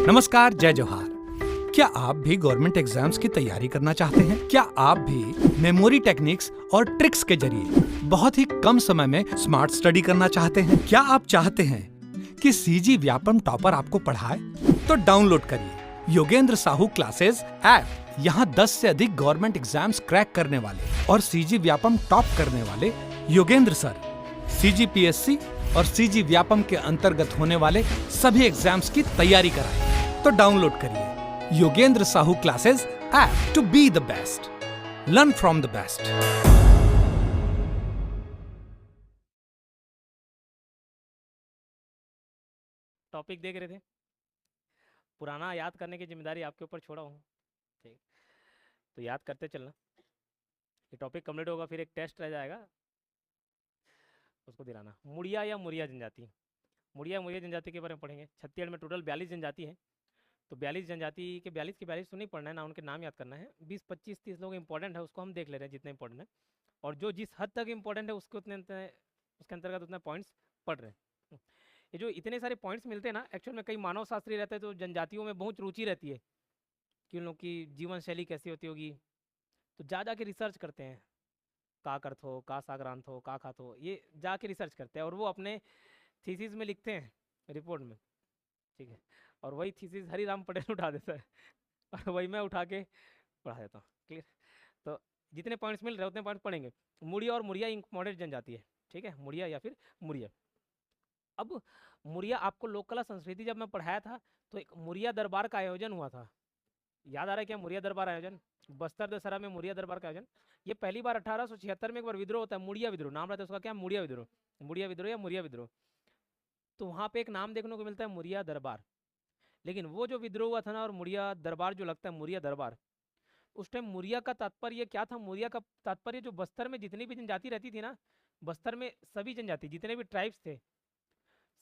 नमस्कार, जय जोहार। क्या आप भी गवर्नमेंट एग्जाम्स की तैयारी करना चाहते हैं? क्या आप भी मेमोरी टेक्निक्स और ट्रिक्स के जरिए बहुत ही कम समय में स्मार्ट स्टडी करना चाहते हैं? क्या आप चाहते हैं कि सीजी व्यापम टॉपर आपको पढ़ाए? तो डाउनलोड करिए योगेंद्र साहू क्लासेस ऐप। यहाँ 10 से अधिक गवर्नमेंट एग्जाम्स क्रैक करने वाले और सीजी व्यापम टॉप करने वाले योगेंद्र सर सीजीपीएससी और सीजी व्यापम के अंतर्गत होने वाले सभी एग्जाम्स की तैयारी कराएं। तो डाउनलोड करिए Yogendra Sahu classes app to be the best, learn from the best. Topic देख रहे थे, पुराना याद करने की जिम्मेदारी आपके ऊपर छोड़ा हूँ। ठीक, तो याद करते चलना। ये टॉपिक कंप्लीट होगा, फिर एक टेस्ट रह जाएगा, उसको दिलाना। मुड़िया या मुरिया जनजाति। मुड़िया मुरिया जनजाति के बारे में पढ़ेंगे। छत्तीसगढ़ में टोटल 42 जनजाति है। तो 42 जनजाति के 42 के 42 तो नहीं पढ़ना है ना, उनके नाम याद करना है। 20 25 30 लोग इंपॉर्टेंट है, उसको हम देख ले रहे हैं जितने इंपॉर्टेंट है, और जो जिस हद तक इंपॉर्टेंट है उसके उसके अंतर्गत उतने पॉइंट्स पढ़ रहे हैं। ये जो इतने सारे पॉइंट्स मिलते हैं ना, एक्चुअल में कई मानव शास्त्री रहते हैं तो जनजातियों में बहुत रुचि रहती है कि उन लोग की जीवन शैली कैसी होती होगी, तो जा के रिसर्च करते हैं। का करत हो, का सागरांत हो, का खात हो, ये जाके रिसर्च करते हैं और वो अपने थीसिस में लिखते हैं, रिपोर्ट में। ठीक है, और वही थीसिस हरी राम पटेल उठा देता है और वही मैं उठा के पढ़ा देता हूँ। क्लियर? तो जितने पॉइंट्स मिल रहे हैं उतने पॉइंट्स पढ़ेंगे। मुड़िया और मुरिया इंपॉर्टेंट जनजाति है। ठीक है, मुड़िया या फिर मुरिया। अब मुरिया आपको लोक कला संस्कृति जब मैं पढ़ाया था तो एक मुरिया दरबार का आयोजन हुआ था। याद आ रहा है क्या? मुरिया दरबार आयोजन, बस्तर दशहरा में मुरिया दरबार का आयोजन। ये पहली बार 1876 में एक बार विद्रोह होता है, मुड़िया विद्रोह नाम रहता है उसका। क्या? मुड़िया विद्रोह, मुड़िया विद्रोह या मुरिया विद्रोह। तो वहाँ पे एक नाम देखने को मिलता है मुरिया दरबार। लेकिन वो जो विद्रोह हुआ था ना, और मुरिया दरबार जो लगता है मुरिया दरबार, उस टाइम मुरिया का तात्पर्य क्या था? मुरिया का तात्पर्य जो बस्तर में जितनी भी जनजाति रहती थी ना, बस्तर में सभी जनजाति जितने भी ट्राइब्स थे,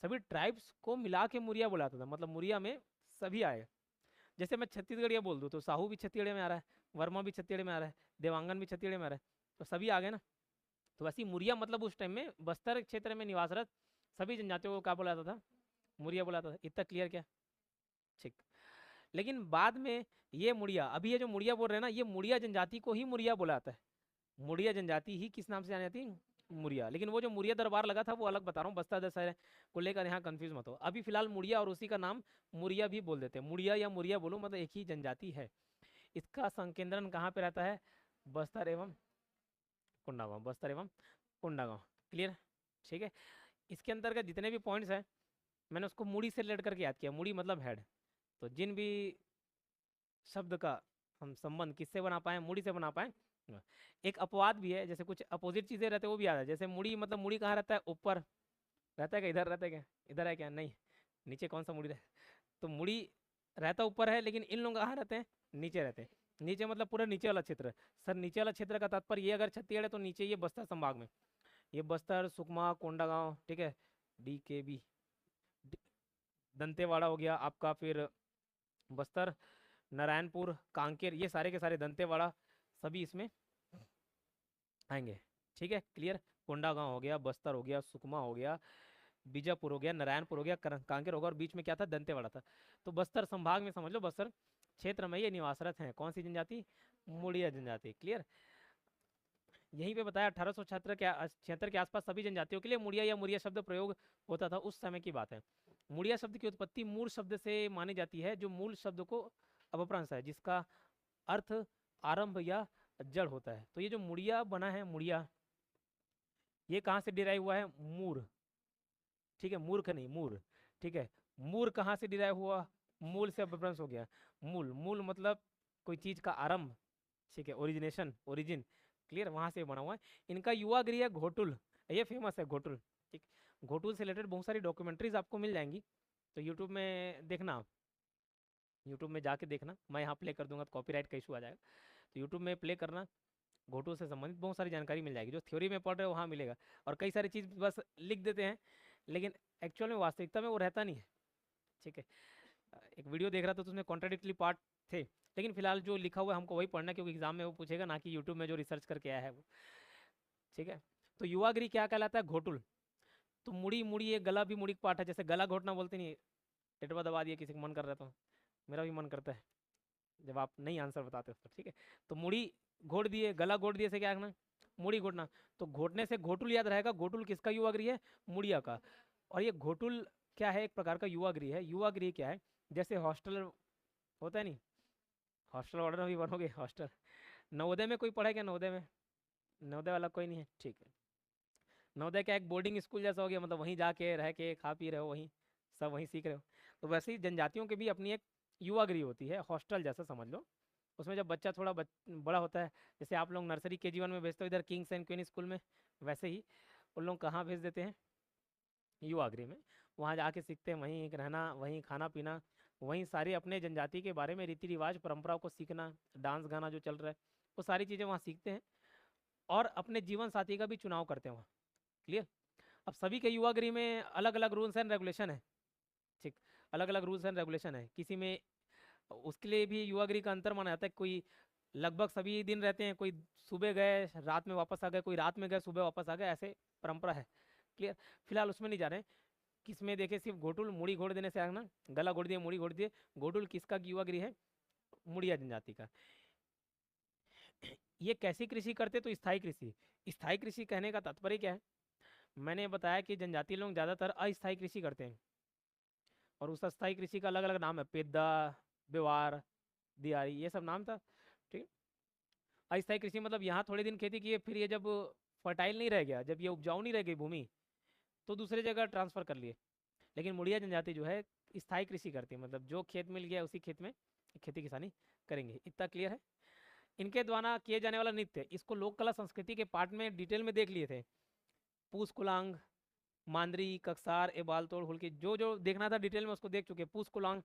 सभी ट्राइब्स को मिला के मुरिया बुलाता था। मतलब मुरिया में सभी आए। जैसे मैं छत्तीसगढ़िया बोल दूँ तो साहू भी छत्तीसगढ़ में आ रहा है, वर्मा भी छत्तीसगढ़ में आ रहा है, देवांगन भी छत्तीसगढ़ में आ रहा है, तो सभी आ गए ना। तो वैसे ही मुरिया मतलब उस टाइम में बस्तर क्षेत्र में निवासरत सभी जनजातियों को क्या बुलाता था? मुरिया बुलाता था। इतना क्लियर क्या? ठीक। लेकिन बाद में ये मुड़िया, अभी ये जो मुड़िया बोल रहे हैं ना, ये मुड़िया जनजाति को ही मुरिया बुलाता है। मुड़िया जनजाति ही किस नाम से जानी जाती है? मुरिया। लेकिन वो जो मुरिया दरबार लगा था वो अलग बता रहा हूँ, बस्तर दशहरे को लेकर यहाँ कंफ्यूज मत हो। अभी फिलहाल मुड़िया और उसी का नाम मुरिया भी बोल देते हैं। मुड़िया या मुरिया बोलो, मतलब एक ही जनजाति है। इसका संकेंद्रण कहाँ पे रहता है? बस्तर एवं कोंडागांव, बस्तर एवं कोंडागांव। क्लियर? ठीक है। इसके अंतर्गत जितने भी पॉइंट्स हैं मैंने उसको मुड़ी से रिलेट करके याद किया। मुड़ी मतलब हेड। तो जिन भी शब्द का हम संबंध किससे बना पाए? मुड़ी से बना पाए। एक अपवाद भी है, जैसे कुछ अपोजिट चीजें रहते हैं वो भी याद है। जैसे मुड़ी, मतलब मुड़ी कहाँ रहता है? ऊपर रहता है क्या? इधर रहता है क्या? इधर है क्या? नहीं, नीचे कौन सा मुड़ी रहता है? तो मुड़ी रहता ऊपर है, लेकिन इन लोग कहाँ रहते हैं? नीचे रहते हैं। नीचे मतलब पूरा नीचे वाला क्षेत्र। सर नीचे वाला क्षेत्र का तात्पर्य ये, अगर छत्तीसगढ़ है तो नीचे ये बस्तर संभाग में, ये बस्तर, सुकमा, कोंडागांव, ठीक है, DKB, दंतेवाड़ा हो गया आपका, फिर बस्तर, नारायणपुर, कांकेर, ये सारे के सारे, दंतेवाड़ा, सभी इसमें आएंगे। ठीक है, क्लियर? कोंडागांव हो गया, बस्तर हो गया, सुकमा हो गया, बीजापुर हो गया, नारायणपुर हो गया, कांकेर होगा, और बीच में क्या था? दंतेवाड़ा था। तो बस्तर संभाग में समझ लो, बस्तर क्षेत्र में ये निवासरत हैं। कौन सी जनजाति? मुड़िया जनजाति। क्लियर? यहीं पे बताया 1876 के आसपास सभी जनजातियों के लिए मुड़िया या मुरिया शब्द प्रयोग होता था। उस समय की बात है। मुड़िया शब्द की उत्पत्ति मूल शब्द से मानी जाती है, जो मूल शब्द को अपभ्रंश है, जिसका अर्थ आरंभ या जड़ होता है। तो ये जो मुड़िया बना है, मुड़िया, ये कहाँ से डिराइव हुआ है? मूर। ठीक है, मूर्ख नहीं, मूर। ठीक है, मूर कहाँ से डिराइव हुआ? मूल से अपभ्रंश हो गया। मूल, मूल मतलब कोई चीज का आरंभ। ठीक है, ओरिजिनेशन, ओरिजिन। क्लियर? वहां से बना हुआ है। इनका युवा गृह है घोटुल, ये फेमस है घोटुल। ठीक, घोटुल से रिलेटेड बहुत सारी डॉक्यूमेंट्रीज आपको मिल जाएंगी, तो यूट्यूब में देखना आप, यूट्यूब में जाके देखना। मैं यहाँ प्ले कर दूंगा तो कॉपीराइट का इशू आ जाएगा, तो यूट्यूब में प्ले करना, घोटुल से संबंधित बहुत सारी जानकारी मिल जाएगी। जो थ्योरी में पढ़ रहे हो वहाँ मिलेगा, और कई सारी चीज़ बस लिख देते हैं, लेकिन एक्चुअल में वास्तविकता में वो रहता नहीं है। ठीक है, एक वीडियो देख रहा था तो उसमें कॉन्ट्राडिक्टरी पार्ट थे, लेकिन फिलहाल जो लिखा हुआ है हमको वही पढ़ना है, क्योंकि एग्जाम में वो पूछेगा ना, कि यूट्यूब में जो रिसर्च करके आया है वो। ठीक है, तो युवागिरी क्या कहलाता है? घोटुल। तो मुड़ी, मुड़ी ये गला भी मुड़ी का पार्ट है, जैसे गला घोटना बोलते नहीं, टिटवा दबा दिया, किसी का मन कर रहा है तो मेरा भी मन करता है जब आप नहीं आंसर बताते हो तो, ठीक है। तो मुड़ी घोट दिए, गला घोट दिए से क्या करना, मुड़ी घोटना। तो घोटने से घोटुल याद रहेगा, घोटुल किसका युवाग्रीह है, मुड़िया का। और ये घोटुल क्या है, एक प्रकार का युवाग्रीह है। युवाग्रीह क्या है, जैसे हॉस्टल होता है नहीं, हॉस्टल ऑर्डर भी बनोगे हॉस्टल। नवोदय में कोई पढ़ा है क्या, नवोदय में, नवोदय वाला कोई नहीं है, ठीक है। नवोदय क्या एक बोर्डिंग स्कूल जैसा हो गया, मतलब वहीं जाके रह के खा पी रहे हो, वहीं सब वहीं सीख रहे हो। तो वैसे ही जनजातियों के भी अपनी एक युवागृह होती है, हॉस्टल जैसा समझ लो। उसमें जब बच्चा थोड़ा बड़ा होता है, जैसे आप लोग नर्सरी KG 1 में भेजते हो इधर किंग्स एंड क्वीन स्कूल में, वैसे ही उन लोग कहाँ भेज देते हैं, युवागृह में। वहाँ जाके सीखते हैं, वहीं रहना, वहीं खाना पीना, वहीं सारे अपने जनजाति के बारे में रीति रिवाज परंपराओं को सीखना, डांस गाना जो चल रहा है वो सारी चीज़ें वहाँ सीखते हैं। और अपने जीवन साथी का भी चुनाव करते हैं वहाँ। क्लियर। अब सभी के युवागृह में अलग अलग रूल्स एंड रेगुलेशन है, ठीक, अलग अलग रूल्स एंड रेगुलेशन है। किसी में उसके लिए भी युवागृह का अंतर माना जाता है। कोई लगभग सभी दिन रहते हैं, कोई सुबह गए रात में वापस आ गए, कोई रात में गए सुबह वापस आ गए, ऐसे परंपरा है। क्लियर। फिलहाल उसमें नहीं जा रहे हैं। किसमें देखे सिर्फ घोटुल मुड़ी घोट देने से आना, गला घोट दिए मुड़ी घोट दिए। घोटुल किसका युवागृह है, मुड़िया जनजाति का। ये कैसी कृषि करते, तो स्थायी कृषि। स्थायी कृषि कहने का तात्पर्य क्या है, मैंने बताया कि जनजाति लोग ज़्यादातर अस्थायी कृषि करते हैं, और उस अस्थायी कृषि का अलग अलग नाम है, पेद्दा, बेवार, दियारी, ये सब नाम था, ठीक। अस्थायी कृषि मतलब यहाँ थोड़े दिन खेती किए, फिर ये जब फर्टाइल नहीं रह गया, जब ये उपजाऊ नहीं रह गई भूमि, तो दूसरे जगह ट्रांसफर कर लिए। लेकिन मुड़िया जनजाति जो है स्थायी कृषि करती है, मतलब जो खेत मिल गया उसी खेत में खेती किसानी करेंगे। इतना क्लियर है। इनके द्वारा किए जाने वाला नृत्य, इसको लोक कला संस्कृति के पार्ट में डिटेल में देख लिए थे। पूस कुलांग, मांदरी, कक्सार, एबाल तोड़, हुल्की, जो जो देखना था डिटेल में उसको देख चुके। पूस कुलांग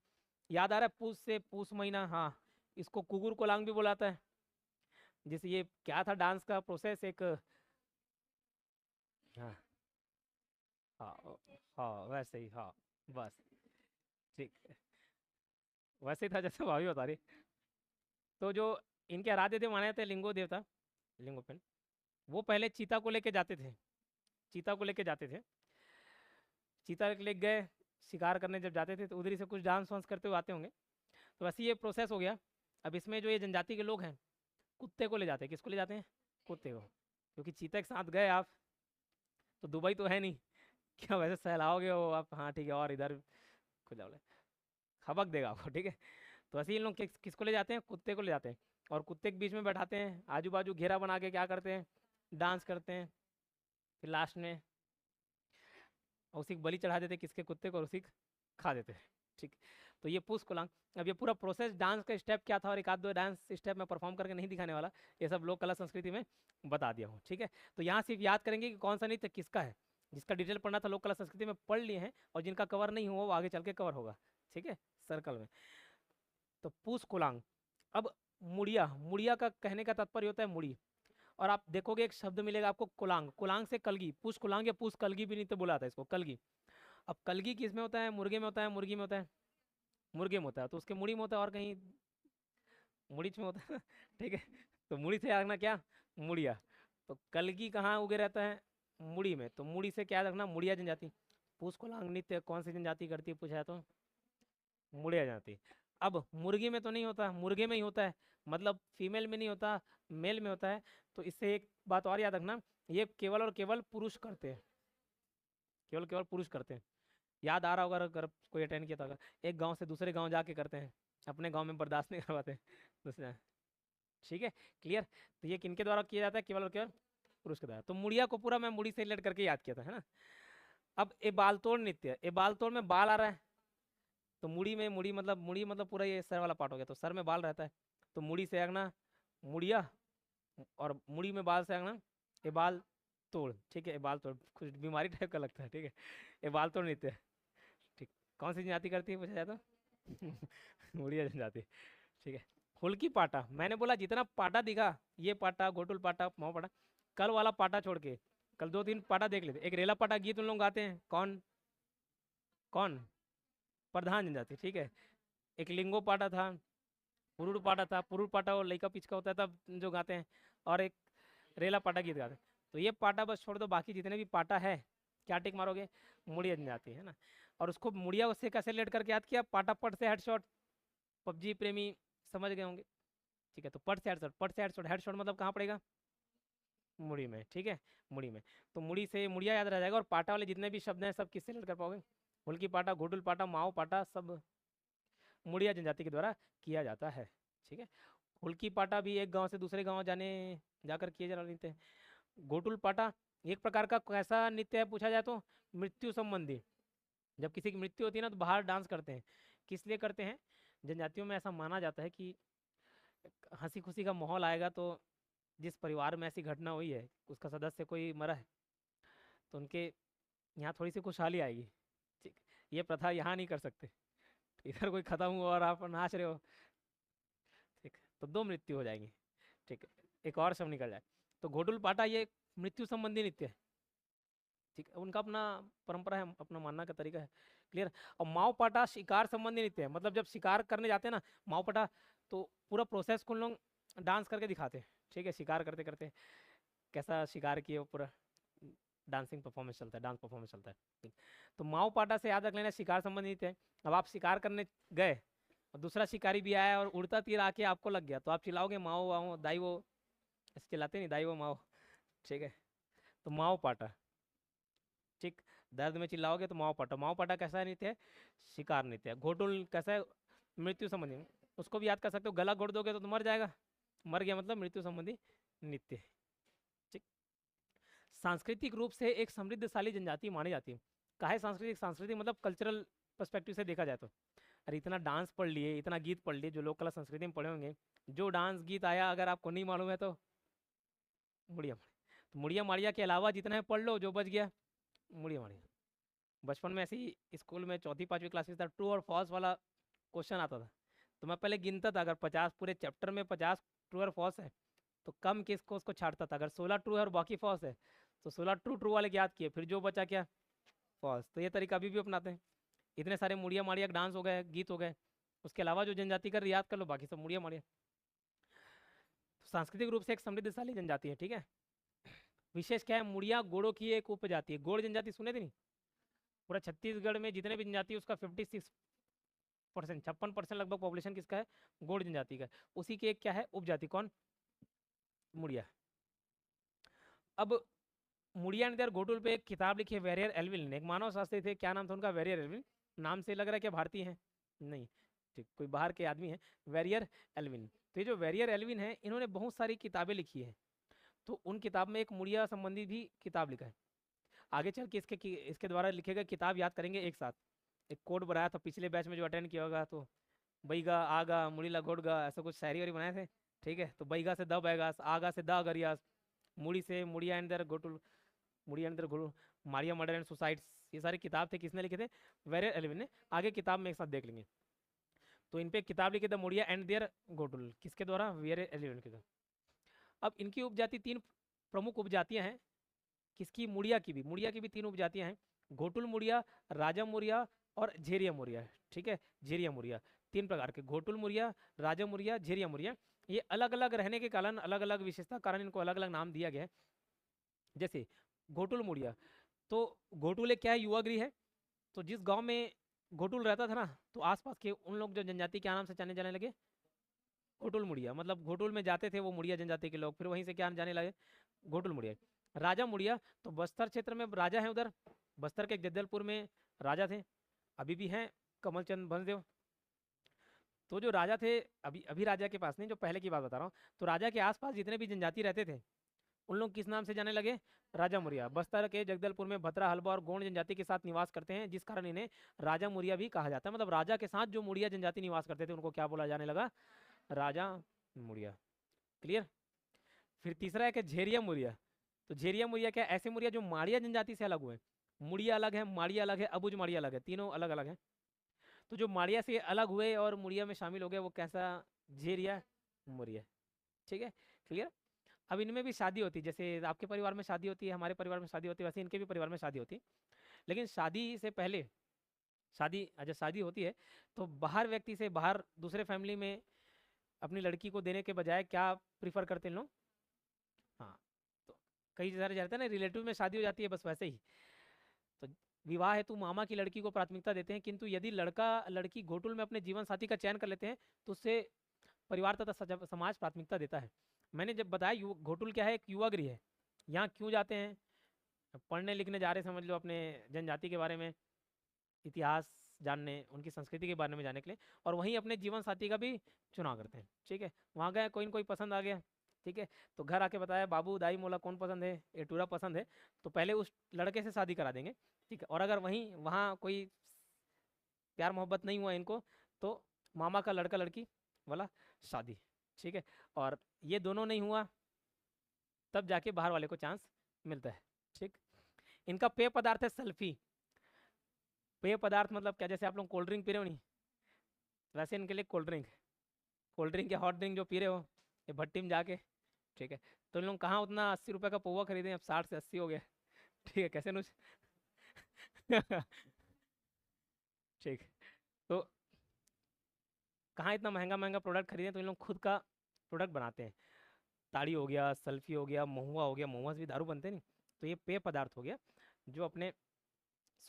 याद आ रहा है, पूस से पूस महीना, हाँ, इसको कुगुर कुलांग भी बुलाता है। जैसे ये क्या था डांस का प्रोसेस, एक, हाँ हाँ हाँ वैसे ही, हाँ बस, ठीक, वैसे ही था जैसे भाभी बता रही। तो जो इनके आराध्य देव माने जाते हैं, लिंगो देवता, लिंगोपेन, वो पहले चीता को लेके जाते थे, चीता को लेके जाते थे। चीता ले गए शिकार करने जब जाते थे, तो उधर ही से कुछ डांस वांस करते हुए आते होंगे। तो वैसे ये प्रोसेस हो गया। अब इसमें जो ये जनजाति के लोग हैं, कुत्ते को ले जाते हैं। किसको ले जाते हैं, कुत्ते को, क्योंकि चीता के साथ गए आप तो दुबई तो है नहीं, क्या वैसे सहलाओगे वो आप, हाँ ठीक है, और इधर खुद जाओ, खबक देगा आपको, ठीक है। तो ऐसे ही इन लोग किसको ले जाते हैं, कुत्ते को ले जाते हैं, और कुत्ते के बीच में बैठाते हैं, आजू बाजू घेरा बना के क्या करते हैं, डांस करते हैं। फिर लास्ट में उसी को बलि चढ़ा देते हैं, किसके, कुत्ते को, और उसी को खा देते हैं, ठीक। तो ये पूस कुलांग। अब ये पूरा प्रोसेस डांस का स्टेप क्या था, और एक आध दो डांस स्टेप मैं परफॉर्म करके नहीं दिखाने वाला, ये सब लोक कला संस्कृति में बता दिया हूँ, ठीक है। तो यहाँ सिर्फ याद करेंगे कि कौन सा नृत्य किसका है। जिसका डिटेल पढ़ना था लोक कला संस्कृति में पढ़ लिए हैं, और जिनका कवर नहीं हुआ वो आगे चल के कवर होगा, ठीक है, सर्कल में। तो पूस कुलांग। अब मुड़िया, मुड़िया का कहने का तात्पर्य होता है मुड़ी, और आप देखोगे एक शब्द मिलेगा आपको कुलांग, कुलांग से कलगी, पूस कुलांग या पूस कलगी भी नहीं तो बुलाता है इसको, कलगी। अब कलगी किस में होता है, मुर्गे में होता है, मुर्गी में होता है, मुर्गे में होता है, तो उसके मुड़ी में होता है, और कहीं मुड़ीच में होता है, ठीक है। तो मुड़ी से रखना क्या, मुड़िया। तो कलगी कहाँ उगे रहता है, मुड़ी में, तो मुड़ी से क्या रखना, मुड़िया जनजाति। पूस कुलांग नृत्य कौन सी जनजाति करती है पूछा है तो मुड़िया जनजाति। अब मुर्गी में तो नहीं होता, मुर्गे में ही होता है, मतलब फीमेल में नहीं होता, मेल में होता है। तो इससे एक बात और याद रखना, ये केवल और केवल पुरुष करते हैं, केवल केवल पुरुष करते हैं। याद आ रहा होगा अगर कोई अटेंड किया था, अगर एक गांव से दूसरे गांव जाके करते हैं, अपने गांव में बर्दाश्त नहीं करवाते दूसरे, ठीक है, क्लियर। तो ये किनके द्वारा किया जाता है, केवल और केवल पुरुष के द्वारा। तो मुड़िया को पूरा मैं मुड़ी से रिलेट करके याद किया था, है ना। अब ए बाल तोड़ नृत्य, ए बाल तोड़ में बाल आ रहा है, तो मुड़ी मतलब पूरा ये सर वाला पार्ट हो गया, तो सर में बाल रहता है, तो मुड़ी से आगना मुड़िया, और मुड़ी में बाल से आगना ए बाल तोड़, ठीक है। ए बाल तोड़ कुछ बीमारी टाइप का लगता है, ठीक है। ए बाल तोड़ नृत्य, ठीक। कौन सी जाति करती है पूछा जाए तो मुड़िया जनजाति, ठीक है। हुल्की पाटा, मैंने बोला जितना पाटा दिखा, ये पाटा, घोटुल पाटा, माओ पाटा, कल वाला पाटा छोड़ के कल 2-3 पाटा देख लेते। एक रेला पाटा गीत उन लोग गाते हैं, कौन कौन, प्रधान जनजाति, ठीक है। एक लिंगो पाटा था, पुरुड़ पाटा था, पुरुड़ पाटा और लइका पिचका होता है तब जो गाते हैं, और एक रेला पाटा गीत गाते हैं। तो ये पाटा बस छोड़ दो, बाकी जितने भी पाटा है क्या टिक मारोगे, मुड़िया जनजाति, है ना। और उसको मुड़िया उससे कैसे रिलेट करके याद किया, पाटा पट से हेडशॉट, पबजी प्रेमी समझ गए होंगे, ठीक है। तो पट से हेडशॉट, पट से हेडशॉट, हेडशॉट मतलब कहाँ पड़ेगा, मुड़ी में, ठीक है, मुड़ी में। तो मुड़ी से मुड़िया याद रह जाएगा। और पाटा वाले जितने भी शब्द हैं सब किससे रिलेट कर पाओगे, हुल्की पाटा, घोटुल पाटा, माओ पाटा, सब मुड़िया जनजाति के द्वारा किया जाता है, ठीक है। हुल्की पाटा भी एक गांव से दूसरे गांव जाने जाकर किए जाने वाला नृत्य है। घोटुल पाटा एक प्रकार का कैसा नृत्य है पूछा जाए तो मृत्यु संबंधी। जब किसी की मृत्यु होती है ना तो बाहर डांस करते हैं, किस लिए करते हैं, जनजातियों में ऐसा माना जाता है कि हंसी खुशी का माहौल आएगा, तो जिस परिवार में ऐसी घटना हुई है उसका सदस्य कोई मरा है तो उनके यहाँ थोड़ी सी खुशहाली आएगी, ठीक। ये प्रथा यहाँ नहीं कर सकते, इधर कोई खत्म हुआ और आप नाच रहे हो, ठीक, तो दो मृत्यु हो जाएंगी, ठीक। एक और शब्द निकल जाए तो घोटुल पाटा ये मृत्यु संबंधी नृत्य है, ठीक है। उनका अपना परंपरा है, अपना मानना का तरीका है, क्लियर। और माओ पाटा शिकार संबंधी नृत्य है, मतलब जब शिकार करने जाते हैं ना माओ पाटा, तो पूरा प्रोसेस को उन लोग डांस करके दिखाते हैं, ठीक है। शिकार करते करते कैसा शिकार किए वो पूरा डांसिंग परफॉर्मेंस चलता है, डांस परफॉर्मेंस चलता है, ठीक। तो माओ पाटा से याद रख लेना शिकार संबंधी नृत्य है। अब आप शिकार करने गए और दूसरा शिकारी भी आया और उड़ता तीर आके आपको लग गया, तो आप चिल्लाओगे माओ वाओ दाई वो, ऐसे चिल्लाते नहीं, दाई वो माओ, ठीक है। तो माओ पाटा, ठीक, दर्द में चिल्लाओगे तो माओ पाटा। माओ पाटा कैसा नृत्य है, शिकार नृत्य है। घोटुल कैसा है, मृत्यु संबंधी, उसको भी याद कर सकते हो, गला घोट दोगे तो मर जाएगा, मर गया मतलब मृत्यु संबंधी नृत्य है, ठीक। सांस्कृतिक रूप से एक समृद्धशाली जनजाति मानी जाती है। काहे सांस्कृतिक, सांस्कृतिक मतलब कल्चरल पर्सपेक्टिव से देखा जाए तो, अरे इतना डांस पढ़ लिए, इतना गीत पढ़ लिए, जो लोक कला संस्कृति में पढ़े होंगे, जो डांस गीत आया अगर आपको नहीं मालूम है तो मुड़िया मारिया, तो मुड़िया मारिया के अलावा जितना है पढ़ लो, जो बच गया मुड़िया मारिया। बचपन में ऐसे ही स्कूल में चौथी पाँचवीं क्लास में था, ट्रू और फॉल्स वाला क्वेश्चन आता था, तो मैं पहले गिनता था, अगर 50 पूरे चैप्टर में 50 ट्रू और फॉल्स है तो कम किसको उसको छाड़ता था, अगर 16 ट्रू है और बाकी फॉल्स है तो 16 ट्रू ट्रू वाले याद किए, फिर जो बचा क्या फॉल्स। तो ये तरीका अभी भी अपनाते हैं। इतने सारे मुड़िया माड़िया डांस हो गए, गीत हो गए, उसके अलावा जो जनजाति कर याद कर लो, बाकी सब मुड़िया माड़िया। तो सांस्कृतिक रूप से एक समृद्धशाली जनजाति है, ठीक है। विशेष क्या है, मुड़िया गोड़ों की एक उपजाति है। गोड़ जनजाति सुने थे नहीं, पूरा छत्तीसगढ़ में जितने भी जनजाति है उसका 56%, 56% लगभग पॉपुलेशन किसका है, गोड़ जनजाति का है। उसी की एक क्या है उपजाति, कौन, मुड़िया। अब मुड़िया ने घोटुल पे एक किताब लिखी है, वेरियर एल्विन ने, एक मानव शास्त्री थे, क्या नाम था उनका, वेरियर एल्विन। नाम से लग रहा है कि भारतीय हैं, नहीं, ठीक, कोई बाहर के आदमी है, वेरियर एल्विन। तो ये जो वेरियर एल्विन है इन्होंने बहुत सारी किताबें लिखी है, तो उन किताब में एक मुड़िया संबंधी भी किताब लिखा है। आगे चल के इसके द्वारा लिखे गए किताब याद करेंगे एक साथ। एक कोड बनाया था पिछले बैच में जो अटेंड किया होगा, तो बैगा आगा मुड़ीला घोड़गा, ऐसा कुछ शायरी वारी बनाए थे, ठीक है। तो बैगा से द बैगास, आगा से द गरियास, मुड़ी से Muria and Ghotul, Muria and Ghotul, Maria murder and suicides, ये सारी किताब थे, किसने लिखे थे, वेरियर एल्विन ने। आगे किताब में एक साथ देख लेंगे। तो इन पे किताब लिखी था मुड़िया एंड देयर घोटुल, किसके द्वारा, वेरियर एल्विन के द्वारा। अब इनकी उपजाति 3 प्रमुख उपजातियां हैं, किसकी, मुड़िया की भी, मुड़िया की भी 3 उपजातियां हैं, घोटुल मुड़िया, राजा मुड़िया और झेरिया मुड़िया, ठीक है। झेरिया मुड़िया 3 प्रकार के, घोटुल मुड़िया, राजा मुड़िया, झेरिया मुड़िया। ये अलग अलग रहने के कारण, अलग अलग विशेषता कारण इनको अलग अलग नाम दिया गया है। जैसे घोटुल मुड़िया, तो घोटुल एक क्या है, युवा गृह है, तो जिस गांव में घोटुल रहता था ना, तो आसपास के उन लोग जो जनजाति क्या नाम से जाने लगे, घोटुल मुड़िया, मतलब घोटुल में जाते थे वो मुड़िया जनजाति के लोग, फिर वहीं से क्या जाने लगे, घोटुल मुड़िया। राजा मुड़िया, तो बस्तर क्षेत्र में राजा है, उधर बस्तर के जगदलपुर में राजा थे, अभी भी हैं, कमलचंद भंजदेव। तो जो राजा थे, अभी अभी राजा के पास नहीं, जो पहले की बात बता रहा हूँ, तो राजा के आसपास जितने भी जनजाति रहते थे उन लोग किस नाम से जाने लगे, राजा मुड़िया। बस्तर के जगदलपुर में भद्रा, हल्बा और गोंड जनजाति के साथ निवास करते हैं, जिस कारण इन्हें राजा मुड़िया भी कहा जाता है। मतलब राजा के साथ जो मुड़िया जनजाति निवास करते थे उनको क्या बोला जाने लगा, राजा मुड़िया, क्लियर। फिर तीसरा है कि झेरिया मुड़िया। तो झेरिया मुड़िया क्या, ऐसे मुड़िया जो माड़िया जनजाति से अलग हुए, मुड़िया अलग है, माड़िया अलग है, अबुझ माड़िया अलग है, तीनों अलग अलग है। तो जो माड़िया से अलग हुए और मुड़िया में शामिल हो गए वो कैसा, झेरिया मुड़िया, ठीक है, क्लियर। अब इनमें भी शादी होती है, जैसे आपके परिवार में शादी होती है, हमारे परिवार में शादी होती है, वैसे इनके भी परिवार में शादी होती है। लेकिन शादी से पहले, शादी जब शादी होती है तो बाहर व्यक्ति से, बाहर दूसरे फैमिली में अपनी लड़की को देने के बजाय क्या प्रीफर करते हैं लोग, हाँ, तो कई सारे जाते हैं ना, रिलेटिव में शादी हो जाती है, बस वैसे ही। तो विवाह हेतु मामा की लड़की को प्राथमिकता देते हैं, किंतु यदि लड़का लड़की घोटुल में अपने जीवन साथी का चयन कर लेते हैं तो उससे परिवार तथा समाज प्राथमिकता देता है। मैंने जब बताया घोटुल क्या है, एक युवा गृह है। यहाँ क्यों जाते हैं? पढ़ने लिखने जा रहे, समझ लो, अपने जनजाति के बारे में इतिहास जानने, उनकी संस्कृति के बारे में जानने के लिए, और वहीं अपने जीवन साथी का भी चुनाव करते हैं। ठीक है, वहाँ गए, कोई न कोई पसंद आ गया, ठीक है, तो घर आके बताया बाबू दाई मोला कौन पसंद है, एटूरा पसंद है, तो पहले उस लड़के से शादी करा देंगे। ठीक है, और अगर वहीं वहाँ कोई प्यार मोहब्बत नहीं हुआ इनको, तो मामा का लड़का लड़की वाला शादी। ठीक है, और ये दोनों नहीं हुआ तब जाके बाहर वाले को चांस मिलता है। ठीक, इनका पेय पदार्थ है सल्फी। पेय पदार्थ मतलब क्या, जैसे आप लोग कोल्ड ड्रिंक पी रहे हो नहीं, वैसे इनके लिए कोल्ड ड्रिंक या हॉट ड्रिंक जो पी रहे हो ये भट्टी में जाके, ठीक है, तो इन लोग कहाँ उतना 80 रुपये का पौवा खरीदे, अब 60 से 80 हो गया। ठीक है, कैसे नुज ठीक, तो कहाँ इतना महंगा महंगा प्रोडक्ट खरीदें, तो इन लोग खुद का प्रोडक्ट बनाते हैं। ताड़ी हो गया, सल्फी हो गया, महुआ हो गया, महुआ से भी दारू बनते नहीं, तो ये पेय पदार्थ हो गया जो अपने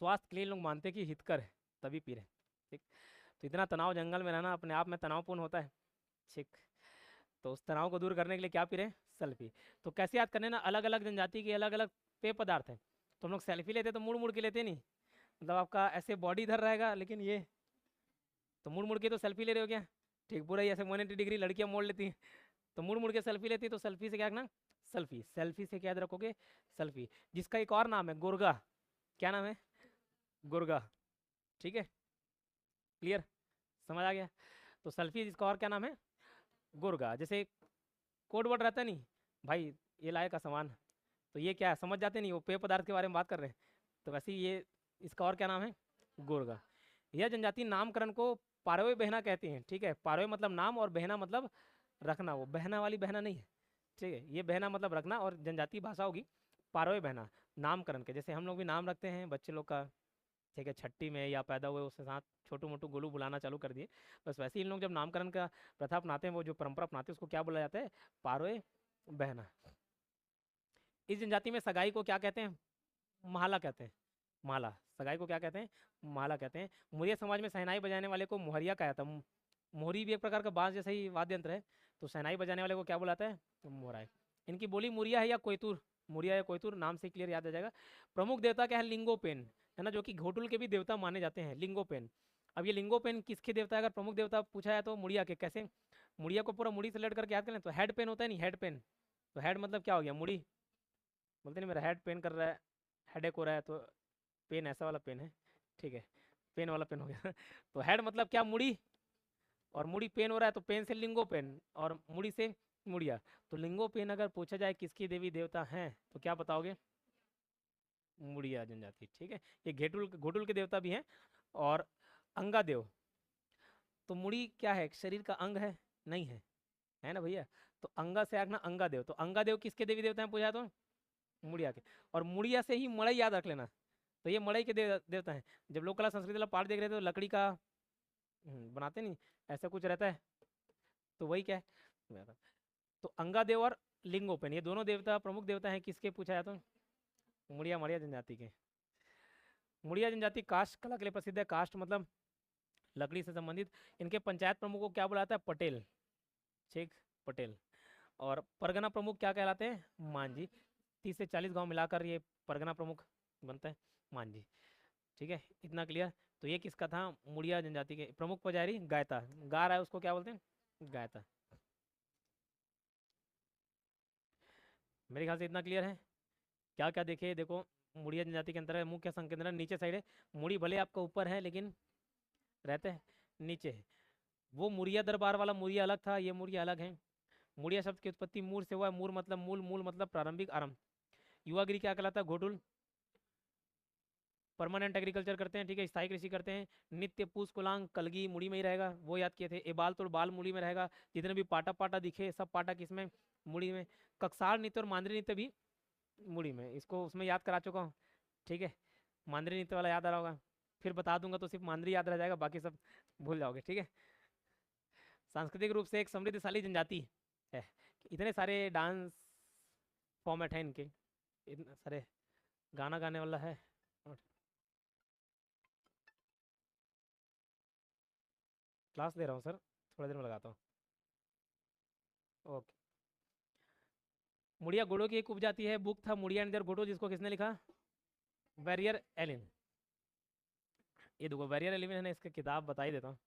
स्वास्थ्य के लिए लोग मानते हैं कि हितकर है, तभी पी रहे हैं। ठीक, तो इतना तनाव जंगल में रहना अपने आप में तनावपूर्ण होता है। ठीक, तो उस तनाव को दूर करने के लिए क्या पी रहे हैं? सेल्फी। तो कैसे याद करने ना, अलग अलग जनजाति के अलग अलग पेय पदार्थ हैं, तो हम लोग सेल्फी लेते तो मुड़ मुड़ के लेते नहीं, मतलब आपका ऐसे बॉडी इधर रहेगा, लेकिन ये तो मुड़ मुड़ के तो सेल्फी ले रहे हो क्या? ठीक, पूरा ही ऐसे 180 डिग्री लड़कियां मोड़ लेती हैं, तो मुड़ मुड़ के सेल्फी लेती है, तो सेल्फी से क्या करना? सेल्फी। सेल्फी से क्या याद रखोगे? सेल्फी। जिसका एक और नाम है गुर्गा। क्या नाम है? गुर्गा। ठीक है, क्लियर, समझ आ गया? तो सेल्फी, जिसका और क्या नाम है? गुर्गा। जैसे कोड वर्ड रहता नहीं भाई, ये लाए का सामान, तो ये क्या है समझ जाते नहीं, वो पेय पदार्थ के बारे में बात कर रहे हैं, तो वैसे ही ये इसका और क्या नाम है? गुर्गा। यह जनजाति नामकरण को पारवे बहना कहते हैं। ठीक है, पारवे मतलब नाम और बहना मतलब रखना, वो बहना वाली बहना नहीं है। ठीक है, ये बहना मतलब रखना, और जनजाति भाषा होगी पारवे बहना नामकरण के। जैसे हम लोग भी नाम रखते हैं बच्चे लोग का, ठीक है, छट्टी में या पैदा हुए उसके साथ छोटू मोटू गोलू बुलाना चालू कर दिए, बस वैसे ही इन लोग जब नामकरण का प्रथा अपनाते हैं, वो जो परंपरा अपनाते हैं, उसको क्या बोला जाता है? पारवे बहना। इस जनजाति में सगाई को क्या कहते हैं? माला कहते हैं। माला। सगाई को क्या कहते हैं? माला कहते हैं। मुरिया समाज में शहनाई बजाने वाले को मोहरिया कहा जाता है। मोहरी भी एक प्रकार का बांस जैसा ही वाद्य यंत्र है, तो शहनाई बजाने वाले को क्या बुलाता है? मोहराय। इनकी बोली मुरिया है या कोयतुर, मुरिया या कोयतुर, नाम से क्लियर याद आ जाएगा। प्रमुख देवता क्या है? लिंगोपेन, है ना, जो कि घोटुल के भी देवता माने जाते हैं, लिंगोपेन। अब ये लिंगोपेन किसके देवता है? अगर प्रमुख देवता पूछा है तो मुड़िया के। कैसे? मुड़िया को पूरा मुड़ी से लड़ करके याद कर लें, तो हेड पेन होता है नहीं, हेड पेन, तो हेड मतलब क्या हो गया? मुड़ी। बोलते नहीं मेरा हेड पेन कर रहा है, हेडेक हो रहा है, तो पेन ऐसा वाला पेन है, ठीक है, पेन वाला पेन हो गया तो हेड मतलब क्या? मुड़ी, और मुड़ी पेन हो रहा है, तो पेन से लिंगो पेन, और मुड़ी से मुड़िया। तो लिंगो पेन अगर पूछा जाए किसकी देवी देवता हैं, तो क्या बताओगे? मुड़िया जनजाति। ठीक है, ये घोटुल के देवता भी हैं। और अंगा देव, तो मुड़ी क्या है? शरीर का अंग है? नहीं है, है ना भैया? तो अंगा से आगना अंगा देव, तो अंगा देव किसके देवी देवता हैं पूछा तो? मुड़िया के। और मुड़िया से ही मड़ई याद रख लेना, तो ये मड़ई के देवता हैं। जब लोक कला संस्कृति वाला पाठ देख रहे थे, तो लकड़ी का बनाते नहीं, ऐसा कुछ रहता है, तो वही क्या है? तो अंगा देव और लिंगोपेन, ये दोनों देवता प्रमुख देवता हैं किसके पूछा जाए तो? मुड़िया मड़िया जनजाति के। मुड़िया जनजाति कास्ट कला के लिए प्रसिद्ध है। कास्ट मतलब लकड़ी से संबंधित। इनके पंचायत प्रमुख को क्या बुलाता है? पटेल। ठीक, पटेल। और परगना प्रमुख क्या कहलाते हैं? मांझी। 30 से 40 गांव मिलाकर ये परगना प्रमुख बनता है, मांझी। ठीक है, इतना क्लियर। तो ये किसका था? मुड़िया जनजाति के। प्रमुख पुजारी गायता, गा रहा है उसको क्या बोलते हैं? गायता। मेरे ख्याल से इतना क्लियर है। क्या क्या देखे, देखो, मुड़िया जनजाति के अंदर है, मुख्य संकेंद्रण नीचे साइड है। मुड़ी भले आपका ऊपर है, लेकिन रहते हैं नीचे है। वो मुड़िया दरबार वाला मुड़िया अलग था, ये मुड़िया अलग है। मुड़िया शब्द की उत्पत्ति मूर से हुआ है। मूर मतलब मूल, मूल मतलब प्रारंभिक, आरंभ। युवागिरी क्या कहलाता है? घोटुल परमानेंट एग्रीकल्चर करते हैं, ठीक है, स्थायी कृषि करते हैं। नित्य पूस कुलांग कलगी मुड़ी में ही रहेगा, वो याद किए थे। एबाल तो बाल मुड़ी में रहेगा, जितने भी पाटा पाटा दिखे सब पाटा किसमें? मुड़ी में। कक्सार नृत्य और मांद्री नृत्य भी मुड़ी में, इसको उसमें याद करा चुका हूँ, ठीक है। मांद्री नृत्य वाला याद आ रहा होगा, फिर बता दूंगा तो सिर्फ मांद्री याद रह जाएगा, बाकी सब भूल जाओगे, ठीक है। सांस्कृतिक रूप से एक समृद्धशाली जनजाति है। इतने सारे डांस फॉर्मेट है इनके, इतने सारे गाना गाने वाला है। क्लास ले रहा हूँ सर, थोड़ी देर में लगाता हूँ। ओके। मुड़िया घोड़ों की एक उपजाति है। बुक था मुड़िया एंड देयर घोड़ो, जिसको किसने लिखा? Verrier Elwin. ये देखो बैरियर एलिन है ना, इसका किताब बता ही देता हूँ।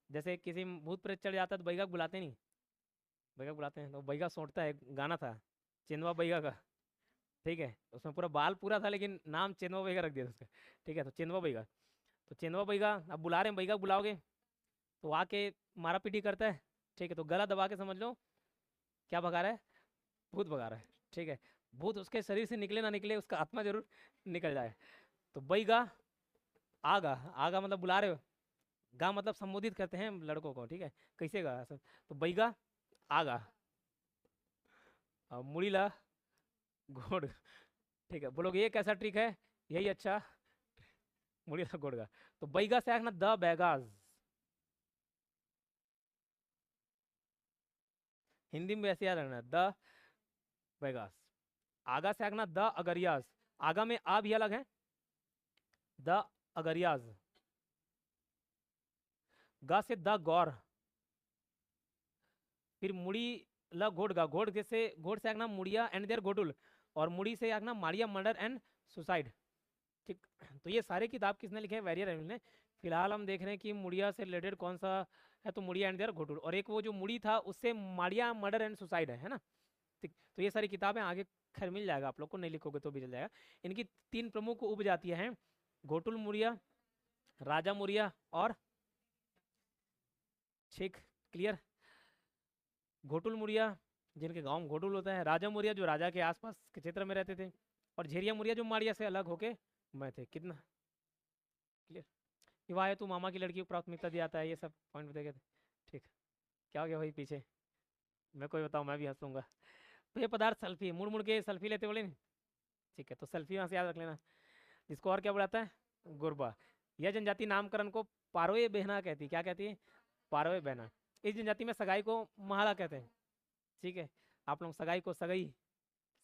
जैसे किसी में भूत प्रेत चढ़ जाता है तो बैगा को बुलाते नहीं, बैगा को बुलाते हैं तो बैगा सोचता है। गाना था चेंदवा बैगा का, ठीक है, उसमें पूरा बाल पूरा था लेकिन नाम चेंदवा बैगा रख दिया था उसका, ठीक है। तो चेंदवा बैगा, तो चेंदवा बैगा अब बुला रहे हैं, बैगा को बुलाओगे तो आके मारा पीटी करता है, ठीक है। तो गला दबा के समझ लो क्या भगा रहा है, भूत भगा रहा है, ठीक है। भूत उसके शरीर से निकले ना निकले, उसका आत्मा जरूर निकल जाए। तो बैगा आगा, आगा मतलब बुला रहे हो, गा मतलब संबोधित करते हैं लड़कों को, ठीक है। कैसे गा सब? तो बैगा आगा, मुड़ीला घोड़, ठीक है। बोलोगे ये कैसा ट्रिक है? यही अच्छा, मुड़ीला घोड़ गा। तो बैगा से आखना द बैगाज, हिंदी में ऐसे याद रखना द बैगास। आगा से आगना द अगरियाज, आगा में आ भी अलग है, द अगरियाज। गा से द गौर, फिर मुड़ी ल घोड़ गा, घोड़ से घोड़ से आगना मुड़िया एंड देयर घोटुल, और मुड़ी से आगना मारिया मर्डर एंड सुसाइड, ठीक। तो ये सारे किताब किसने लिखे हैं? बैरियर एलिन ने। फिलहाल हम देख रहे हैं कि मुड़िया से रिलेटेड कौन सा है, तो मुड़िया एंड देयर घोटुल, और एक वो जो मुड़ी था उससे मारिया मर्डर एंड सुसाइड है ना, ठीक। तो ये सारी किताबें आगे खैर मिल जाएगा आप लोग को, नहीं लिखोगे तो भी चल जाएगा। इनकी 3 प्रमुख उपजातियां हैं, घोटुल मुड़िया, राजा मुड़िया और ठीक, क्लियर। घोटुल मुड़िया जिनके गांव में घोटुल होता है, राजा मुड़िया जो राजा के आसपास के क्षेत्र में रहते थे, और झेरिया मुड़िया जो माड़िया से अलग होके मैं थे। कितना क्लियर? विवाह है तू मामा की लड़की को प्राथमिकता दिया जाता है, ये सब पॉइंट बताए गए थे, ठीक। क्या हो गया भाई पीछे? मैं कोई बताऊँ, मैं भी हंस लूंगा। तो ये पदार्थ सल्फी, मुड़ मुड़ के सल्फी लेते बोले नहीं, ठीक है। तो सल्फी वहाँ से याद रख लेना। जिसको और क्या बुलाता है? गुरबा। यह जनजाति नामकरण को पारोए बहना कहती है। क्या कहती है? पारोए बहना। इस जनजाति में सगाई को महाड़ा कहते हैं, ठीक है। आप लोग सगाई को सगाई,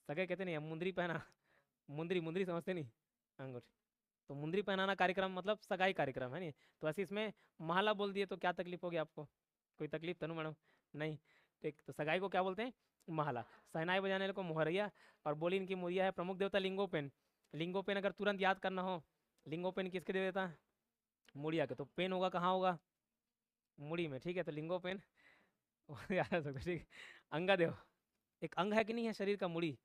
सगाई कहते नहीं, मुंदरी पहना, मुंदरी मुंदरी समझते नहीं, अंगूठी। तो मुंदरी पहनाना कार्यक्रम मतलब सगाई कार्यक्रम है नहीं। तो ऐसे इसमें महला बोल दिए तो क्या तकलीफ होगी आपको? कोई तकलीफ तनु मैडम? नहीं, ठीक। तो सगाई को क्या बोलते हैं? महला। सहनाई बजाने वाले को मोहरिया, और बोली इनकी मुरिया है। प्रमुख देवता लिंगोपेन। लिंगोपेन अगर तुरंत याद करना हो, लिंगोपेन किसके देवता? मुड़िया के। तो पेन होगा कहाँ होगा? मुड़ी में, ठीक है। तो लिंगोपेन याद रख सकते, ठीक। अंगादेव एक अंग है कि नहीं है शरीर का, मुड़ी,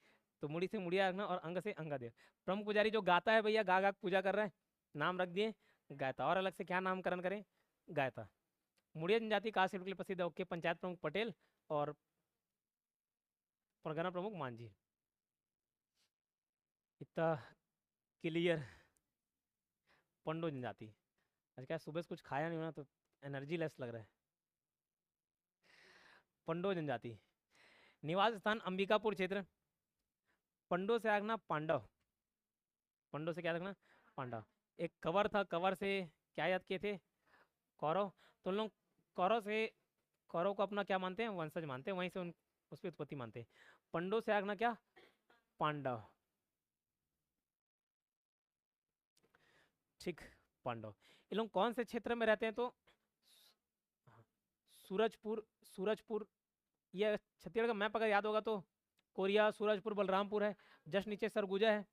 तो मुड़ी से मुड़िया रखना, और अंग से अंगादेव। प्रमुख पुजारी जो गाता है भैया, गा गा के पूजा कर रहा है, नाम रख दिए गायता, और अलग से क्या नामकरण करें? गायता। मुड़िया जनजाति कास्ट शेड्यूल के लिए प्रसिद्ध है। ओके। पंचायत प्रमुख पटेल और परगना प्रमुख मांझी। इतना क्लियर। पंडो जनजाति, आज क्या सुबह से कुछ खाया नहीं होना तो एनर्जी लेस लग रहा है। पंडो जनजाति, निवास स्थान अंबिकापुर क्षेत्र। पंडो से आगना पांडव, पंडो से क्या रखना? पांडव। एक कवर था, कवर से क्या याद किए थे? कौरव। तो उन लोग कौरव से, कौरव को अपना क्या मानते हैं? वंशज मानते हैं, वहीं से उन उसकी उत्पत्ति मानते हैं। पंडो से आगना क्या? पांडव, ठीक। पांडव। ये लोग कौन से क्षेत्र में रहते हैं? तो सूरजपुर, सूरजपुर, ये छत्तीसगढ़ का मैप अगर याद होगा तो कोरिया, सूरजपुर, बलरामपुर है, जस्ट नीचे सरगुजा है।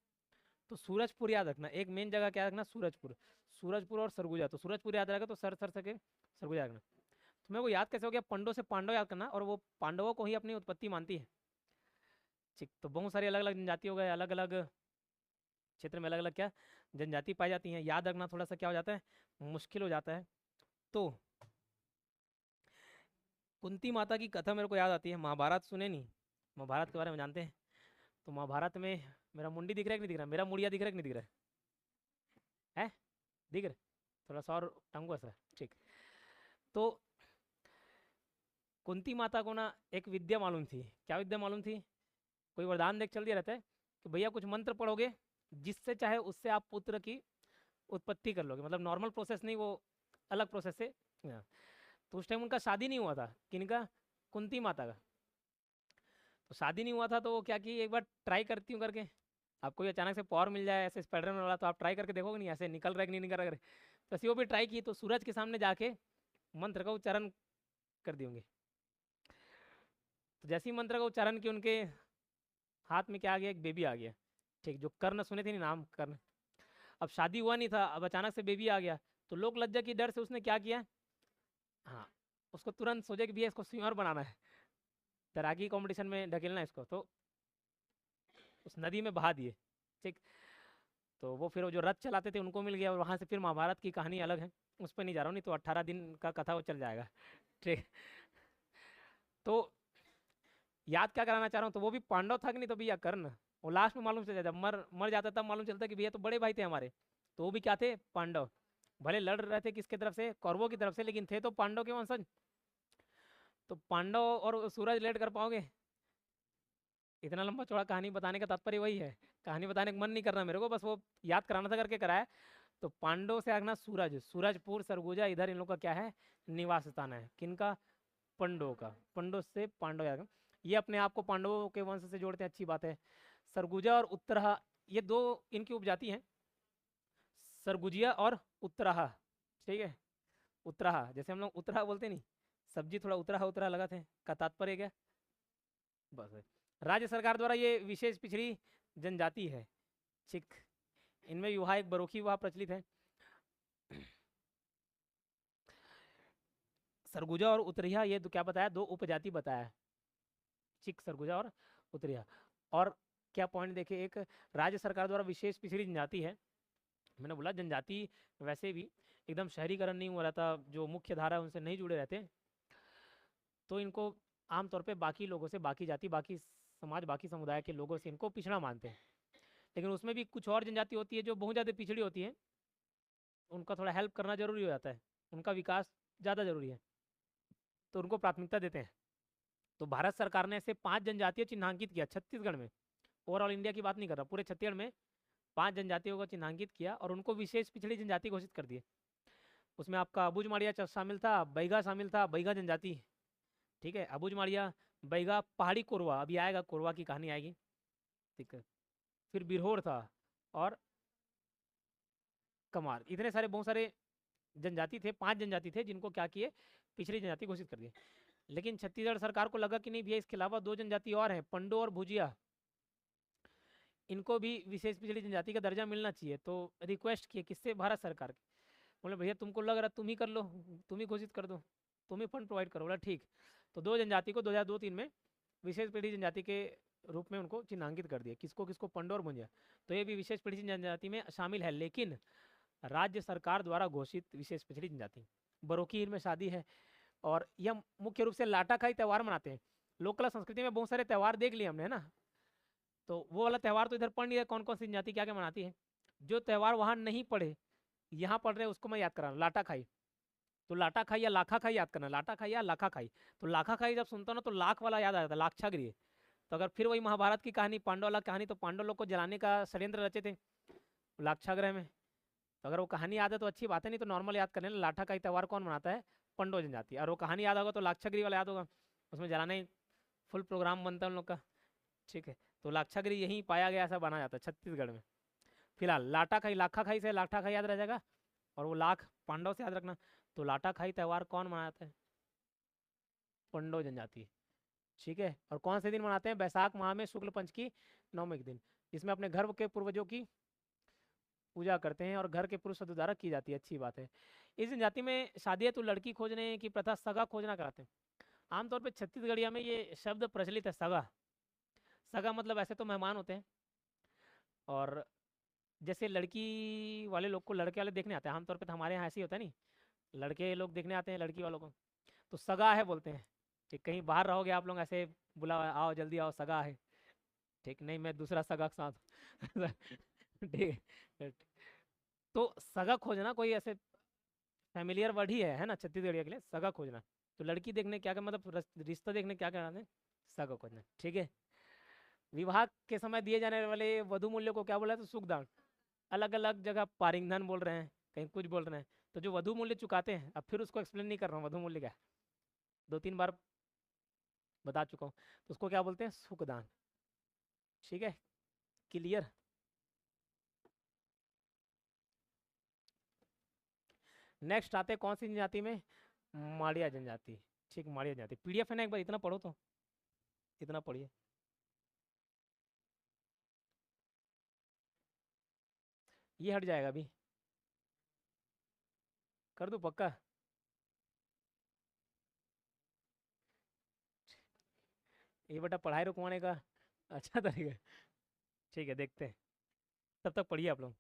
तो सूरजपुर याद रखना। एक मेन जगह क्या रखना? सूरजपुर, सूरजपुर और सरगुजा। तो सूरजपुर याद रहेगा तो सर सर सके सरगुजा रखना। तो मेरे को याद कैसे हो गया? पंडो से पांडव याद करना, और वो पांडवों को ही अपनी उत्पत्ति मानती है, ठीक। तो बहुत सारी अलग अलग जनजाति हो गए, अलग अलग क्षेत्र में अलग अलग क्या जनजाति पाई जाती हैं। याद रखना थोड़ा सा क्या हो जाता है? मुश्किल हो जाता है। तो कुंती माता की कथा मेरे को याद आती है। महाभारत सुने नहीं? महाभारत के बारे में जानते हैं? तो महाभारत में मेरा मुंडी दिख रहा है कि नहीं दिख रहा? मेरा मुड़िया दिख रहा है कि नहीं दिख रहा है? दिख रहा है? थोड़ा सा और टंगो सा, ठीक। तो कुंती माता को ना एक विद्या मालूम थी। क्या विद्या मालूम थी? कोई वरदान देख चल दिया रहता है कि भैया कुछ मंत्र पढ़ोगे जिससे चाहे उससे आप पुत्र की उत्पत्ति कर लोगे, मतलब नॉर्मल प्रोसेस नहीं, वो अलग प्रोसेस से। हाँ। तो उस टाइम उनका शादी नहीं हुआ था, किनका? कुंती माता का। तो शादी नहीं हुआ था तो वो क्या की, एक बार ट्राई करती हूँ करके, आपको भी अचानक से पावर मिल जाए ऐसे स्पाइडरमैन वाला, तो आप ट्राई करके देखोगे नहीं ऐसे निकल रहा है कि नहीं निकल रहा है, तो ऐसे वो भी ट्राई की, तो सूरज के सामने जाके मंत्र का उच्चारण कर दिए होंगे। तो जैसे ही मंत्र का उच्चारण किया, उनके हाथ में क्या आ गया, एक बेबी आ गया। ठीक, जो कर्ण सुने थे नहीं, नाम कर्ण। अब शादी हुआ नहीं था, अब अचानक से बेबी आ गया, तो लोक लज्जा की डर से उसने क्या किया, हाँ, उसको तुरंत सोचे कि भैया इसको स्विमर बनाना है, तैराकी कंपटीशन में ढकेलना है इसको, तो उस नदी में बहा दिए। ठीक, तो वो फिर वो जो रथ चलाते थे उनको मिल गया, और वहाँ से फिर महाभारत की कहानी अलग है, उस पर नहीं जा रहा हूँ, नहीं तो 18 दिन का कथा वो चल जाएगा। ठीक, तो याद क्या कराना चाह रहा हूँ, तो वो भी पांडव था कि नहीं, तो भैया कर्ण, वो लास्ट में मालूम चलता, जब मर मर जाता तब मालूम चलता कि भैया तो बड़े भाई थे हमारे, तो वो भी क्या थे, पांडव। भले लड़ रहे थे किसके तरफ से, कौरवों की तरफ से, लेकिन थे तो पांडव के वंशज। तो पांडव और सूरज लेट कर पाओगे, इतना लंबा चौड़ा कहानी बताने का तात्पर्य वही है, कहानी बताने का मन नहीं करना मेरे को, बस वो याद कराना था करके कराया। तो पांडव से आगना सूरज, सूरजपुर सरगुजा, इधर इन लोग का क्या है, निवास स्थान है, किनका, पंडव का। पंडव से पांडव आएगा, ये अपने आप को पांडवों के वंश से जोड़ते हैं, अच्छी बात है। सरगुजा और उत्तराहा, ये दो इनकी उपजाति हैं, सरगुजिया और उत्तराहा। ठीक है, उत्तराहा, जैसे हम लोग उत्तराहा बोलते नहीं, सब्जी थोड़ा उतराहा उतराहा लगाते हैं, का तात्पर्य क्या, बस है। राज्य सरकार द्वारा ये विशेष पिछड़ी जनजाति है। ठीक, इनमें विवाह, एक बरोखी विवाह प्रचलित है। सरगुजा और उतरिया, ये क्या बताया, दो उपजाति बताया, चिक, सरगुजा और उतरिया। और क्या पॉइंट देखे, एक राज्य सरकार द्वारा विशेष पिछड़ी जनजाति है, मैंने बोला जनजाति वैसे भी एकदम शहरीकरण नहीं हो रहा था, जो मुख्य धारा है उनसे नहीं जुड़े रहते, तो इनको आमतौर पे बाकी लोगों से, बाकी जाति, बाकी समाज, बाकी समुदाय के लोगों से इनको पिछड़ा मानते हैं। लेकिन उसमें भी कुछ और जनजाति होती है जो बहुत ज़्यादा पिछड़ी होती है, उनका थोड़ा हेल्प करना जरूरी हो जाता है, उनका विकास ज़्यादा जरूरी है, तो उनको प्राथमिकता देते हैं। तो भारत सरकार ने ऐसे 5 जनजातियों चिन्हांकित किया छत्तीसगढ़ में, ओवरऑल इंडिया की बात नहीं कर रहा, पूरे छत्तीसगढ़ में 5 जनजातियों को चिन्हांकित किया और उनको विशेष पिछड़ी जनजाति घोषित कर दिए। उसमें आपका अबुझ माड़िया शामिल था, बैगा शामिल था, बैगा जनजाति। ठीक है, अबुझ माड़िया, बैगा, पहाड़ी कोरवा, अभी आएगा, कोरवा की कहानी आएगी। ठीक है, फिर बिरहोर था, और कमार, इतने सारे बहुत सारे जनजाति थे, 5 जनजाति थे जिनको क्या किए, पिछड़ी जनजाति घोषित कर दिए। लेकिन छत्तीसगढ़ सरकार को लगा कि नहीं भैया, इसके अलावा 2 जनजाति और हैं, पंडो और भुजिया, इनको भी विशेष पिछड़ी जनजाति का दर्जा मिलना चाहिए। तो रिक्वेस्ट किए किससे, भारत सरकार के। बोले भैया तुमको लग रहा तुम ही कर लो, तुम ही घोषित कर दो, तुम ही फंड प्रोवाइड करो। बोला ठीक। तो 2 जनजाति को 2002-3 में विशेष पीढ़ी जनजाति के रूप में उनको चिन्हांकित कर दिया, किसको किसको, पंडो और भुजिया। तो ये भी विशेष पीढ़ी जनजाति में शामिल है, लेकिन राज्य सरकार द्वारा घोषित विशेष पिछड़ी जनजाति। बरोकीर में शादी है, और यह मुख्य रूप से लाटाखाई त्यौहार मनाते हैं। लोक कला संस्कृति में बहुत सारे त्यौहार देख लिए हमने, है ना, तो वो वाला त्यौहार तो इधर पढ़ नहीं रहे, कौन कौन सी जनजाति क्या क्या मनाती है। जो त्यौहार वहाँ नहीं पढ़े, यहाँ पढ़ रहे हैं, उसको मैं याद करा रहा हूँ। लाटा खाई, तो लाटा खाई या लाखा खाई याद करना, लाटा खाई या लाखा खाई। तो लाखा खाई जब सुनता हूँ ना, तो लाख वाला याद आ जाता है, लाक्षागृह। तो अगर फिर वही महाभारत की कहानी, पांडव वाला कहानी, तो पांडव लोग को जलाने का षड्यंत्र रचे थे लाक्षागृह में। तो अगर वो कहानी याद है तो अच्छी बात है, नहीं तो नॉर्मल याद करने, लाठा का त्यौहार कौन मनाता है, पंडो जनजाति। और वो कहानी याद होगा तो लाक्षागृह वाला याद होगा, उसमें जलाने फुल प्रोग्राम बनता है उन लोग का। ठीक है, तो लाक्षागृह यहीं पाया गया, ऐसा बना जाता है छत्तीसगढ़ में। फिलहाल लाटा खाई, लाखा खाई से लाठा खाई याद रह जाएगा, और वो लाख पांडव से याद रखना। तो लाटा खाई त्यौहार कौन मनाता है, पंडो जनजाति। ठीक है, और कौन से दिन मनाते हैं, बैसाख माह में शुक्ल पंच की नवमी के दिन, जिसमें अपने घर के पूर्वजों की पूजा करते हैं और घर के पुरुष द्वारा की जाती है, अच्छी बात है। इस जनजाति में शादी तो लड़की खोजने की प्रथा, सगा खोजना कराते हैं। आमतौर पे छत्तीसगढ़िया में ये शब्द प्रचलित है, सगा। सगा मतलब ऐसे तो मेहमान होते हैं, और जैसे लड़की वाले लोग को लड़के वाले देखने आते हैं, आमतौर पे तो हमारे यहाँ ऐसे ही होता है, नहीं, लड़के लोग देखने आते हैं लड़की वालों को, तो सगा है बोलते हैं। ठीक, कहीं बाहर रहोगे आप लोग, ऐसे बुला, आओ जल्दी आओ, सगा है। ठीक, नहीं मैं दूसरा सगा के साथ ठीक है। तो सगा खोजना कोई ऐसे फैमिलियर वर्ड ही है ना छत्तीसगढ़िया के लिए, सगा खोजना। तो लड़की देखने क्या क्या मतलब, रिश्ता देखने क्या क्या है, सगा खोजना। ठीक है, विवाह के समय दिए जाने वाले वधु मूल्य को क्या बोला है, तो सुखदान। अलग अलग जगह पारिंगधन बोल रहे हैं, कहीं कुछ बोल रहे हैं। तो जो वधु मूल्य चुकाते हैं, अब फिर उसको एक्सप्लेन नहीं कर रहा हूँ वधु मूल्य क्या है, 2-3 बार बता चुका हूँ। तो उसको क्या बोलते हैं, सुखदान। ठीक है, क्लियर। नेक्स्ट आते हैं कौन सी जनजाति में, माड़िया जनजाति। ठीक, माड़िया जनजाति। पीडीएफ है ना, एक बार इतना पढ़ो तो, इतना पढ़िए। ये हट जाएगा अभी, कर दूं पक्का? ये बेटा पढ़ाई रुकवाने का अच्छा तरीका है। ठीक है, देखते हैं, तब तक पढ़िए आप लोग।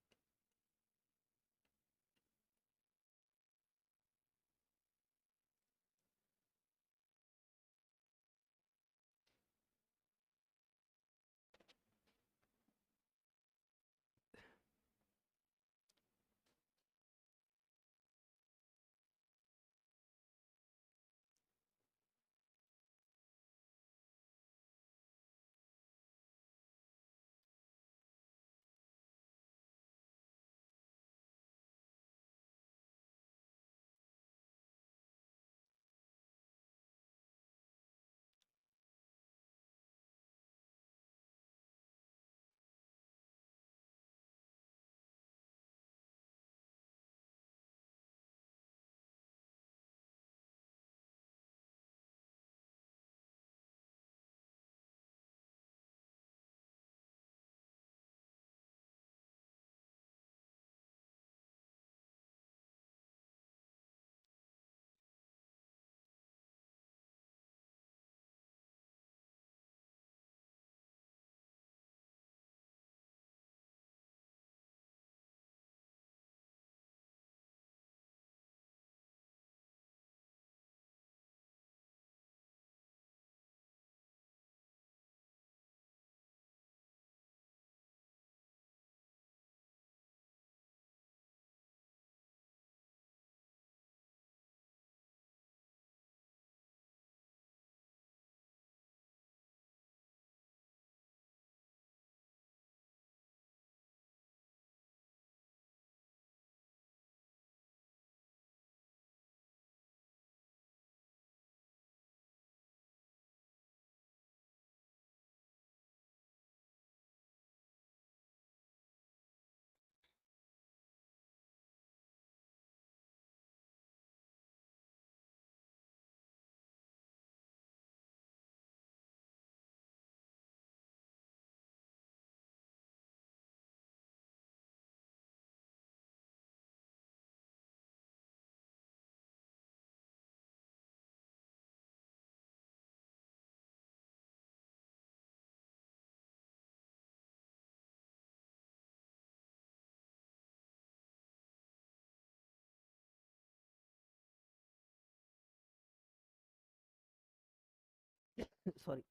सॉरी।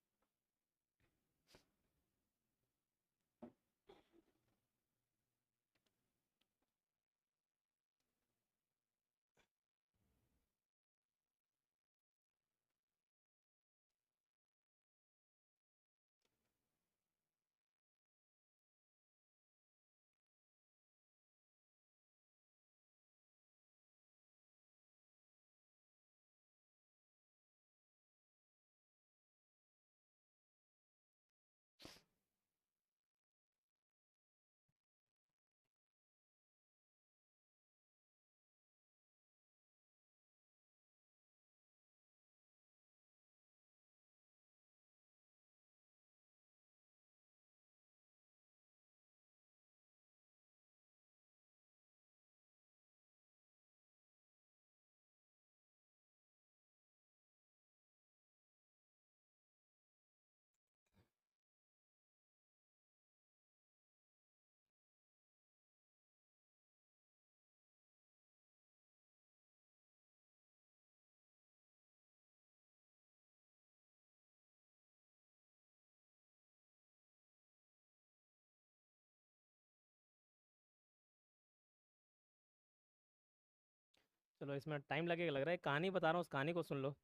चलो, इसमें टाइम लगेगा लग रहा है, कहानी बता रहा हूँ, उस कहानी को सुन लो।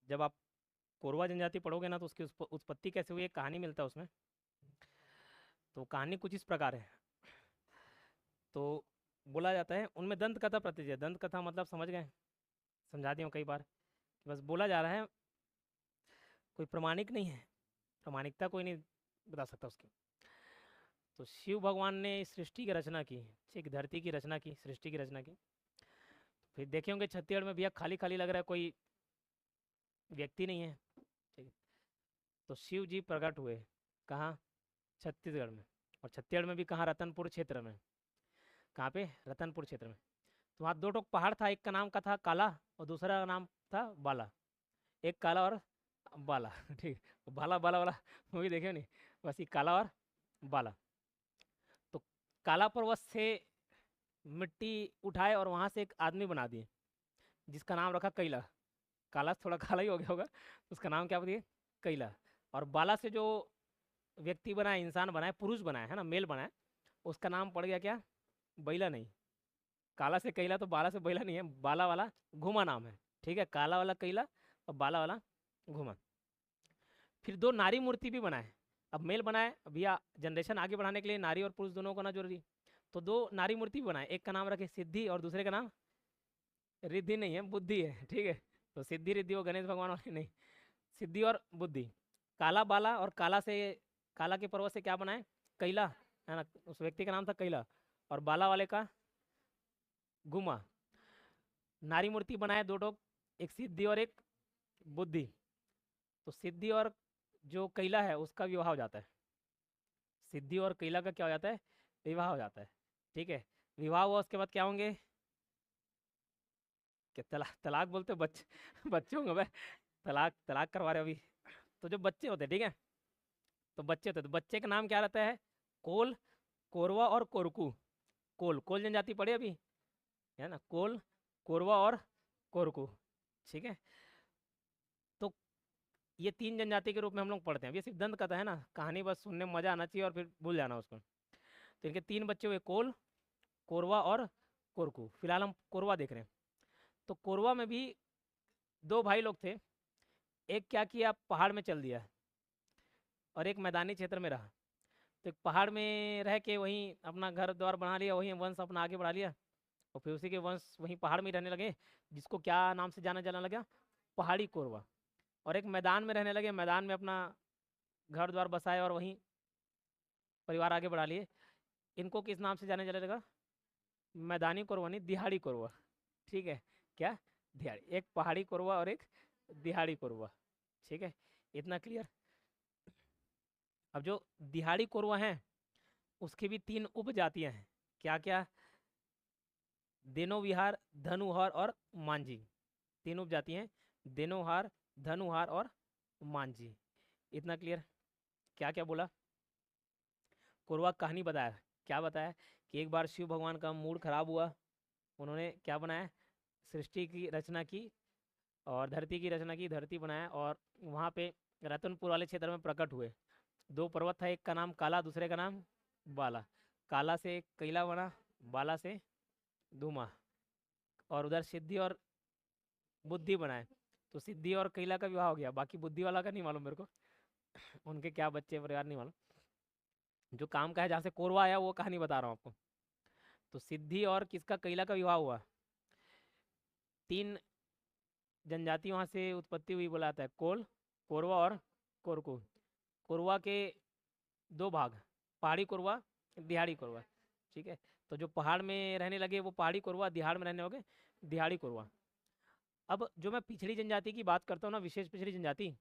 जब आप कोरवा जनजाति पढ़ोगे ना, तो उसकी उत्पत्ति कैसे हुई, एक कहानी मिलता है उसमें। तो कहानी कुछ इस प्रकार है। तो बोला जाता है, उनमें दंत कथा प्रतीत है। दंत कथा मतलब समझ गए, समझा दिया हूँ कई बार, कि बस बोला जा रहा है, कोई प्रमाणिक नहीं है, प्रमाणिकता कोई नहीं बता सकता उसकी। तो शिव भगवान ने इस सृष्टि की रचना की, ठीक, धरती की रचना की, सृष्टि की रचना की। फिर देखे होंगे छत्तीसगढ़ में भैया खाली खाली लग रहा है, कोई व्यक्ति नहीं है, ठीक है। तो शिव जी प्रकट हुए कहाँ? छत्तीसगढ़ में। और छत्तीसगढ़ में भी कहाँ? रतनपुर क्षेत्र में। कहाँ पे? रतनपुर क्षेत्र में। तो वहाँ दो ठो पहाड़ था, एक का नाम का था काला और दूसरा का नाम था बाला। एक काला और बाला ठीक। बाला बाला वाला मूवी देखे हो नहीं? बस ये काला और बाला। तो काला पर्वत से मिट्टी उठाए और वहाँ से एक आदमी बना दिए जिसका नाम रखा कैला। काला से थोड़ा काला ही हो गया होगा, उसका नाम क्या दिए? कैला। और बाला से जो व्यक्ति बनाए, इंसान बनाए, पुरुष बनाए, है ना, मेल बनाए, उसका नाम पड़ गया क्या? बैला। नहीं, काला से कैला तो बाला से बैला नहीं है, बाला वाला घुमा नाम है, ठीक है। काला वाला कैला और बाला वाला घुमा। फिर दो नारी मूर्ति भी बनाए। अब मेल बनाए, अब भैया जनरेशन आगे बढ़ाने के लिए नारी और पुरुष दोनों को ना जरूरी, तो दो नारी मूर्ति भी बनाए। एक का नाम रखे सिद्धि और दूसरे का नाम रिद्धि नहीं है, बुद्धि है, ठीक है। तो सिद्धि रिद्धि वो गणेश भगवान वाले नहीं, सिद्धि और बुद्धि। काला बाला और काला से, काला के पर्वत से क्या बनाए? कैला, है ना, उस व्यक्ति का नाम था कैला। और बाला वाले का गुमा। नारी मूर्ति बनाए दो ठो, एक सिद्धि और एक बुद्धि। तो सिद्धि और जो कैला है उसका विवाह हो जाता है। सिद्धि और कैला का क्या हो जाता है? विवाह हो जाता है, ठीक है। विवाह हुआ उसके बाद क्या होंगे? क्या तलाक बोलते हो? बच्चे बच्चे होंगे भाई, तलाक तलाक करवा रहे हो अभी। तो जो बच्चे होते हैं, ठीक है, तो बच्चे होते हैं, तो बच्चे का नाम क्या रहता है? कोल, कोरवा और कोरकू। कोल, कोल जनजाति पढ़े अभी, है ना, कोल, कोरवा और कोरकू, ठीक है। तो ये तीन जनजाति के रूप में हम लोग पढ़ते हैं। अब ये सिर्फ दंत कथा है ना, कहानी बस सुनने में मजा आना चाहिए और फिर भूल जाना उसको। तो इनके तीन बच्चे हुए, कोल, कोरवा और कोरकू। फिलहाल हम कोरवा देख रहे हैं। तो कोरवा में भी दो भाई लोग थे। एक क्या किया, पहाड़ में चल दिया और एक मैदानी क्षेत्र में रहा। तो एक पहाड़ में रह के वहीं अपना घर द्वार बना लिया, वहीं वंश अपना आगे बढ़ा लिया, और फिर उसी के वंश वहीं पहाड़ में ही रहने लगे, जिसको क्या नाम से जाना जाने लगा? पहाड़ी कोरवा। और एक मैदान में रहने लगे, मैदान में अपना घर द्वार बसाए और वहीं परिवार आगे बढ़ा लिए। इनको किस नाम से जाने जाने लगा? मैदानी कोरवा नहीं, दिहाड़ी कोरवा, ठीक है। क्या? दिहाड़ी। एक पहाड़ी कोरवा और एक दिहाड़ी कोरवा, ठीक है। इतना क्लियर। अब जो दिहाड़ी कोरवा है उसकी भी तीन उपजातियां हैं। क्या क्या? देनोविहार, धनुहार और मांझी। तीन उपजाति हैं, देनोहार, धनुहार और मांझी। इतना क्लियर। क्या क्या बोला? कोरवा कहानी बताया। क्या बताया? कि एक बार शिव भगवान का मूड खराब हुआ, उन्होंने क्या बनाया? सृष्टि की रचना की और धरती की रचना की, धरती बनाया, और वहाँ पे रतनपुर वाले क्षेत्र में प्रकट हुए। दो पर्वत था, एक का नाम काला, दूसरे का नाम बाला। काला से कैला बना, बाला से धूमा। और उधर सिद्धि और बुद्धि बनाए। तो सिद्धि और कैला का विवाह हो गया, बाकी बुद्धि वाला का नहीं मालूम मेरे को उनके क्या बच्चे परिवार नहीं मालूम। जो काम का है, जहाँ से कोरवा आया वो कहानी बता रहा हूँ आपको। तो सिद्धि और किसका? कैला का विवाह हुआ। तीन जनजाति वहाँ से उत्पत्ति हुई, बोला जाता है, कोल, कोरवा और कोरकू। कोरवा के दो भाग, पहाड़ी कोरवा, दिहाड़ी कोरवा, ठीक है। तो जो पहाड़ में रहने लगे वो पहाड़ी कोरवा, दिहाड़ में रहने लगे दिहाड़ी कोरवा। अब जो मैं पिछड़ी जनजाति की बात करता हूँ ना, विशेष पिछड़ी जनजाति,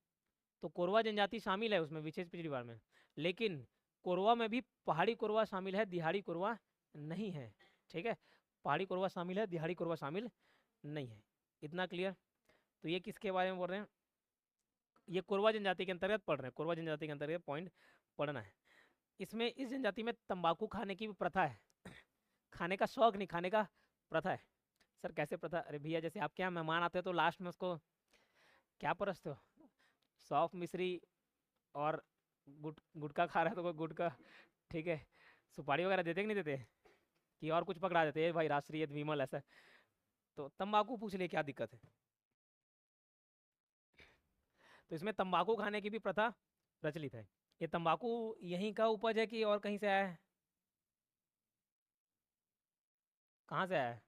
तो कोरवा जनजाति शामिल है उसमें, विशेष पिछड़ी वर्ग में। लेकिन कोरवा में भी पहाड़ी कोरवा शामिल है, दिहाड़ी कोरवा नहीं है, ठीक है। पहाड़ी कोरवा शामिल है, दिहाड़ी कोरवा शामिल नहीं है। इतना क्लियर। तो ये किसके बारे में बोल रहे हैं? ये कोरवा जनजाति के अंतर्गत पढ़ रहे हैं, कोरवा जनजाति के अंतर्गत पॉइंट पढ़ना है। इसमें इस जनजाति में तंबाकू खाने की भी प्रथा है खाने का शौक नहीं, खाने का प्रथा है। सर कैसे प्रथा? अरे भैया जैसे आपके यहाँ मेहमान आते हो तो लास्ट में उसको क्या परसते हो? सौंफ, मिश्री और गुटखा खा रहा है तो कोई गुटखा, ठीक है। सुपारी वगैरह देते कि नहीं देते? कि और कुछ पकड़ा देते हैं भाई, राष्ट्रीय विमल ऐसा। तो तंबाकू पूछ ले क्या दिक्कत है? तो इसमें तंबाकू खाने की भी प्रथा प्रचलित है। ये तंबाकू यहीं का उपज है कि और कहीं से आया है? कहाँ से आया है?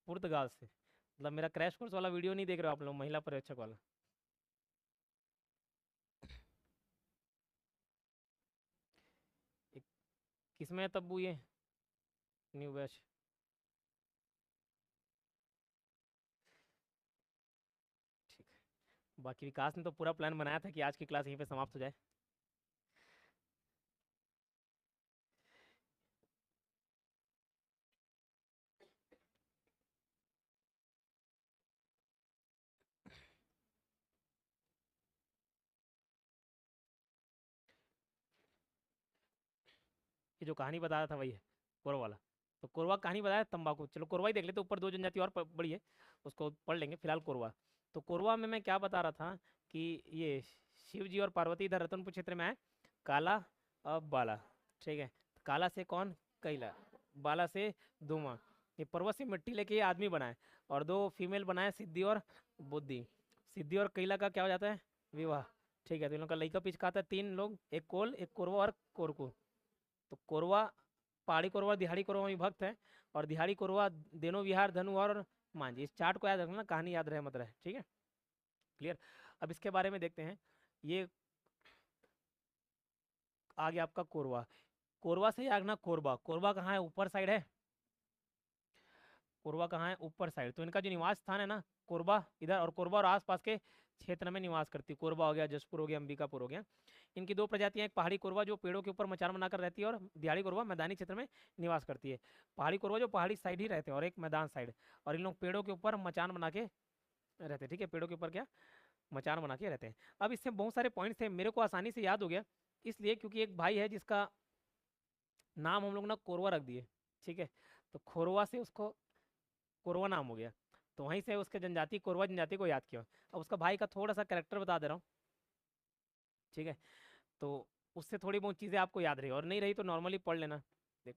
पुर्तगाल से। मतलब मेरा क्रैश कोर्स वाला वीडियो नहीं देख रहे हो आप लोग, महिला पर्यवेक्षक वाला? किसमें है तब्बू ये न्यू बैच? बाकी विकास ने तो पूरा प्लान बनाया था कि आज की क्लास यहीं पे समाप्त हो जाए। ये जो कहानी बताया था वही है, कोरवा वाला। तो कोरवा कहानी बताया तंबाकू, चलो कोरवा ही देख लेते, ऊपर दो जनजाति और बड़ी है, उसको पढ़ लेंगे फिलहाल कोरवा। तो कोरवा में मैं क्या बता रहा था कि ये शिव जी और पार्वती इधर रतनपुर क्षेत्र में आए, काला और बाला, ठीक है। काला से कौन? कैला। बाला से धुआं। ये पर्वत से मिट्टी लेके ये आदमी बनाए, और दो फीमेल बनाए, सिद्धि और बुद्धि। सिद्धि और कैला का क्या हो जाता है? विवाह, ठीक है। तो इन लोग का लड़का पीछे खाता है तीन लोग, एक कोल, एक कोरवा और कोरकू। तो कोरवा पहाड़ी कोरवा दिहाड़ी कोरवा में विभक्त है, और दिहाड़ी कोरवा देनो विहार धनु और मांझी। इस चार्ट को याद रखना, कहानी याद रहे मत रहे, ठीक है, क्लियर। अब इसके बारे में देखते हैं। ये आ गया आपका कोरवा। कोरवा से आगना कोरबा। कोरबा कहाँ है? ऊपर साइड है। कोरबा कहाँ है? ऊपर साइड। तो इनका जो निवास स्थान है ना, कोरबा इधर, और कोरबा और आसपास के क्षेत्र में निवास करती है। कोरबा हो गया, जसपुर हो गया, अंबिकापुर हो गया। इनकी दो प्रजातियां, एक पहाड़ी कोरबा जो पेड़ों के ऊपर मचान बनाकर रहती है, और दिहाड़ी कोरबा मैदानी क्षेत्र में निवास करती है। पहाड़ी कोरबा जो पहाड़ी साइड ही रहते हैं, और एक मैदान साइड। और इन लोग पेड़ों के ऊपर मचान बना के रहते हैं, ठीक है। पेड़ों के ऊपर क्या? मचान बना के रहते हैं। अब इससे बहुत सारे पॉइंट्स थे, मेरे को आसानी से याद हो गया इसलिए क्योंकि एक भाई है जिसका नाम हम लोग ना कोरवा रख दिए, ठीक है। तो खोरवा से उसको कोरवा नाम हो गया, तो वहीं से उसके जनजाति कोरवा जनजाति को याद किया। अब उसका भाई का थोड़ा सा कैरेक्टर बता दे रहा हूँ, ठीक है। तो उससे थोड़ी बहुत चीज़ें आपको याद रही, और नहीं रही तो नॉर्मली पढ़ लेना। देख,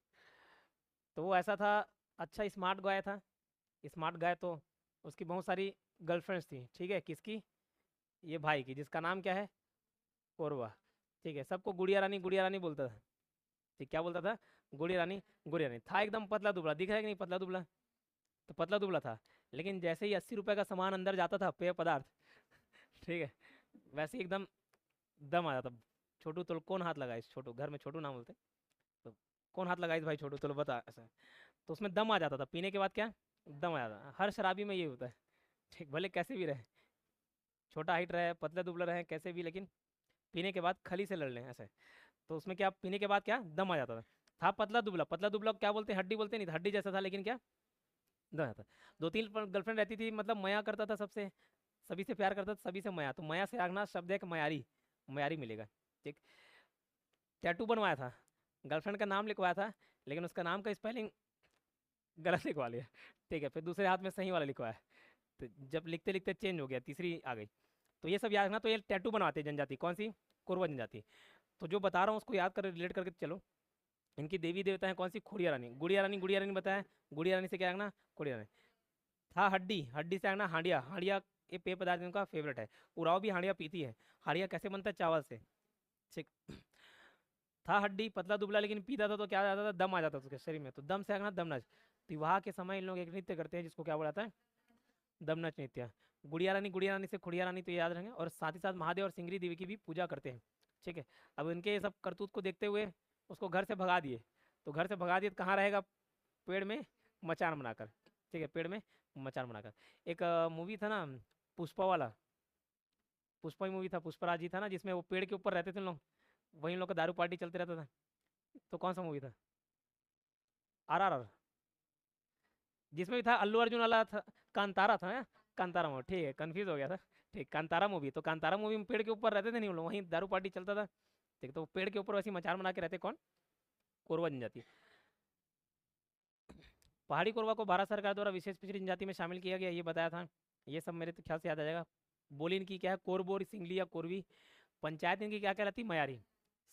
तो वो ऐसा था, अच्छा स्मार्ट गाय था। स्मार्ट गाय, तो उसकी बहुत सारी गर्लफ्रेंड्स थी, ठीक है। किसकी? ये भाई की, जिसका नाम क्या है? कोरवा, ठीक है। सबको गुड़िया रानी बोलता था, ठीक, क्या बोलता था? गुड़िया रानी। था एकदम पतला दुबला, दिख रहा है कि नहीं? पतला दुबला, तो पतला दुबला था। लेकिन जैसे ही 80 रुपए का सामान अंदर जाता था, पेय पदार्थ, ठीक है, वैसे ही एकदम दम आ जाता। छोटू तो कौन हाथ लगा इस? छोटू, घर में छोटू नाम बोलते, तो कौन हाथ लगा इस भाई छोटू, तो बता ऐसा। तो उसमें दम आ जाता था, पीने के बाद क्या? दम आ जाता। हर शराबी में ये होता है, ठीक, भले कैसे भी रहे, छोटा हाइट रहे, पतले दुबले रहे, कैसे भी, लेकिन पीने के बाद खली से लड़ लें ऐसे। तो उसमें क्या, पीने के बाद क्या? दम आ जाता था पतला दुबला। पतला दुबला क्या बोलते हैं? हड्डी बोलते नहीं, हड्डी जैसा था, लेकिन क्या? दम आता। दो तीन गर्लफ्रेंड रहती थी, मतलब मया करता था सबसे, सभी से प्यार करता था, सभी से मया। तो मया से आगना शब्द है कि मयारी, मयारी मिलेगा, ठीक। टैटू बनवाया था, गर्लफ्रेंड का नाम लिखवाया था, लेकिन उसका नाम का स्पेलिंग गलत लिखवा लिया, ठीक है। फिर दूसरे हाथ में सही वाला लिखवाया, तो जब लिखते लिखते चेंज हो गया, तीसरी आ गई। तो ये सब याद रखना। तो ये टैटू बनवाते हैं जनजाति, कौन सी? कोरवा जनजाति। तो जो बता रहा हूँ उसको याद कर, रिलेट करके चलो। इनकी देवी देवता है कौन सी? खुड़िया रानी। गुड़िया रानी, गुड़िया रानी बताया। गुड़िया रानी से क्या रखना? खुड़िया रानी। था हड्डी, हड्डी से रखना हांडिया। हांडिया ये पेय पदार्थ इनका फेवरेट है। उराव भी हांडिया पीती है। हांडिया कैसे बनता है? चावल से, ठीक। था हड्डी, पतला दुबला, लेकिन पीता था तो क्या आ जाता था? दम आ जाता था उसके शरीर में। तो दम से रखना दमनच। तो विवाह के समय इन लोग एक नृत्य करते हैं जिसको क्या बोला जाता है? दमनच नृत्य। गुड़िया रानी से खुड़िया रानी, तो याद रखेंगे। और साथ ही साथ महादेव और सिंगरी देवी की भी पूजा करते हैं, ठीक है। अब इनके ये सब करतूत को देखते हुए उसको घर से भगा दिए। तो घर से भगा दिए तो कहाँ रहेगा? पेड़ में मचान बनाकर, ठीक है, पेड़ में मचान बनाकर। एक मूवी था ना, पुष्पा वाला, पुष्पा ही मूवी था, पुष्पराज जी था ना, जिसमें वो पेड़ के ऊपर रहते थे लोग, वहीं लोग का दारू पार्टी चलते रहता था। तो कौन सा मूवी था? RRR, जिसमें भी था अल्लू अर्जुन वाला था, कांतारा था, कांतारा मूवी, ठीक है, कंफ्यूज हो गया था, ठीक। कांतारा मूवी, तो कांतारा मूवी में पेड़ के ऊपर रहते थे नहीं वो लोग, वहीं दारू पार्टी चलता था, ठीक। तो पेड़ के ऊपर वैसे ही मचान बना के रहते कौन? कोरवा जनजाति। पहाड़ी कोरवा को भारत सरकार द्वारा विशेष पिछड़ी जनजाति में शामिल किया गया, ये बताया था। ये सब मेरे तो ख्याल से याद आ जाएगा। बोली इनकी क्या है? कोरबोर, सिंगली या कोरवी। पंचायत इनकी क्या कहलाती? मयारी।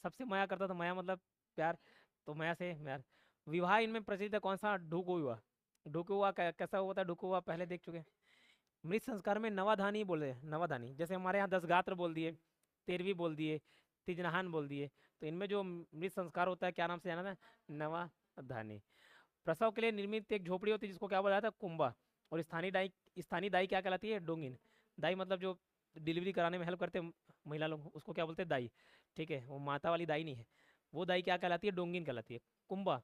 सबसे मया करता था, मया मतलब प्यार, तो मया से यार। विवाह इनमें प्रचलित है कौन सा? ढुको विवाह। ढुको हुआ कैसा होता है? ढुको हुआ पहले देख चुके हैं। मृत संस्कार में नवाधानी बोले, नवाधानी, जैसे हमारे यहाँ 10 गात्र बोल दिए, 13वीं बोल दिए, तिजनहान बोल दिए। तो इनमें जो मृत संस्कार होता है क्या नाम से जाना था? नवाधानी। प्रसव के लिए निर्मित एक झोपड़ी होती है जिसको क्या बोला जाता है? कुंबा। और स्थानीय दाई क्या कहलाती है? डोंगिन। दाई मतलब जो डिलीवरी कराने में हेल्प करते हैं महिला लोग, उसको क्या बोलते हैं? दाई, ठीक है। वो माता वाली दाई नहीं है, वो दाई क्या कहलाती है? डोंगिन कहलाती है। कुंबा,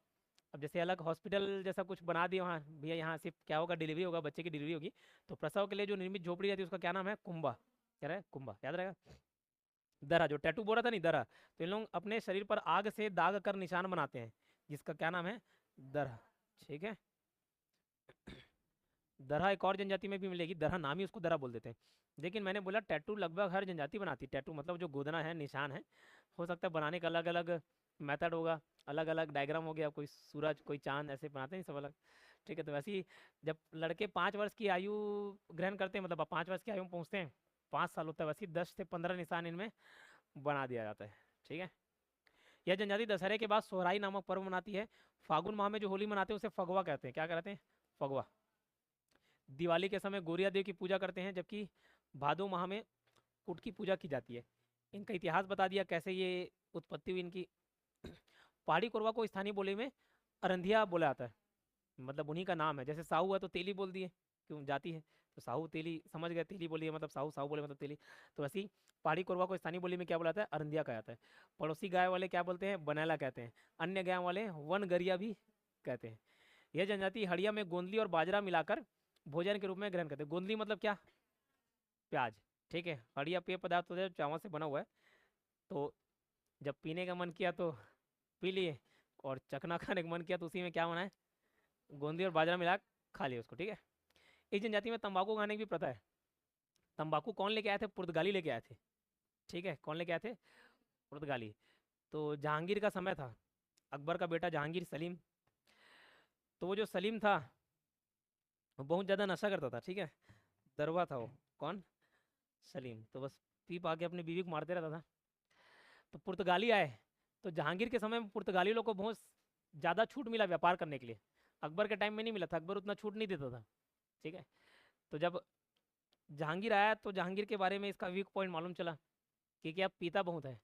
अब जैसे अलग हॉस्पिटल जैसा कुछ बना दिया वहाँ, भैया यहाँ सिर्फ क्या होगा? डिलीवरी होगा, बच्चे की डिलीवरी होगी। तो प्रसव के लिए जो निर्मित झोपड़ी रहती है उसका क्या नाम है? कुंबा, क्या रहा कुंभा, याद रहेगा। दरा, जो टैटू बोला था नहीं, दरा, तो इन लोग अपने शरीर पर आग से दाग कर निशान बनाते हैं, जिसका क्या नाम है, दरा। ठीक है, दरहा एक और जनजाति में भी मिलेगी, दरहा नाम ही उसको दरा बोल देते हैं। लेकिन मैंने बोला टैटू लगभग हर जनजाति बनाती है। टैटू मतलब जो गोदना है, निशान है, हो सकता है बनाने का अलग अलग मेथड होगा, अलग अलग डायग्राम हो गया, कोई सूरज कोई चांद ऐसे बनाते हैं सब अलग। ठीक है, तो वैसे ही जब लड़के 5 वर्ष की आयु ग्रहण करते हैं, मतलब 5 वर्ष की आयु में पहुँचते हैं, 5 साल होता है, वैसे ही 10 से 15 निशान इनमें बना दिया जाता है। ठीक है, यह जनजाति दशहरे के बाद सोहराई नामक पर्व मनाती है। फागुन माह में जो होली मनाते हैं उसे फगवा कहते हैं। क्या कहते हैं, फगवा। दिवाली के समय गौरिया देव की पूजा करते हैं, जबकि भादो माह में कुट की पूजा की जाती है। इनका इतिहास बता दिया, कैसे ये उत्पत्ति हुई इनकी। पहाड़ी कोरवा को स्थानीय बोली में अरंधिया बोला जाता है, मतलब उन्हीं का नाम है। जैसे साहू है तो तेली बोल दिए, क्यों जाती है, तो साहू तेली समझ गए, तेली बोली है मतलब साहू, साहू बोले मतलब तेली। तो वैसे ही पहाड़ी कोरवा को स्थानीय बोली में क्या बोला जाता है, अरंधिया कहा जाता है। पड़ोसी गाय वाले क्या बोलते हैं, बनैला कहते हैं। अन्य गाय वाले वनगरिया भी कहते हैं। यह जनजाति हड़िया में गोंदली और बाजरा मिलाकर भोजन के रूप में ग्रहण करते हैं। गोंदली मतलब क्या, प्याज। ठीक है, हड़िया पेय पदार्थ होता है, चावल से बना हुआ है। तो जब पीने का मन किया तो पी लिए, और चखना खाने का मन किया तो उसी में क्या बनाए, गोंदली और बाजरा मिला खा लिया उसको। ठीक है, इस जनजाति में तंबाकू खाने की भी प्रथा है। तंबाकू कौन लेके आए थे, पुर्तगाली लेके आए थे। ठीक है, कौन लेके आए थे, पुर्तगाली। तो जहांगीर का समय था, अकबर का बेटा जहांगीर, सलीम। तो वो जो सलीम था वो बहुत ज़्यादा नशा करता था। ठीक है, दरवा था वो, कौन, सलीम। तो बस पी पा के अपनी बीवी को मारते रहता था। तो पुर्तगाली आए, तो जहांगीर के समय में पुर्तगाली लोग को बहुत ज़्यादा छूट मिला व्यापार करने के लिए। अकबर के टाइम में नहीं मिला था, अकबर उतना छूट नहीं देता था। ठीक है, तो जब जहांगीर आया तो जहांगीर के बारे में इसका वीक पॉइंट मालूम चला कि क्या पीता बहुत है।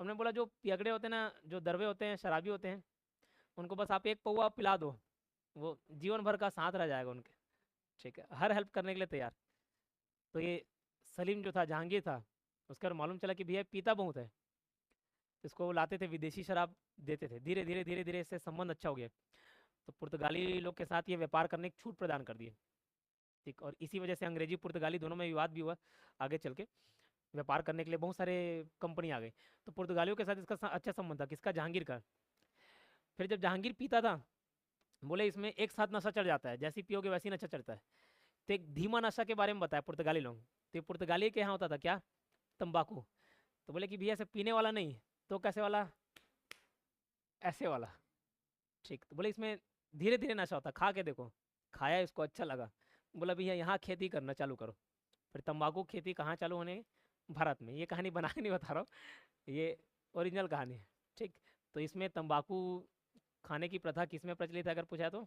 हमने बोला जो पियगड़े होते हैं ना, जो दरवे होते हैं, शराबी होते हैं, उनको बस आप एक पौवा पिला दो, वो जीवन भर का साथ रह जाएगा उनके। ठीक है, हर हेल्प करने के लिए तैयार। तो ये सलीम जो था, जहांगीर था, उसके बाद मालूम चला कि भैया पीता बहुत है। इसको वो लाते थे, विदेशी शराब देते थे। धीरे धीरे धीरे धीरे इससे संबंध अच्छा हो गया, तो पुर्तगाली लोग के साथ ये व्यापार करने की छूट प्रदान कर दिए। ठीक, और इसी वजह से अंग्रेजी पुर्तगाली दोनों में विवाद भी हुआ आगे चल के। व्यापार करने के लिए बहुत सारे कंपनी आ गई, तो पुर्तगालियों के साथ इसका अच्छा संबंध था, किसका, जहांगीर का। फिर जब जहांगीर पीता था, बोले इसमें एक साथ नशा चढ़ जाता है, जैसी पियोगे वैसी नशा चढ़ता है। तो एक धीमा नशा के बारे में बताया पुर्तगाली लोग। तो पुर्तगाली के यहाँ होता था क्या, तंबाकू। तो बोले कि भैया ऐसे पीने वाला नहीं, तो कैसे वाला, ऐसे वाला। ठीक, तो बोले इसमें धीरे धीरे नशा होता, खा के देखो। खाया, इसको अच्छा लगा, बोला भैया यहाँ खेती करना चालू करो। फिर तंबाकू खेती कहाँ चालू होने, भारत में। ये कहानी बना के नहीं बता रहा हूँ, ये ओरिजिनल कहानी है। ठीक, तो इसमें तंबाकू खाने की प्रथा किस में प्रचलित है अगर पूछा तो,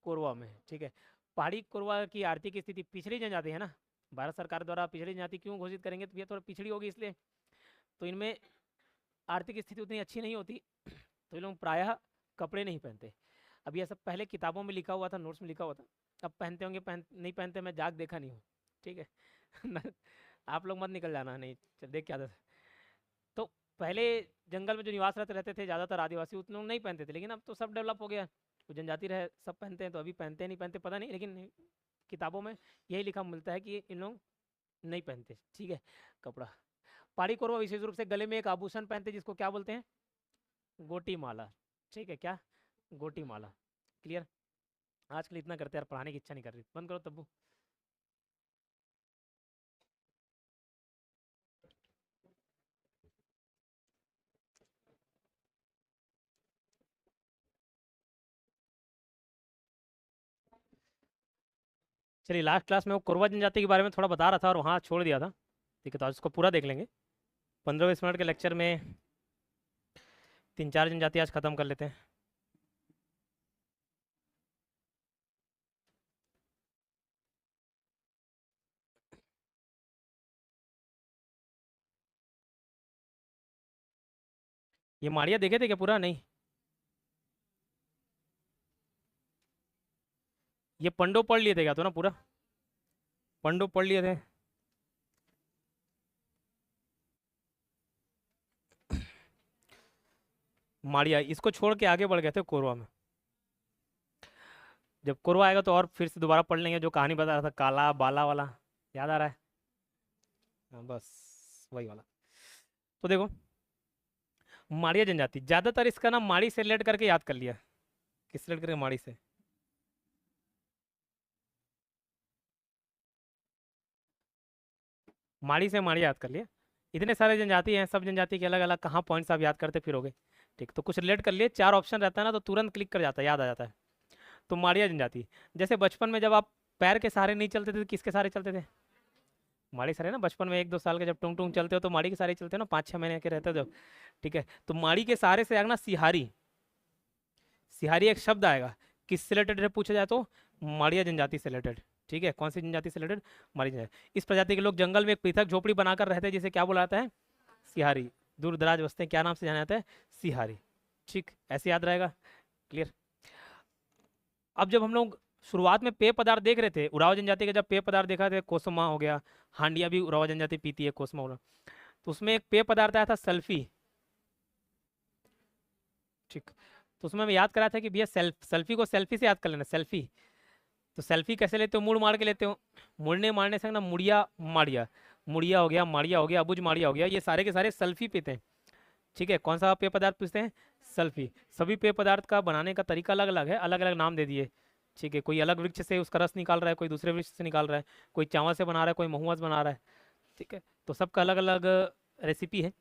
कोरवा में। ठीक है, पहाड़ी कोरवा की आर्थिक स्थिति पिछड़ी जनजाति है ना, भारत सरकार द्वारा पिछड़ी जनजाति क्यों घोषित करेंगे, तो ये थोड़ा पिछड़ी होगी इसलिए। तो इनमें आर्थिक स्थिति उतनी अच्छी नहीं होती, तो ये लोग प्रायः कपड़े नहीं पहनते। अब ये सब पहले किताबों में लिखा हुआ था, नोट्स में लिखा हुआ था, अब पहनते होंगे, नहीं पहनते, मैं जाग देखा नहीं हूँ। ठीक है आप लोग मत निकल जाना, नहीं देख के आदत है। तो पहले जंगल में जो निवासरत रहते थे ज़्यादातर आदिवासी, उतने लोग नहीं पहनते थे, लेकिन अब तो सब डेवलप हो गया, तो जनजाति रहे सब पहनते हैं। तो अभी पहनते हैं नहीं पहनते पता नहीं, लेकिन किताबों में यही लिखा मिलता है कि इन लोग नहीं पहनते। ठीक है, कपड़ा। पहाड़ी कोरवा विशेष रूप से गले में एक आभूषण पहनते हैं, जिसको क्या बोलते हैं, गोटी माला। ठीक है, क्या, गोटी माला। क्लियर। आजकल इतना करते हैं यार, पढ़ाने की इच्छा नहीं कर रही, बंद करो तब्बू। चलिए, लास्ट क्लास में वो कोरवा जनजाति के बारे में थोड़ा बता रहा था और वहाँ छोड़ दिया था। ठीक है, तो आज उसको पूरा देख लेंगे। 15-20 मिनट के लेक्चर में 3-4 जनजाति आज ख़त्म कर लेते हैं। ये माड़िया देखे थे क्या पूरा, नहीं, ये पंडो पढ़ लिए थे क्या, तो ना पूरा पंडो पढ़ लिए थे। माड़िया, इसको छोड़ के आगे बढ़ गए थे कोरवा में। जब कोरवा आएगा तो और फिर से दोबारा पढ़ लेंगे, जो कहानी बता रहा था काला बाला वाला, याद आ रहा है। हाँ बस वही वाला। तो देखो माड़िया जनजाति, ज्यादातर इसका नाम माड़ी से रिलेट करके याद कर लिया। किस रिलेट करके? माड़ी से। माड़ी से माड़ी याद कर लिया। इतने सारे जनजाति हैं, सब जनजाति के अलग अलग कहाँ पॉइंट्स आप याद करते फिरोगे। ठीक, तो कुछ रिलेट कर लिए, 4 ऑप्शन रहता है ना, तो तुरंत क्लिक कर जाता है, याद आ जाता है। तो माड़िया जनजाति, जैसे बचपन में जब आप पैर के सहारे नहीं चलते थे तो किसके सहारे चलते थे? माड़ी सहारे ना। बचपन में 1-2 साल के जब टुंग टुंग चलते हो तो माड़ी के सहारे चलते हो ना, 5-6 महीने के रहते हो जब। ठीक है, तो माड़ी के सहारे से आएगा ना सिहारी। सिहारी एक शब्द आएगा, किससे रिलेटेड है पूछा जाए तो माड़िया जनजाति से रिलेटेड। ठीक है, कौन सी जनजाति से रिलेटेड? माड़ी जनजाति। इस प्रजाति के लोग जंगल में एक पृथक झोपड़ी बनाकर रहते हैं, जिसे क्या बोला जाता है? सिहारी। दूर दराज बसते क्या नाम से जाना जाता है? सिहारी। ठीक, ऐसे याद रहेगा। क्लियर। अब जब हम लोग शुरुआत में पेय पदार्थ देख रहे थे, उराव जनजाति का जब पेय पदार्थ देखा थे, कोसमा हो गया, हांडिया भी उराव जनजाति पीती है, कोसमा हो, तो उसमें एक पेय पदार्थ आया था सल्फी। ठीक, तो उसमें मैं याद करा था कि भैया सेल्फी को सेल्फी से याद कर लेना, सेल्फी। तो सेल्फी कैसे लेते हो? मुड़ मार के लेते हो। मुड़ने मारने से ना मुड़िया माड़िया, मुड़िया हो गया, माड़िया हो गया, अबुज माड़िया हो गया, ये सारे के सारे सल्फी पीते हैं। ठीक है, कौन सा पेय पदार्थ पूछते हैं? सल्फी। सभी पेय पदार्थ का बनाने का तरीका अलग अलग है, अलग अलग नाम दे दिए। ठीक है, कोई अलग वृक्ष से उसका रस निकाल रहा है, कोई दूसरे वृक्ष से निकाल रहा है, कोई चावल से बना रहा है, कोई महुआ से बना रहा है। ठीक है, तो सबका अलग अलग रेसिपी है।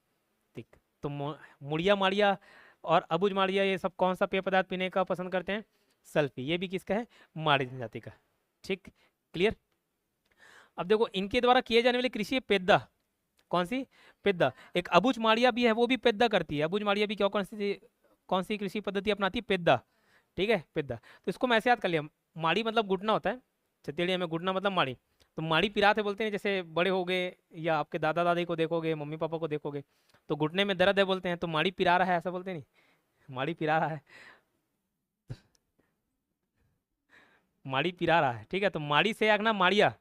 ठीक, तो मुड़िया माड़िया और अबुज माड़िया ये सब कौन सा पेय पदार्थ पीने का पसंद करते हैं? सल्फी। ये भी किसका है? माड़ी जनजाति का। ठीक, क्लियर। अब देखो इनके द्वारा किए जाने वाली कृषि है पेद्दा। कौन सी? पेद्दा। एक अबुज माड़िया भी है, वो भी पेद्दा करती है। अबुज माड़िया भी क्या कौन सी कृषि पद्धति अपनाती है? पेद्दा। ठीक है, पेद्दा। तो इसको मैं ऐसे याद कर लिया, माड़ी मतलब घुटना होता है, छतेड़िया में घुटना मतलब माड़ी। तो माड़ी पिरात है बोलते हैं, जैसे बड़े हो गए या आपके दादा दादी को देखोगे, मम्मी पापा को देखोगे तो घुटने में दर्द है बोलते हैं, तो माड़ी पिरा रहा है, ऐसा बोलते नहीं, माड़ी पिरा रहा है, माड़ी पिरा रहा है। ठीक है, तो माड़ी से आगना माड़िया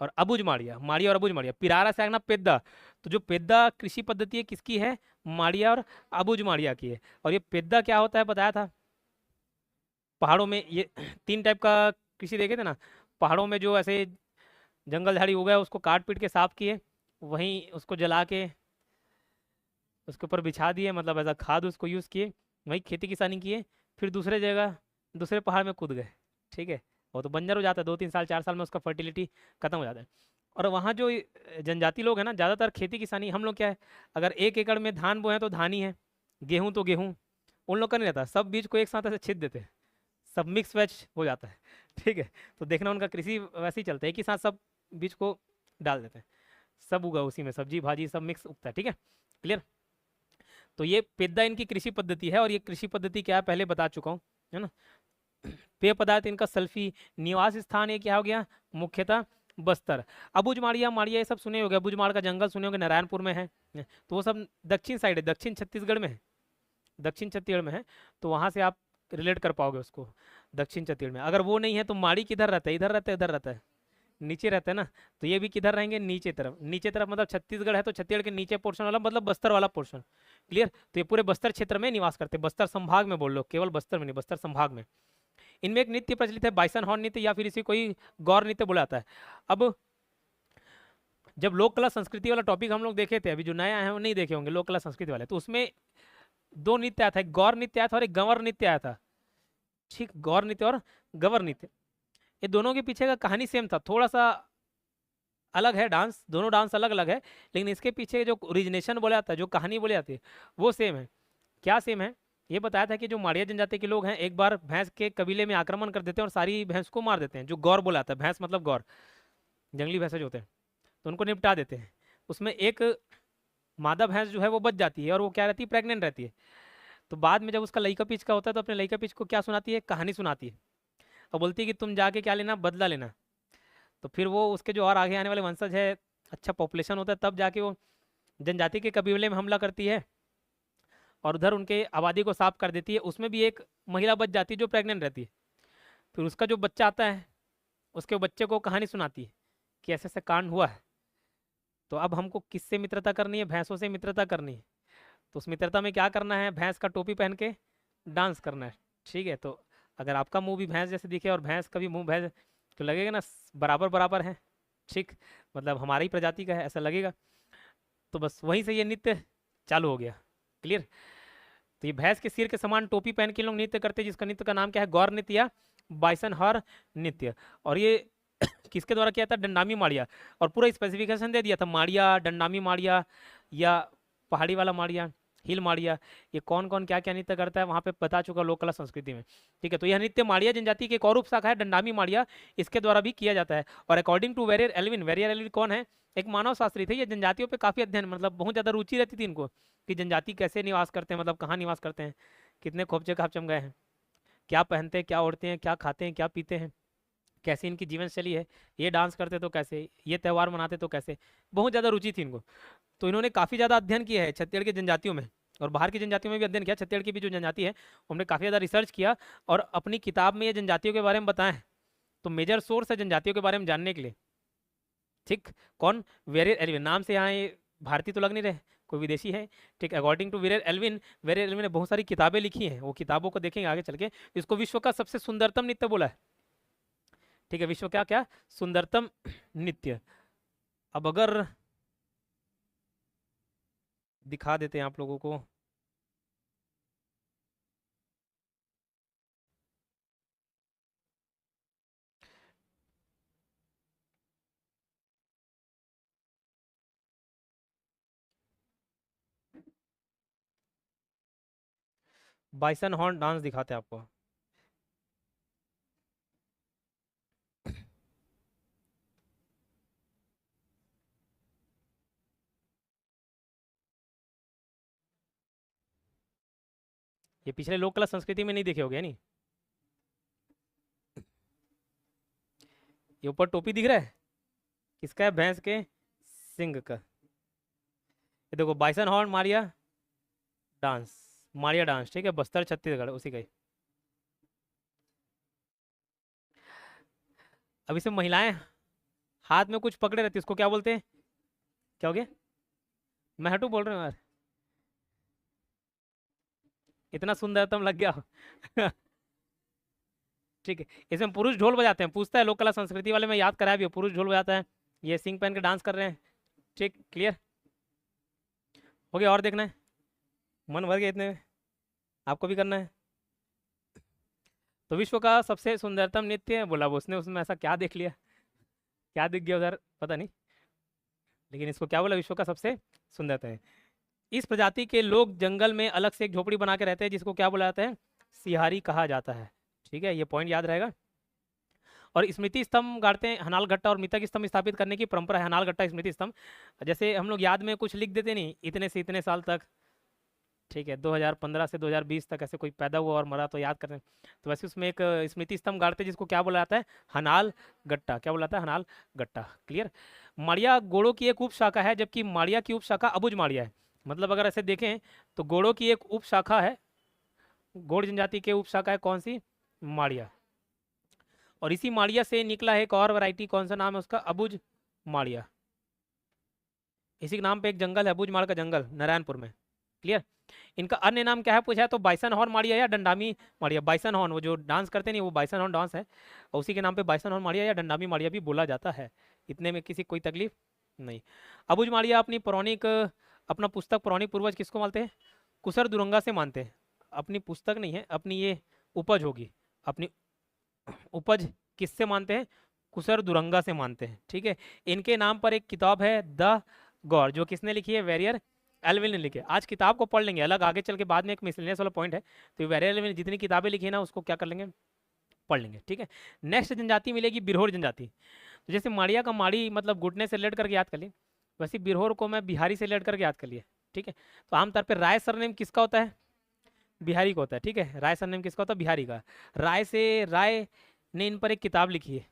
और अबुज माड़िया, माड़ी और अबुज माड़िया। पिरारा से आगना पेद्दा। तो जो पेद्दा कृषि पद्धति है किसकी है? माड़िया और अबुज माड़िया की है। और ये पेद्दा क्या होता है बताया था पहाड़ों में, ये 3 टाइप का कृषि देखे थे ना। पहाड़ों में जो ऐसे जंगल झाड़ी हो गया उसको काट पीट के साफ किए, वहीं उसको जला के उसके ऊपर बिछा दिए, मतलब ऐसा खाद उसको यूज़ किए, वहीं खेती किसानी किए, फिर दूसरे जगह दूसरे पहाड़ में कूद गए। ठीक है, वो तो बंजर हो जाता है, 2-3 साल 4 साल में उसका फर्टिलिटी खत्म हो जाता है। और वहाँ जो जनजाति लोग हैं ना, ज़्यादातर खेती किसानी, हम लोग क्या है, अगर 1 एकड़ में धान बोए तो धान ही है, गेहूँ तो गेहूँ, उन लोग का नहीं रहता, सब बीज को एक साथ ऐसे छीट देते हैं, सब मिक्स वेज हो जाता है। ठीक है, तो देखना उनका कृषि वैसे ही चलता है, एक ही साथ सब बीज को डाल देते हैं, सब उगा उसी में, सब्जी भाजी सब मिक्स उगता है। ठीक है, क्लियर। तो ये पेद्दा इनकी कृषि पद्धति है, और ये कृषि पद्धति क्या है पहले बता चुका हूँ, है ना। पेय पदार्थ इनका सल्फी। निवास स्थान ये क्या हो गया? मुख्यतः बस्तर। अबुज माड़िया माड़िया ये सब सुने होंगे, अबुज माड़ का जंगल सुने होंगे, नारायणपुर में है, तो वो सब दक्षिण साइड है, दक्षिण छत्तीसगढ़ में है, दक्षिण छत्तीसगढ़ में है, तो वहाँ से आप रिलेट कर पाओगे उसको, दक्षिण छत्तीसगढ़ में। अगर वो नहीं है तो माड़ी किधर रहता है? इधर रहता है, इधर रहता है, नीचे रहता है ना, तो ये भी किधर रहेंगे? नीचे तरफ। नीचे तरफ मतलब छत्तीसगढ़ है तो छत्तीसगढ़ के नीचे पोर्शन वाला मतलब बस्तर वाला पोर्शन। क्लियर। तो ये पूरे बस्तर क्षेत्र में निवास करते हैं, बस्तर संभाग में बोल लो, केवल बस्तर में नहीं, बस्तर संभाग में। इनमें एक नृत्य प्रचलित है बाइसन हॉर्न नृत्य, या फिर इसे कोई गौर नृत्य बोला जाता है। अब जब लोक कला संस्कृति वाला टॉपिक हम लोग देखे थे, अभी जो नए आए हैं वो नहीं देखे होंगे लोक कला संस्कृति वाले, तो उसमें 2 नृत्य आया था, एक गौर नृत्य आया था और एक गंवर नृत्य आया था। ठीक, गौर नृत्य और गंवर नृत्य, ये दोनों के पीछे का कहानी सेम था, थोड़ा सा अलग है डांस, दोनों डांस अलग अलग है, लेकिन इसके पीछे जो ओरिजिनेशन बोला जाता है, जो कहानी बोली जाती है वो सेम है। क्या सेम है? ये बताया था कि जो माड़िया जनजाति के लोग हैं एक बार भैंस के कबीले में आक्रमण कर देते हैं और सारी भैंस को मार देते हैं, जो गौर बोला जाता है, भैंस मतलब गौर, जंगली भैंसे जो होते हैं, तो उनको निपटा देते हैं। उसमें एक मादा भैंस जो है वो बच जाती है, और वो क्या रहती है? प्रेग्नेंट रहती है। तो बाद में जब उसका लइका पीच का होता है तो अपने लइका पीच को क्या सुनाती है? कहानी सुनाती है, और बोलती है कि तुम जाके क्या लेना? बदला लेना। तो फिर वो उसके जो और आगे आने वाले वंशज है, अच्छा पॉपुलेशन होता है, तब जाके वो जनजाति के कबीले में हमला करती है और उधर उनके आबादी को साफ कर देती है। उसमें भी एक महिला बच जाती है जो प्रेग्नेंट रहती है, फिर उसका जो बच्चा आता है उसके बच्चे को कहानी सुनाती है कि ऐसे ऐसे कांड हुआ है। तो अब हमको किससे मित्रता करनी है? भैंसों से मित्रता करनी है। तो उस मित्रता में क्या करना है? भैंस का टोपी पहन के डांस करना है। ठीक है, तो अगर आपका मुंह भी भैंस जैसे दिखे और भैंस का भी मुंह भैंस, तो लगेगा ना बराबर बराबर है। ठीक, मतलब हमारी प्रजाति का है ऐसा लगेगा। तो बस वहीं से ये नृत्य चालू हो गया। क्लियर। तो ये भैंस के सिर के समान टोपी पहन के लोग नृत्य करते हैं, जिसका नृत्य का नाम क्या है, गौर नृत्य या बाइसन हॉर नृत्य। और ये किसके द्वारा किया था, डंडामी माड़िया। और पूरा स्पेसिफिकेशन दे दिया था, माड़िया, डंडामी माड़िया या पहाड़ी वाला माड़िया, हिल माड़िया, ये कौन कौन क्या क्या नृत्य करता है वहाँ पे बता चुका लोक कला संस्कृति में। ठीक है, तो यह नृत्य माड़िया जनजाति की एक और उपशाखा है, डंडामी माड़िया, इसके द्वारा भी किया जाता है। और according to Verrier Elwin, Verrier Elwin कौन है, एक मानव शास्त्री थे, ये जनजातियों पे काफी अध्ययन, मतलब बहुत ज्यादा रुचि रहती थी इनको कि जनजाति कैसे निवास करते हैं, मतलब कहाँ निवास करते हैं, कितने खोपचे खापचम गए हैं, क्या पहनते हैं, क्या ओढ़ते हैं, क्या खाते हैं, क्या पीते हैं, कैसी इनकी जीवन शैली है, ये डांस करते तो कैसे, ये त्यौहार मनाते तो कैसे, बहुत ज़्यादा रुचि थी इनको। तो इन्होंने काफ़ी ज़्यादा अध्ययन किया है छत्तीसगढ़ की जनजातियों में, और बाहर की जनजातियों में भी अध्ययन किया। छत्तीसगढ़ की भी जो जनजाति है उन्होंने काफ़ी ज़्यादा रिसर्च किया और अपनी किताब में ये जनजातियों के बारे में बताएं। तो मेजर सोर्स है जनजातियों के बारे में जानने के लिए। ठीक, कौन, वेरियर एल्विन, नाम से यहाँ ये भारतीय तो लग नहीं रहे, कोई विदेशी है। ठीक, according to Verrier Elwin, Verrier Elwin ने बहुत सारी किताबें लिखी हैं, वो किताबों को देखेंगे आगे चल के। इसको विश्व का सबसे सुंदरतम नृत्य बोला है। ठीक है, विश्व क्या क्या सुंदरतम नृत्य। अब अगर दिखा देते हैं आप लोगों को, बाइसन हॉर्न डांस दिखाते हैं आपको। ये पिछले लोक कला संस्कृति में नहीं देखे होगे नहीं। ये ऊपर टोपी दिख रहा है, किसका है, भैंस के सिंग का। ये देखो, bison horn Maria dance, Maria dance, ठीक है, बस्तर छत्तीसगढ़ उसी का ही। अब इसमें महिलाएं हाथ में कुछ पकड़े रहती है, इसको क्या बोलते हैं, क्या हो गया, मैं हटू बोल रहा हूँ यार, इतना सुंदरतम लग गया ठीक है, इसमें पुरुष ढोल बजाते हैं, पूछता है लोक कला संस्कृति वाले में, याद कराया भी हो, पुरुष ढोल बजाता है, ये सिंग पहन के डांस कर रहे हैं। ठीक, क्लियर हो गया, और देखना है, मन भर गया इतने में, आपको भी करना है। तो विश्व का सबसे सुंदरतम नृत्य है बोला वो, उसने उसमें ऐसा क्या देख लिया, क्या दिख गया उधर पता नहीं, लेकिन इसको क्या बोला, विश्व का सबसे सुंदरतम है। इस प्रजाति के लोग जंगल में अलग से एक झोपड़ी बना के रहते हैं, जिसको क्या बोला जाता है, सिहारी कहा जाता है। ठीक है, ये पॉइंट याद रहेगा। और स्मृति स्तंभ गाड़ते हैं, हनाल घट्टा और मृतक स्तंभ स्थापित करने की परंपरा है। हनाल घट्टा स्मृति स्तंभ, जैसे हम लोग याद में कुछ लिख देते नहीं, इतने से इतने साल तक, ठीक है, 2015 से 2020 तक ऐसे कोई पैदा हुआ और मरा तो याद करें, तो वैसे उसमें एक स्मृति स्तंभ गाड़ते हैं, जिसको क्या बोला जाता है, हनाल गट्टा, क्या बोला जाता है, हनाल गट्टा। क्लियर। माड़िया गोड़ों की एक उप शाखा है, जबकि माड़िया की उप शाखा अबुझ माड़िया है। मतलब अगर ऐसे देखें तो गोड़ों की एक उप शाखा है, गोड़ जनजाति के उप शाखा है कौन सी, माड़िया। और इसी माड़िया से निकला है एक और वैरायटी, कौन सा नाम है उसका, अबुझ माड़िया। इसी के नाम पे एक जंगल है, अबुझ माड़ का जंगल, नारायणपुर में। क्लियर। इनका अन्य नाम क्या है पूछा है तो बाइसन हॉर्न माड़िया या डंडामी माड़िया। बाइसन हॉर्न वो जो डांस करते नहीं, वो बाइसन हॉर्न डांस है, और उसी के नाम पे बाइसन हॉर्न माड़िया या डंडामी माड़िया भी बोला जाता है। इतने में किसी कोई तकलीफ नहीं। अबुझ माड़िया अपनी पौराणिक, अपना पुस्तक पौराणिक पूर्वज किसको मानते हैं, कुसर दुरंगा से मानते हैं। अपनी पुस्तक नहीं है, अपनी ये उपज होगी, अपनी उपज किससे मानते हैं, कुसर दुरंगा से मानते हैं। ठीक है, इनके नाम पर एक किताब है द गौर, जो किसने लिखी है, वेरियर एल्विन ने लिखी है। आज किताब को पढ़ लेंगे अलग, आगे चल के बाद में एक मिसलेनियस वाला पॉइंट है, तो वेरियर एल्विन ने जितनी किताबें लिखी है ना उसको क्या कर लेंगे, पढ़ लेंगे। ठीक है, नेक्स्ट जनजाति मिलेगी बिरहोर जनजाति। तो जैसे माड़िया का माड़ी मतलब घुटने से लेट करके याद कर लिए, वैसे बिरहोर को मैं बिहारी से लेट करके याद कर लिए। ठीक है, तो आमतौर पर राय सरनेम किसका होता है, बिहारी का होता है। ठीक है, राय सरनेम किसका होता है, बिहारी का। राय से, राय ने इन पर एक किताब लिखी है।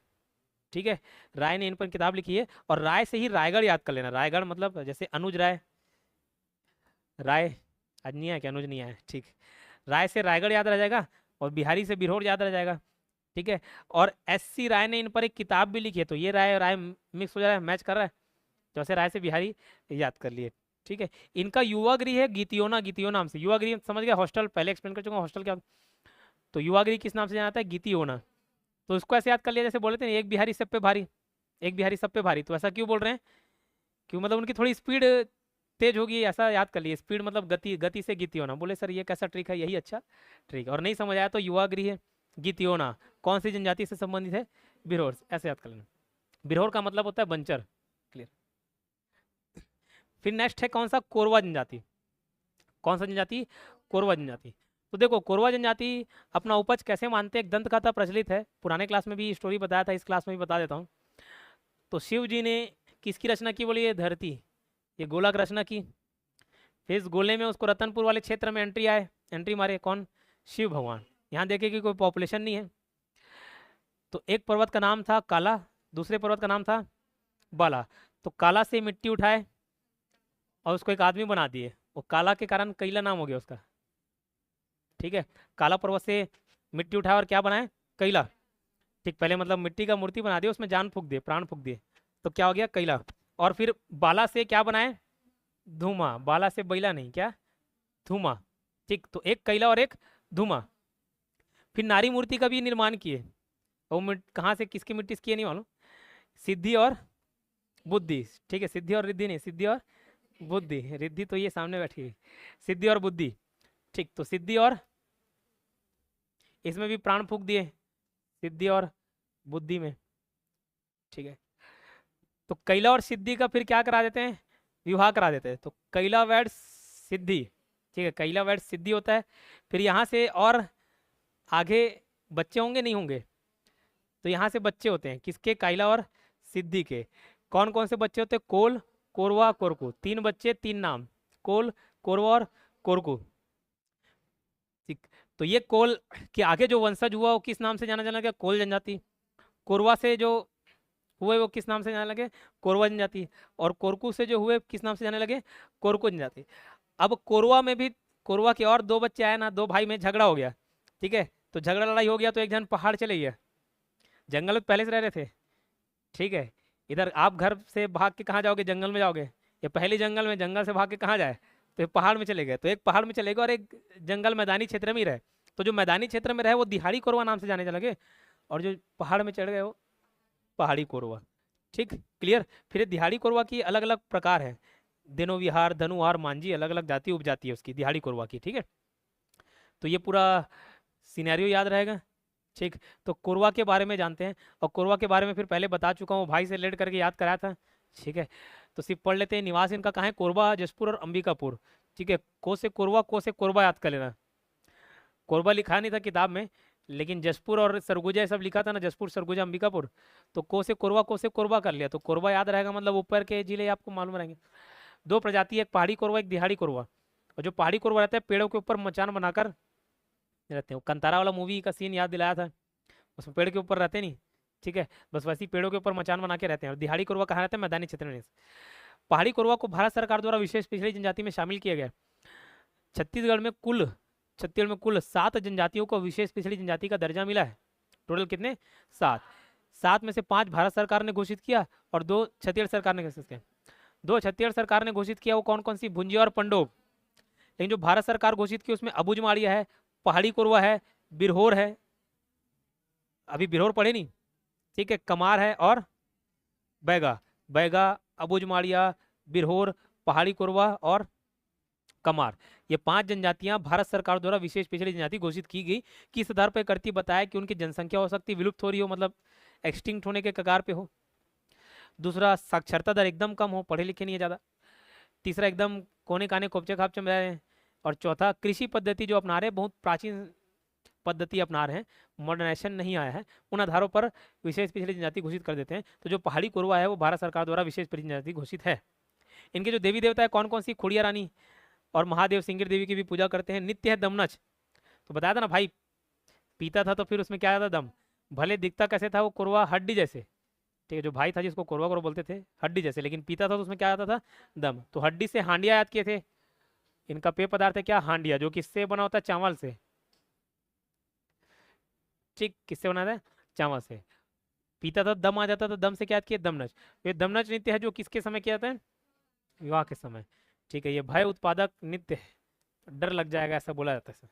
ठीक है, राय ने इन पर किताब लिखी है, और राय से ही रायगढ़ याद कर लेना। रायगढ़ मतलब जैसे अनुज राय, राय आज नहीं आया क्या, अनुज नहीं आया, ठीक, राय से रायगढ़ याद रह जाएगा, और बिहारी से बिरहोर याद रह जाएगा। ठीक है, और एस.सी. राय ने इन पर एक किताब भी लिखी है, तो ये राय राय मिक्स हो जा रहा है, मैच कर रहा है, तो ऐसे राय से बिहारी याद कर लिए। ठीक है, इनका युवा गृह है गीतियोना, गीतियो नाम से। युवा गृह समझ गया, हॉस्टल पहले एक्सप्लेन कर चुका हूँ हॉस्टल क्या, तो युवा गृह किस नाम से जाना जाता है, गीतियोना। तो उसको ऐसे याद कर लिया जैसे बोले थे एक बिहारी सब पे भारी, एक बिहारी सब पे भारी। तो ऐसा क्यों बोल रहे हैं? क्यों मतलब उनकी थोड़ी स्पीड तेज होगी, ऐसा याद कर लिए। स्पीड मतलब गति, गति से गीति होना। बोले सर ये कैसा ट्रिक है? यही अच्छा ट्रिक। और नहीं समझ आया तो युवा गृह गीति होना कौन सी जनजाति से संबंधित है? बिरहोर। ऐसे याद कर लेना। बिरहोर का मतलब होता है बंचर। क्लियर। फिर नेक्स्ट है कौन सा? कोरवा जनजाति। कौन सा जनजाति? कोरवा जनजाति। तो देखो कोरवा जनजाति अपना उपज कैसे मानते हैं? एक दंत कथा प्रचलित है, पुराने क्लास में भी स्टोरी बताया था, इस क्लास में भी बता देता हूँ। तो शिव जी ने किसकी रचना की? बोलिए धरती, ये गोला की रचना की। फिर इस गोले में उसको रतनपुर वाले क्षेत्र में एंट्री मारे। कौन? शिव भगवान। यहाँ देखिए कि कोई पॉपुलेशन नहीं है। तो एक पर्वत का नाम था काला, दूसरे पर्वत का नाम था बाला। तो काला से मिट्टी उठाए और उसको एक आदमी बना दिए। वो काला के कारण कैला नाम हो गया उसका। ठीक है, काला पर्वत से मिट्टी उठाए और क्या बनाए? कैला। ठीक, पहले मतलब मिट्टी का मूर्ति बना दिया, उसमें जान फूक दिए, प्राण फूक दिए, तो क्या हो गया? कैला। और फिर बाला से क्या बनाए? धूमा। बाला से बैला नहीं, क्या? धूमा। ठीक, तो एक कैला और एक धूमा। फिर नारी मूर्ति का भी निर्माण किए। वो कहाँ से, किसकी मिट्टी से किए नहीं मालूम। सिद्धि और बुद्धि। ठीक है, सिद्धि और रिद्धि नहीं, सिद्धि और बुद्धि। रिद्धि तो ये सामने बैठी हुई, सिद्धि और बुद्धि। ठीक, तो सिद्धि और इसमें भी प्राण फूक दिए, सिद्धि और बुद्धि में। ठीक है, तो कैला और सिद्धि का फिर क्या करा देते हैं? विवाह करा देते हैं। तो कैला वैड सिद्धि। ठीक है, कैला वैड सिद्धि होता है। फिर यहाँ से और आगे बच्चे होंगे नहीं होंगे? तो यहाँ से बच्चे होते हैं किसके? कैला और सिद्धि के। कौन कौन से बच्चे होते हैं? कोल, कोरवा, कोरकू। 3 बच्चे, 3 नाम, कोल, कोरवा और कोरकू। ठीक, तो ये कोल के आगे जो वंशज हुआ वो किस नाम से जाना जाने लगा? कोल जनजाति। कोरवा से जो हुए वो किस नाम से जाने लगे? कोरवा जनजाति। और कोरकू से जो हुए किस नाम से जाने लगे? कोरकू जनजाति। अब कोरवा में भी, कोरवा के और 2 बच्चे आए ना, 2 भाई में झगड़ा हो गया। ठीक है, तो झगड़ा लड़ाई हो गया तो एक जन पहाड़ चले गया। जंगल में पहले से रह रहे थे। ठीक है, इधर आप घर से भाग के कहाँ जाओगे? जंगल में जाओगे। या पहले जंगल में, जंगल से भाग के कहाँ जाए? तो एक पहाड़ में चले गए। तो एक पहाड़ में चले गए और एक जंगल मैदानी क्षेत्र में ही रहे। तो जो मैदानी क्षेत्र में रहे वो दिहाड़ी कोरवा नाम से जाने लगे, और जो पहाड़ में चढ़ गए वो पहाड़ी कोरवा। ठीक, क्लियर। फिर दिहाड़ी कोरवा की अलग अलग प्रकार है, दिनो विहार, धनुहार, मांझी, अलग अलग जाति उपजाति है उसकी, दिहाड़ी कोरवा की। ठीक है, तो ये पूरा सिनेरियो याद रहेगा। ठीक, तो कोरवा के बारे में जानते हैं। और कोरवा के बारे में फिर पहले बता चुका हूँ, भाई से लेट करके याद कराया था। ठीक है, तो सिर्फ पढ़ लेते हैं। निवास इनका कहाँ है? कोरबा, जसपुर और अंबिकापुर। ठीक है, को से कोरबा याद कर लेना। कोरबा लिखा नहीं था किताब में, लेकिन जसपुर और सरगुजा सब लिखा था ना, जसपुर, सरगुजा, अंबिकापुर। तो को से कोरबा कर लिया, तो कोरबा याद रहेगा, मतलब ऊपर के जिले आपको मालूम रहेंगे। 2 प्रजाति, एक पहाड़ी कोरवा, एक दिहाड़ी कोरवा। और जो पहाड़ी कोरवा रहता है पेड़ों के ऊपर मचान बनाकर रहते हैं। वो कंतारा वाला मूवी का सीन याद दिलाया था, उसमें पेड़ के ऊपर रहते नहीं। ठीक है, बस वैसे ही पेड़ों के ऊपर मचान बना के रहते हैं। और दिहाड़ी कोरवा कहाँ रहता है? मैदानी क्षेत्र में। पहाड़ी कोरवा को भारत सरकार द्वारा विशेष पिछड़ी जनजाति में शामिल किया गया। छत्तीसगढ़ में कुल 7 जनजातियों को विशेष पिछड़ी जनजाति का दर्जा मिला है। टोटल कितने? 7 में से 5 भारत सरकार ने घोषित किया और 2 छत्तीसगढ़ सरकार ने घोषित किया। 2 छत्तीसगढ़ सरकार ने घोषित किया, वो कौन कौन सी? भुंजिया और पंडोब। लेकिन जो भारत सरकार घोषित की उसमें अबुझमाड़िया है, पहाड़ी कोरवा है, बिरहोर है, अभी बिरहोर पढ़े नहीं। ठीक है, कमार है और बैगा, अबुझमाड़िया, बिरहोर, पहाड़ी कोरवा और कमार। ये 5 जनजातियां भारत सरकार द्वारा विशेष पिछड़ी जनजाति घोषित की गई। किस आधार पर करती? बताया कि उनकी जनसंख्या हो सकती विलुप्त हो रही हो, मतलब एक्सटिंक्ट होने के कगार पे हो। दूसरा, साक्षरता दर एकदम कम हो, पढ़े लिखे नहीं है ज़्यादा। तीसरा, एकदम कोने काने कोपचे खापचे में रह रहे हैं। और चौथा, कृषि पद्धति जो अपना रहे हैं बहुत प्राचीन पद्धति अपना रहे हैं, मॉडर्नाइजेशन नहीं आया है, उन आधारों पर विशेष पिछड़ी जनजाति घोषित कर देते हैं। तो जो पहाड़ी कोरवा है वो भारत सरकार द्वारा विशेष पिछड़ी जनजाति घोषित है। इनके जो देवी देवता है कौन कौन सी? खुड़िया रानी और महादेव सिंगिर देवी की भी पूजा करते हैं। नित्य है दमनच, तो बताया था ना भाई, पीता था तो फिर उसमें क्या आता? दम। भले दिखता कैसे था वो कोरवा? हड्डी जैसे। ठीक है, जो भाई था जिसको कोरवा कोरवा बोलते थे, हड्डी जैसे, लेकिन पीता था तो उसमें क्या आता था? दम। तो हड्डी से हांडिया याद किए थे। इनका पेय पदार्थ है क्या? हांडिया, जो किससे बना होता है? चावल से। ठीक, किससे बना था? चावल से। पीता था, दम आ जाता था, दम से क्या याद किए? दमनच। ये दमनच नृत्य है जो किसके समय किया जाता है? विवाह के समय। ठीक है, ये भय उत्पादक नृत्य है, डर लग जाएगा ऐसा बोला जाता है।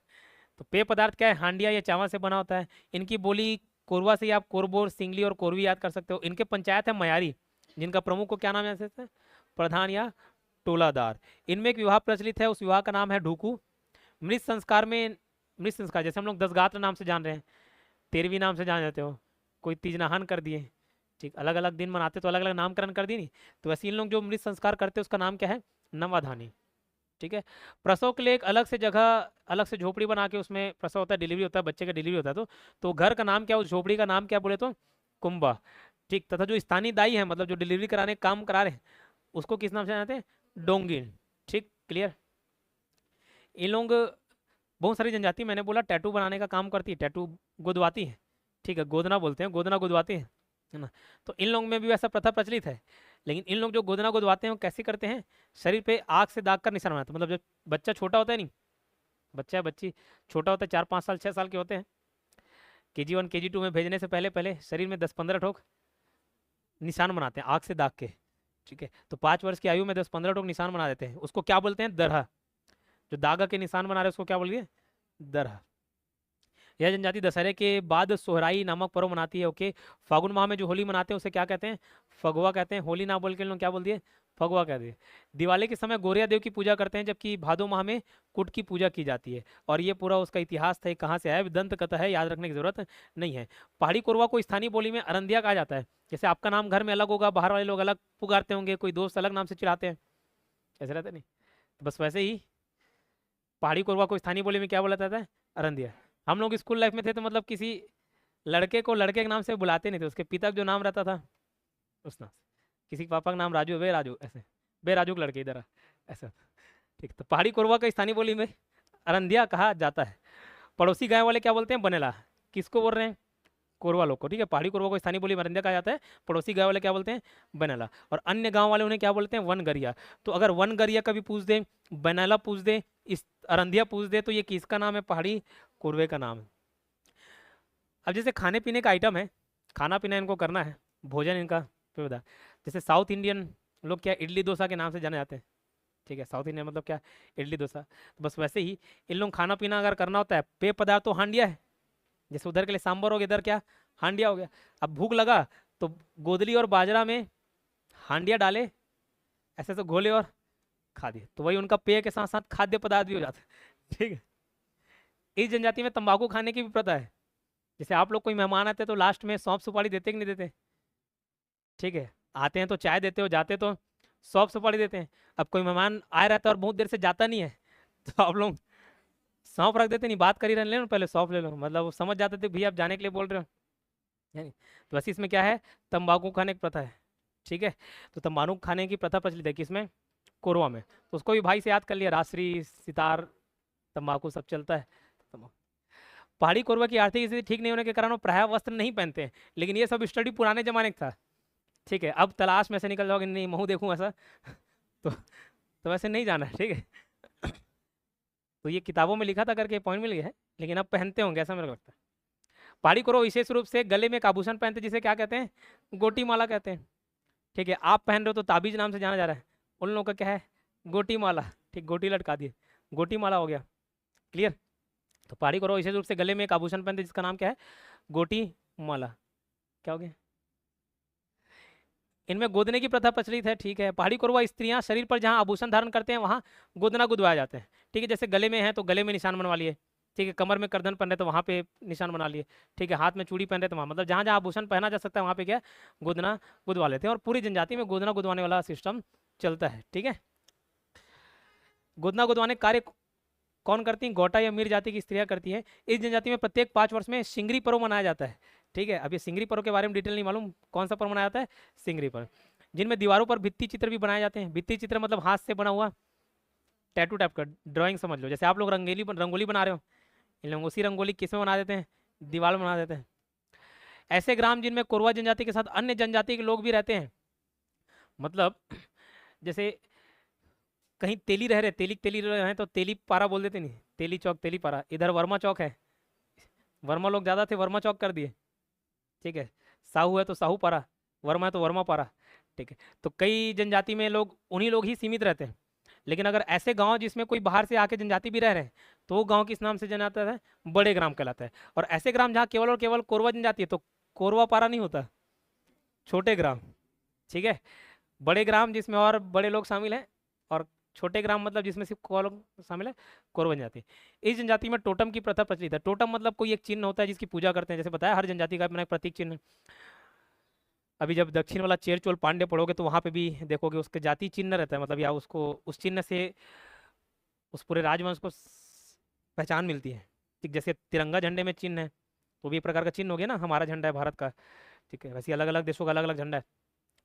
तो पेय पदार्थ क्या है? हांडिया, ये चावल से बना होता है। इनकी बोली कोरवा से ही आप कोरबोर, सिंगली और कोरवी याद कर सकते हो। इनके पंचायत है मयारी, जिनका प्रमुख को क्या नाम है ऐसे प्रधान या टोलादार। इनमें एक विवाह प्रचलित है, उस विवाह का नाम है ढूकू। मृत संस्कार में, मृत संस्कार जैसे हम लोग दसगात्र नाम से जान रहे हैं, तेरहवीं नाम से जान जाते हो, कोई तीजनाहन कर दिए, ठीक, अलग अलग दिन मनाते तो अलग अलग नामकरण कर दिए नहीं, तो वैसे इन लोग जो मृत संस्कार करते हैं उसका नाम क्या है, नवाधानी। ठीक है। प्रसव के लिए एक अलग से जगह, अलग से झोपड़ी बना के उसमें प्रसव होता है, डिलीवरी होता है, बच्चे का डिलीवरी होता है, तो घर का नाम क्या, उस झोपड़ी का नाम क्या बोले तो कुंभा। ठीक। तथा जो स्थानीय दाई है, मतलब जो डिलीवरी कराने का काम करा रहे हैं, उसको किस नाम से जानते हैं, डोंगिन। ठीक, क्लियर। इन लोग बहुत सारी जनजाति, मैंने बोला टैटू बनाने का काम करती है, टैटू गुदवाती है, ठीक है, गोदना बोलते हैं, गोदना गुदवाते हैं, है ना। तो इन लोगों में भी वैसा प्रथा प्रचलित है। लेकिन इन लोग जो गोदना गुदवाते हैं वो कैसे करते हैं, शरीर पे आग से दाग कर निशान बनाते हैं। मतलब जब बच्चा छोटा होता है, नहीं बच्चा या बच्ची छोटा होता है, 4-5 साल 6 साल के होते हैं, KG1 KG2 में भेजने से पहले पहले शरीर में 10-15 ठोक निशान बनाते हैं आग से दाग के। ठीक है। तो 5 वर्ष की आयु में 10-15 ठोक निशान बना देते हैं, उसको क्या बोलते हैं, दरहा। जो दागा के निशान बना रहे हैं उसको क्या बोलिए, दरहा। यह जनजाति दशहरे के बाद सोहराई नामक पर्व मनाती है। ओके। फागुन माह में जो होली मनाते हैं उसे क्या कहते हैं, फगुआ कहते हैं। होली ना बोल के लोग क्या बोल दिए, फगुआ कह दिए। दिवाली के समय गोरिया देव की पूजा करते हैं, जबकि भादो माह में कुट की पूजा की जाती है। और ये पूरा उसका इतिहास था, कहाँ से आया, दंत कथा है, याद रखने की जरूरत नहीं है। पहाड़ी कोरवा को स्थानीय बोली में अरंदिया कहा जाता है। जैसे आपका नाम घर में अलग होगा, बाहर वाले लोग अलग पुकारते होंगे, कोई दोस्त अलग नाम से चिढ़ाते हैं, ऐसे रहते नहीं, बस वैसे ही पहाड़ी कोरवा को स्थानीय बोली में क्या बोला जाता है, अरंदिया। हम लोग स्कूल लाइफ में थे तो मतलब किसी लड़के को लड़के के नाम से बुलाते नहीं थे, उसके पिता का जो नाम रहता था उस नाम से। किसी के पापा का नाम राजू, बे राजू, ऐसे बे राजू के लड़के इधर ऐसा। ठीक। तो पहाड़ी कोरवा का स्थानीय बोली में अरंदिया कहा जाता है। पड़ोसी गाँव वाले क्या बोलते हैं, बनेला। किसको बोल रहे हैं, कोरवा लोग को। ठीक है। पहाड़ी कोरवा को स्थानीय बोली में अरंदिया कहा जाता है, पड़ोसी गाँव वाले क्या बोलते हैं, बनेला। और अन्य गाँव वाले उन्हें क्या बोलते हैं, वनगरिया। तो अगर वनगरिया कभी पूछ दे, बनेला पूछ दे, इस अरंदिया पूछ दे, तो ये किसका नाम है, पहाड़ी कोरवे का नाम है। अब जैसे खाने पीने का आइटम है, खाना पीना इनको करना है, भोजन इनका फिर बता। जैसे साउथ इंडियन लोग क्या इडली डोसा के नाम से जाने जाते हैं। ठीक है। साउथ इंडियन मतलब क्या, इडली डोसा। तो बस वैसे ही इन लोग खाना पीना अगर करना होता है, पेय पदार्थ तो हांडिया है। जैसे उधर के लिए सांबर हो गया, इधर क्या हांडिया हो गया। अब भूख लगा तो गोदली और बाजरा में हांडिया डाले, ऐसे ऐसे घोले और खा दिए, तो वही उनका पेय के साथ साथ खाद्य पदार्थ भी हो जाता है। ठीक है। इस जनजाति में तंबाकू खाने की भी प्रथा है। जैसे आप लोग कोई मेहमान आते हैं तो लास्ट में सौंफ सुपारी देते कि नहीं देते, ठीक है। आते हैं तो चाय देते हो, जाते तो सौंफ सुपारी देते हैं। अब कोई मेहमान आया रहता है और बहुत देर से जाता नहीं है, तो आप लोग सौंफ रख देते, नहीं बात कर ही रहे, ले लो पहले सौंफ ले लो, मतलब वो समझ जाते थे भैया आप जाने के लिए बोल रहे हो, है नहीं। तो वैसे इसमें क्या है, तंबाकू खाने की प्रथा है। ठीक है। तो तंबाकू खाने की प्रथा प्रचलित है किसमें, कोरवा में। तो उसको भी भाई से याद कर लिया, रासरी, सितार, तंबाकू सब चलता है। पहाड़ी कोरवा की आर्थिक स्थिति ठीक नहीं होने के कारण वो प्रायः वस्त्र नहीं पहनते हैं। लेकिन ये सब स्टडी पुराने जमाने का था। ठीक है। अब तलाश में से निकल जाओगे, नहीं महू देखूँ ऐसा तो वैसे नहीं जाना है। ठीक है। तो ये किताबों में लिखा था करके पॉइंट मिल गया है, लेकिन अब पहनते होंगे ऐसा मेरे को लगता है। पहाड़ी कोरवा विशेष रूप से गले में एक आभूषण पहनते हैं, जिसे क्या कहते हैं, गोटी माला कहते हैं। ठीक है। आप पहन रहे हो तो ताबीज नाम से जाना जा रहा है, उन लोगों का क्या है, गोटी माला। ठीक, गोटी लटका दिए, गोटी माला हो गया। क्लियर। तो पहाड़ी कोरवा विशेष रूप से गले में एक आभूषण पहनते हैं जिसका नाम क्या है, गोटी माला। क्या हो गया, इनमें गोदने की प्रथा प्रचलित है। ठीक है। पहाड़ी कोरवा स्त्रियां शरीर पर जहां आभूषण धारण करते हैं वहां गोदना गुदवाए जाते हैं। ठीक है। जैसे गले में है तो गले में निशान बनवा लिए, ठीक है। कमर में करधन पहन रहे तो वहां पे निशान बना लिए, ठीक है। हाथ में चूड़ी पहन रहे तो वहां, मतलब जहां जहां आभूषण पहना जा सकता है वहां पे क्या गोदना गुदवा लेते हैं। और पूरी जनजाति में गोदना गुदवाने वाला सिस्टम चलता है। ठीक है। गोदना गुदवाने कार्य कौन करती है, गोटा या मीर जाति की स्त्रियां करती है। इस जनजाति में प्रत्येक 5 वर्ष में सिंगरी पर्व मनाया जाता है। ठीक है। अब ये सिंगरी पर्व के बारे में डिटेल नहीं मालूम, कौन सा पर्व मनाया जाता है, सिंगरी पर्व, जिनमें दीवारों पर भित्ति चित्र भी बनाए जाते हैं। भित्ति चित्र मतलब हाथ से बना हुआ टैटू टाइप का, ड्राइंग समझ लो। जैसे आप लोग रंगोली बना रहे हो, इन लोग उसी रंगोली किस में बना देते हैं, दीवार में बना देते हैं। ऐसे ग्राम जिनमें कोरवा जनजाति के साथ अन्य जनजाति के लोग भी रहते हैं, मतलब जैसे कहीं तेली रह रहे, तेली रहे हैं तो तेली पारा बोल देते नहीं, तेली चौक, तेली पारा। इधर वर्मा चौक है, वर्मा लोग ज़्यादा थे, वर्मा चौक कर दिए। ठीक है। साहू है तो साहू पारा, वर्मा है तो वर्मा पारा। ठीक है। तो कई जनजाति में लोग उन्हीं लोग ही सीमित रहते हैं। लेकिन अगर ऐसे गांव जिसमें कोई बाहर से आके जनजाति भी रह रहे हैं तो वो गांव किस नाम से जाना जाता है? बड़े ग्राम कहलाता है। और ऐसे ग्राम जहाँ केवल और केवल कोरवा जनजाति है तो कोरवा पारा नहीं होता, छोटे ग्राम। ठीक है, बड़े ग्राम जिसमें और बड़े लोग शामिल हैं, और छोटे ग्राम मतलब जिसमें सिर्फ कोरवा लोग शामिल है, कोरवा जनजाति। इस जनजाति में टोटम की प्रथा प्रचलित है। टोटम मतलब कोई एक चिन्ह होता है जिसकी पूजा करते हैं, जैसे बताया हर जनजाति का अपना एक प्रतीक चिन्ह है। अभी जब दक्षिण वाला चेर चोल पांडे पढ़ोगे तो वहां पे भी देखोगे उसके जाति चिन्ह रहता है, मतलब या उसको उस चिन्ह से उस पूरे राजवंश को पहचान मिलती है। ठीक, जैसे तिरंगा झंडे में चिन्ह है तो भी एक प्रकार का चिन्ह हो गया ना, हमारा झंडा है भारत का। ठीक है, वैसे अलग अलग देशों का अलग अलग झंडा है,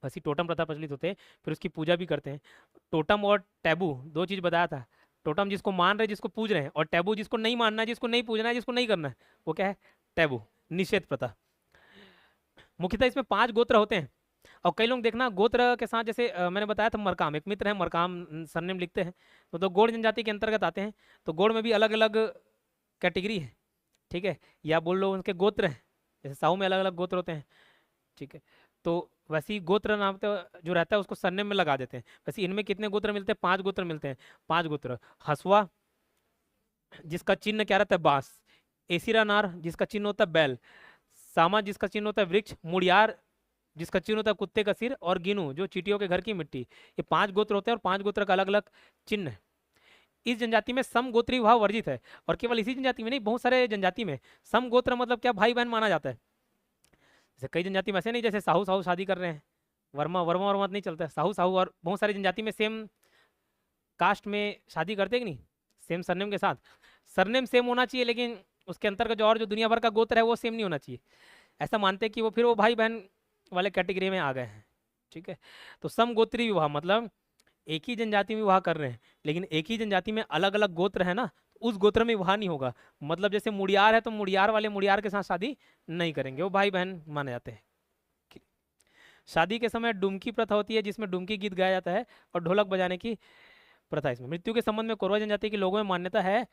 वैसे टोटम प्रथा प्रचलित होते हैं, फिर उसकी पूजा भी करते हैं। टोटम और टैबू दो चीज बताया था। टोटम जिसको मान रहे जिसको पूज रहे हैं, और टैबू जिसको नहीं मानना है, जिसको नहीं पूजना है, जिसको नहीं करना है, वो क्या है? टैबू, निषेध प्रथा। मुख्यतः इसमें 5 गोत्र होते हैं। और कई लोग देखना गोत्र के साथ, जैसे मैंने बताया था मरकाम, एक मित्र है मरकाम सरनेम लिखते हैं तो गोड़ जनजाति के अंतर्गत आते हैं। तो गोड़ में भी अलग अलग कैटेगरी है। ठीक है, या बोल लो उनके गोत्र हैं, जैसे साहू में अलग अलग गोत्र होते हैं। ठीक है, तो वैसे ही गोत्र नाम तो जो रहता है उसको सरनेम में लगा देते हैं। वैसे इनमें कितने गोत्र मिलते हैं? 5 गोत्र मिलते हैं। 5 गोत्र: हसवा जिसका चिन्ह क्या रहता है? बांस। एसिरा नार जिसका चिन्ह होता है बैल। सामा जिसका चिन्ह होता है वृक्ष। मुड़ियार जिसका चिन्ह होता है कुत्ते का सिर। और गिनू जो चींटियों के घर की मिट्टी। ये 5 गोत्र होते हैं और 5 गोत्र का अलग अलग चिन्ह है। इस जनजाति में समगोत्री विवाह वर्जित है। और केवल इसी जनजाति में नहीं, बहुत सारे जनजाति में समगोत्र मतलब क्या, भाई बहन माना जाता है। जैसे कई जनजाति में ऐसे नहीं, जैसे साहू साहू शादी कर रहे हैं, वर्मा वर्मा वर्मा नहीं चलता है, साहू साहू। और बहुत सारी जनजाति में सेम कास्ट में शादी करते कि नहीं, सेम सरनेम के साथ। सरनेम सेम होना चाहिए, लेकिन उसके अंतर्गत जो दुनिया भर का गोत्र है वो सेम नहीं होना चाहिए। ऐसा मानते हैं कि वो फिर वो भाई बहन वाले कैटेगरी में आ गए हैं। ठीक है, तो समगोत्री विवाह मतलब एक ही जनजाति में विवाह कर रहे हैं, लेकिन एक ही जनजाति में अलग अलग गोत्र है ना, उस गोत्र में विवाह नहीं होगा। मतलब जैसे मुड़ियार है तो मुड़ियार वाले मुड़ियार के साथ शादी नहीं करेंगे, वो भाई बहन माने जाते हैं। शादी के समय डुमकी प्रथा होती है, जिसमें डुमकी गीत गाया जाता है, और ढोलक बजाने की प्रथा। इसमें मृत्यु के संबंध में कोरवा जनजाति के लोगों में मान्यता है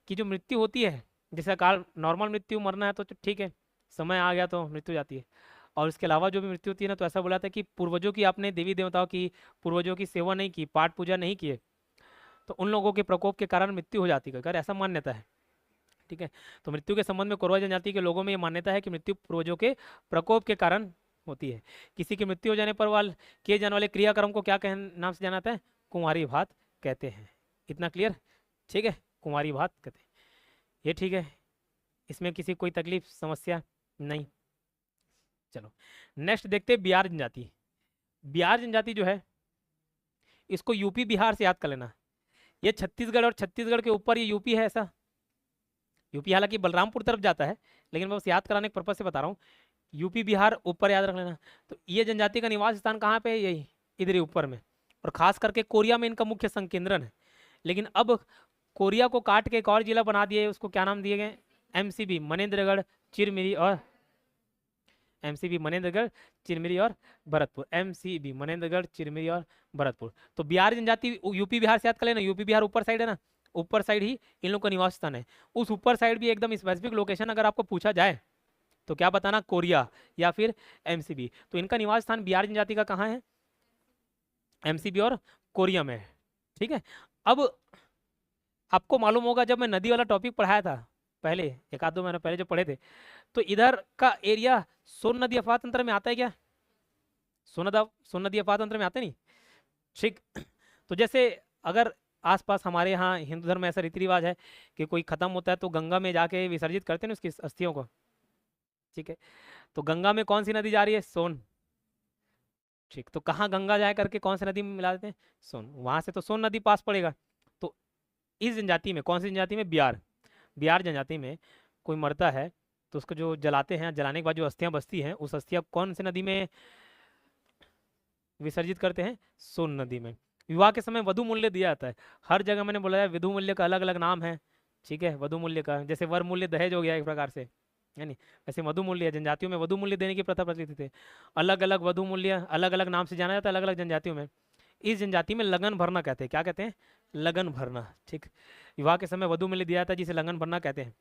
कि जो मृत्यु होती है, जैसे काल नॉर्मल मृत्यु मरना है तो ठीक है, समय आ गया तो मृत्यु जाती है। और इसके अलावा जो भी मृत्यु होती है ना, तो ऐसा बोला था कि पूर्वजों की आपने देवी देवताओं की, पूर्वजों की सेवा नहीं की, पाठ पूजा नहीं किए, तो उन लोगों के प्रकोप के कारण मृत्यु हो जाती है, ऐसा मान्यता है। ठीक है, तो मृत्यु के संबंध में कोरवा जनजाति के लोगों में ये मान्यता है कि मृत्यु पूर्वजों के प्रकोप के कारण होती है। किसी की मृत्यु हो जाने पर वाल किए जाने वाले क्रियाक्रम को क्या नाम से जाना जाता है? कुंवारी भात कहते हैं। इतना क्लियर? ठीक है, कुंवारी भात कहते हैं। ये ठीक है, इसमें किसी कोई तकलीफ समस्या नहीं। चलो नेक्स्ट देखते हैं बिहार जनजाति। बिहार जनजाति जो है इसको यूपी बिहार से याद कर लेना। ये छत्तीसगढ़ और छत्तीसगढ़ के ऊपर ये यूपी है। ऐसा यूपी हालांकि बलरामपुर तरफ जाता है, लेकिन मैं बस याद कराने के पर्पज से बता रहा हूँ। यूपी बिहार ऊपर याद रख लेना। तो ये जनजाति का निवास स्थान कहाँ पे है? यही इधर ही ऊपर में, और खास करके कोरिया में इनका मुख्य संकेंद्रण है। लेकिन अब कोरिया को काट के एक और जिला बना दिए, उसको क्या नाम दिए गए? एमसीबी, मनेन्द्रगढ़, चिरमिरी और एमसीबी मनेन्द्रगढ़, चिरमिरी और भरतपुर। एमसीबी मनेन्द्रगढ़, चिरमिरी और भरतपुर। तो बिहार जनजाति यूपी बिहार से याद कर लेना। यूपी बिहार ऊपर साइड है ना, ऊपर साइड ही इन लोग का निवास स्थान है। उस ऊपर साइड भी एकदम स्पेसिफिक लोकेशन अगर आपको पूछा जाए तो क्या बताना? कोरिया या फिर एमसीबी। तो इनका निवास स्थान बिहार जनजाति का कहाँ है? एमसीबी और कोरिया में है। ठीक है, अब आपको मालूम होगा जब मैं नदी वाला टॉपिक पढ़ाया था पहले, 1-2 महीने पहले जो पढ़े थे, तो इधर का एरिया सोन नदी अफवाह तंत्र में आता है क्या? सोन नदी अफवाह तंत्र में आते नहीं? ठीक, तो जैसे अगर आसपास हमारे यहाँ हिंदू धर्म में ऐसा रीति रिवाज है कि कोई खत्म होता है तो गंगा में जाके विसर्जित करते हैं ना उसकी अस्थियों को। ठीक है, तो गंगा में कौन सी नदी जा रही है? सोन। ठीक, तो कहाँ गंगा जाए करके कौन सी नदी में मिला देते हैं? सोन। वहां से तो सोन नदी पास पड़ेगा। तो इस जनजाति में, कौन सी जनजाति में? बिहार जनजाति में कोई मरता है तो उसको जो जलाते हैं, जलाने के बाद जो अस्थियां बचती हैं, उस अस्थियां कौन सी नदी में विसर्जित करते हैं? सोन नदी में। विवाह के समय वधु मूल्य दिया जाता है। हर जगह मैंने बोला है वधु मूल्य का अलग अलग नाम है। ठीक है, वधु मूल्य का, जैसे वर मूल्य दहेज हो गया एक प्रकार से, है नहीं, वैसे वधु मूल्य जनजातियों में वधु मूल्य देने की प्रथा प्रचलित थे। अलग अलग वधु मूल्य अलग अलग नाम से जाना जाता है अलग अलग जनजातियों में। इस जनजाति में लगन भरना कहते हैं। क्या कहते हैं? लगन भरना। ठीक, विवाह के समय वधु मूल्य दिया जाता है जिसे लगन भरना कहते हैं।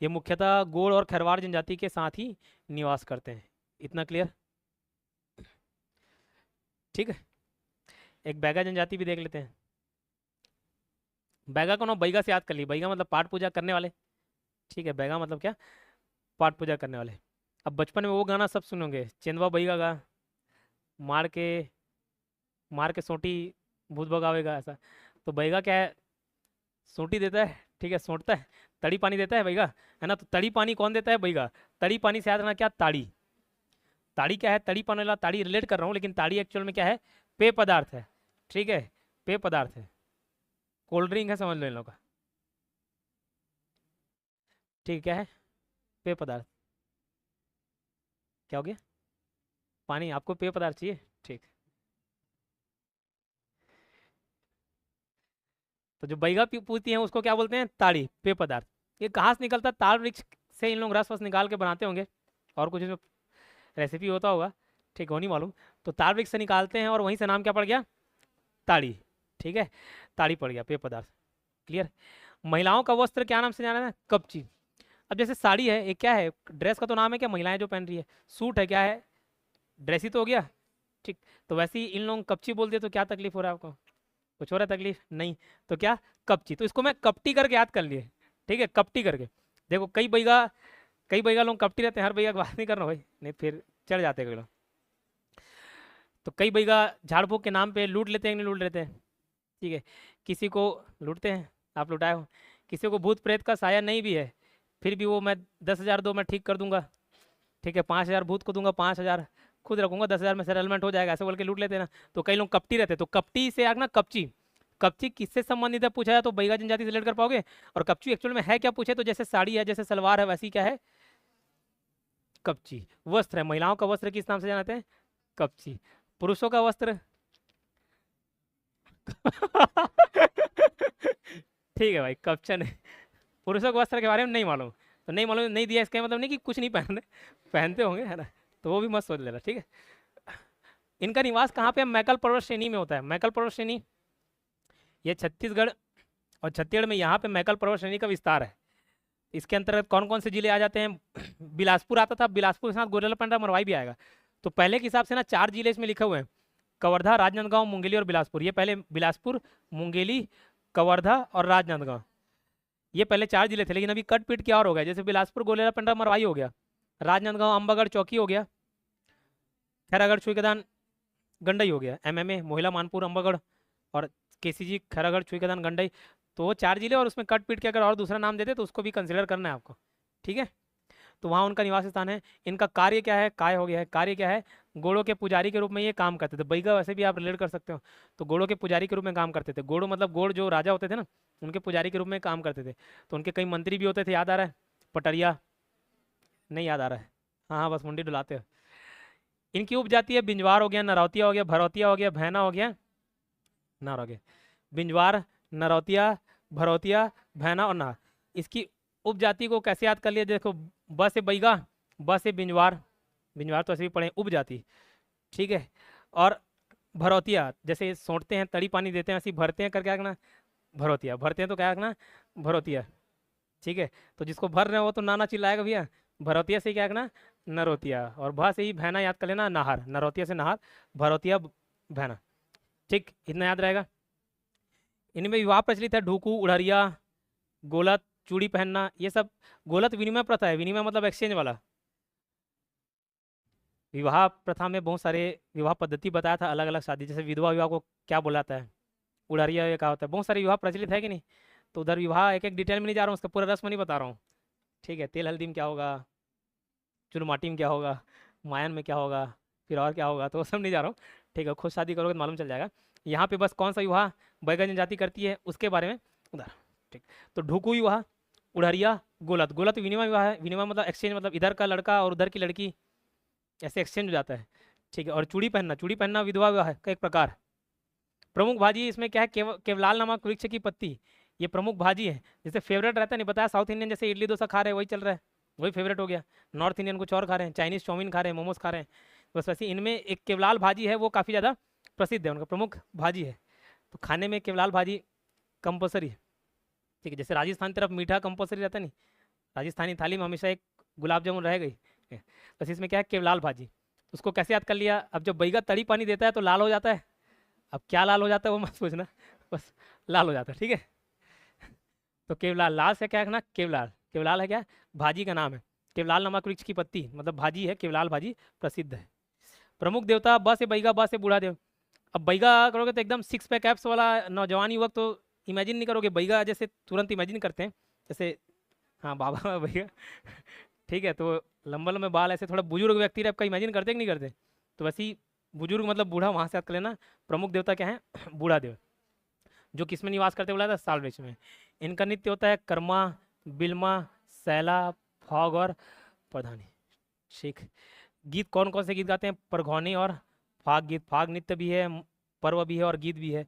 ये मुख्यतः गोड़ और खरवार जनजाति के साथ ही निवास करते हैं। इतना क्लियर? ठीक है, एक बैगा जनजाति भी देख लेते हैं। बैगा को ना बैगा से याद कर ली, बैगा मतलब पाठ पूजा करने वाले, ठीक है, बैगा मतलब क्या, पाठ पूजा करने वाले। अब बचपन में वो गाना सब सुनोगे, चंदवा बैगा गा, मार के, मार के सोटी भूत भगावेगा, ऐसा। तो बैगा क्या है, सोटी देता है, ठीक है, सोटता है, तड़ी पानी देता है बैगा, है ना। तो तड़ी पानी कौन देता है, बैगा। तड़ी पानी से याद रखना क्या, ताड़ी। ताड़ी क्या है, तड़ी पानी वाला, ताड़ी रिलेट कर रहा हूँ, लेकिन ताड़ी एक्चुअल में क्या है, पेय पदार्थ है, ठीक है, पेय पदार्थ है, कोल्ड ड्रिंक है, समझ लो इन लोगों का, ठीक है, क्या है, पेय पदार्थ। क्या हो गया, पानी, आपको पेय पदार्थ चाहिए, ठीक। तो जो बैगा पूती है उसको क्या बोलते हैं, ताड़ी, पेय पदार्थ। ये कहाँ से निकलता है, ताड़ वृक्ष से इन लोग रस वस निकाल के बनाते होंगे, और कुछ इसमें रेसिपी होता होगा, ठीक, हो नहीं मालूम। तो ताड़ वृक्ष से निकालते हैं और वहीं से नाम क्या पड़ गया, ताड़ी, ठीक है, ताड़ी पड़ गया, पेय पदार्थ, क्लियर। महिलाओं का वस्त्र क्या नाम से जाना है, कपची। अब जैसे साड़ी है, एक क्या है, ड्रेस का तो नाम है क्या, महिलाएं जो पहन रही है, सूट है, क्या है, ड्रेस ही तो हो गया, ठीक। तो वैसे ही इन लोग कपची बोल दिए तो क्या तकलीफ हो रहा है आपको, कुछ हो रहा है तकलीफ नहीं, तो क्या, कपची। तो इसको मैं कपटी करके याद कर लिए, ठीक है, कपटी करके। देखो कई बैगा लोग कपटी रहते हैं, हर बैगा की बात नहीं कर रहा हूँ भाई, नहीं फिर चढ़ जाते हैं कई लोग। तो कई बैगा झाड़ फूक के नाम पे लूट लेते हैं, नहीं लूट लेते हैं, ठीक है, किसी को लूटते हैं, आप लुटाए हो, किसी को भूत प्रेत का साया नहीं भी है, फिर भी वो मैं 10,000 दो, मैं ठीक कर दूंगा, ठीक है, 5,000 भूत को दूंगा, 5,000 खुद रखूंगा, 10,000 में सेटलमेंट हो जाएगा, ऐसे बोल के लूट लेते हैं ना। तो कई लोग कपटी रहते हैं, तो कपटी से आग ना कपची, कपची किससे संबंधित है पूछा जाए तो बैगा जनजाति से रिलेट कर पाओगे। और कपची एक्चुअल में है क्या पूछे तो जैसे साड़ी है, जैसे सलवार है, वैसी क्या है, कपची। वस्त्र है, महिलाओं का वस्त्र किस नाम से जानते हैं, कपची। पुरुषों का वस्त्र ठीक है भाई, कपचन है। पुरुषों के वस्त्र के बारे में नहीं मालूम, तो नहीं मालूम नहीं दिया, इसका मतलब नहीं कि कुछ नहीं पहनते, पहनते होंगे, है ना, तो वो भी मत सोच लेना, ठीक है। इनका निवास कहाँ पे है, मैकल पर्वत श्रेणी में होता है। मैकल पर्वत श्रेणी ये छत्तीसगढ़, और छत्तीसगढ़ में यहाँ पे मैकल पर्वत श्रेणी का विस्तार है। इसके अंतर्गत कौन कौन से जिले आ जाते हैं, बिलासपुर आता था, बिलासपुर के साथ गोरेला मरवाई भी आएगा। तो पहले के हिसाब से ना 4 जिले इसमें लिखे हुए हैं, कवर्धा, राजनांदगांव, मुंगेली और बिलासपुर। ये पहले बिलासपुर, मुंगेली, कवर्धा और राजनांदगांव, ये पहले 4 जिले थे, लेकिन अभी कट पीट क्या और हो गया, जैसे बिलासपुर गोरेला मरवाई हो गया, राजनांदगांव अंबागढ़ चौकी हो गया, खैरागढ़ छुईकदान गंडई हो गया, MMA मोहिला मानपुर अंबागढ़, और KCG खैरागढ़ छुईकदान गंडई। तो वो 4 जिले, और उसमें कट पीट के अगर और दूसरा नाम देते तो उसको भी कंसिडर करना है आपको, ठीक है। तो वहाँ उनका निवास स्थान है। इनका कार्य क्या है, काय हो गया है, कार्य क्या है, गोड़ों के पुजारी के रूप में ये काम करते थे। बैगा वैसे भी आप रिलेट कर सकते हो, तो गोड़ों के पुजारी के रूप में काम करते थे। गोड़ो मतलब गोड़ जो राजा होते थे ना, उनके पुजारी के रूप में काम करते थे। तो उनके कई मंत्री भी होते थे, याद आ रहा है, पटरिया, नहीं याद आ रहा है, हाँ हाँ बस मुंडी डुलाते हो। इनकी उपजाति है बिंजवार हो गया, नरौतिया हो गया, भरौतिया हो गया, भैना हो गया, नार हो गया, बिंजवार, नरौतिया, भरौतिया, भैना और नार। इसकी उपजाति को कैसे याद कर लिया, देखो, ब से बैगा, ब से बिंजवार, बिंजवार तो ऐसे भी पढ़े, उपजाति, ठीक है। और भरौतिया, जैसे सोंटते हैं, तड़ी पानी देते हैं, ऐसे ही भरते हैं, करके रखना भरौतिया, भरते हैं तो क्या रखना भरौतिया, ठीक है। तो जिसको भर रहे हो वो तो नाना चिल्लाएगा भैया, भरौतिया से क्या रखना नरोतिया, और भा से ही भैना याद कर लेना, नाहर, नरोतिया से नाहर, भरौतिया भैना, ठीक, इतना याद रहेगा। इनमें विवाह प्रचलित है, ढूकू, उड़हरिया, गोलत, चूड़ी पहनना, ये सब। गोलत विनिमय प्रथा है, विनिमय मतलब एक्सचेंज वाला। विवाह प्रथा में बहुत सारे विवाह पद्धति बताया था, अलग अलग शादी, जैसे विधवा विवाह को क्या बोलाता है, उड़हरिया ये क्या होता है, बहुत सारे विवाह प्रचलित है कि नहीं। तो उधर विवाह एक एक डिटेल में नहीं जा रहा हूँ, उसका पूरा रस्म नहीं बता रहा हूँ, ठीक है। तेल हल्दी में क्या होगा, चुनमाटी में क्या होगा, मायन में क्या होगा, फिर और क्या होगा, तो वो सब नहीं जा रहा हूँ, ठीक है। खुद शादी करोगे तो मालूम चल जाएगा। यहाँ पे बस कौन सा विवाह बैगा जनजाति करती है उसके बारे में उधर, ठीक। तो ढुकू विवाह, उड़हरिया, गोलत, गोलत विनिमय विवाह है, विनिमय मतलब एक्सचेंज, मतलब इधर का लड़का और उधर की लड़की ऐसे एक्सचेंज हो जाता है, ठीक है। और चूड़ी पहनना, चूड़ी पहनना विधवा विवाह का एक प्रकार। प्रमुख भाजी इसमें क्या है, केवलाल नामक वृक्ष की पत्ती, ये प्रमुख भाजी है। जैसे फेवरेट रहता है, नहीं बताया, साउथ इंडियन जैसे इडली डोसा खा रहे हैं वही चल रहा है, वही फेवरेट हो गया। नॉर्थ इंडियन कुछ और खा रहे हैं, चाइनीज चाउमीन खा रहे हैं, मोमोज खा रहे हैं, बस वैसे इनमें एक केवलाल भाजी है, वो काफ़ी ज़्यादा प्रसिद्ध है, उनका प्रमुख भाजी है। तो खाने में केवलाल भाजी कंपल्सरी है, ठीक है। जैसे राजस्थान तरफ मीठा कंपल्सरी रहता नहीं, राजस्थानी थाली में हमेशा एक गुलाब जामुन रहेगा ही, बस इसमें क्या है केवलाल भाजी। उसको कैसे याद कर लिया, अब जब बैगा तड़ी पानी देता है तो लाल हो जाता है, अब क्या लाल हो जाता है वो मत पूछना, बस लाल हो जाता है, ठीक है। तो केवलाल, लाल से क्या रखना, केवलाल। केवलाल है क्या, भाजी का नाम है। केवलाल नामक वृक्ष की पत्ती मतलब भाजी है, केवलाल भाजी प्रसिद्ध है। प्रमुख देवता, ब से बैगा, ब से बूढ़ा देव। अब बैगा करोगे तो एकदम सिक्स पैक एप्स वाला नौजवान युवक तो इमेजिन नहीं करोगे, बैगा जैसे तुरंत इमेजिन करते हैं जैसे, हाँ बाबा बैगा ठीक है। तो लंबे लंबे बाल, ऐसे थोड़ा बुजुर्ग व्यक्ति टाइप का इमेजिन करते कि नहीं करते। तो वैसे ही बुजुर्ग मतलब बूढ़ा, वहां से याद कर लेना। प्रमुख देवता क्या है बूढ़ा देव। जो किस में निवास करते बोला था, साल वृक्ष में। इनका नित्य होता है कर्मा, बिल्मा, सैला, फॉग और प्रधानी। ठीक। गीत कौन कौन से गीत गाते हैं, परघौनी और फाग गीत। फाग नृत्य भी है, पर्व भी है और गीत भी है।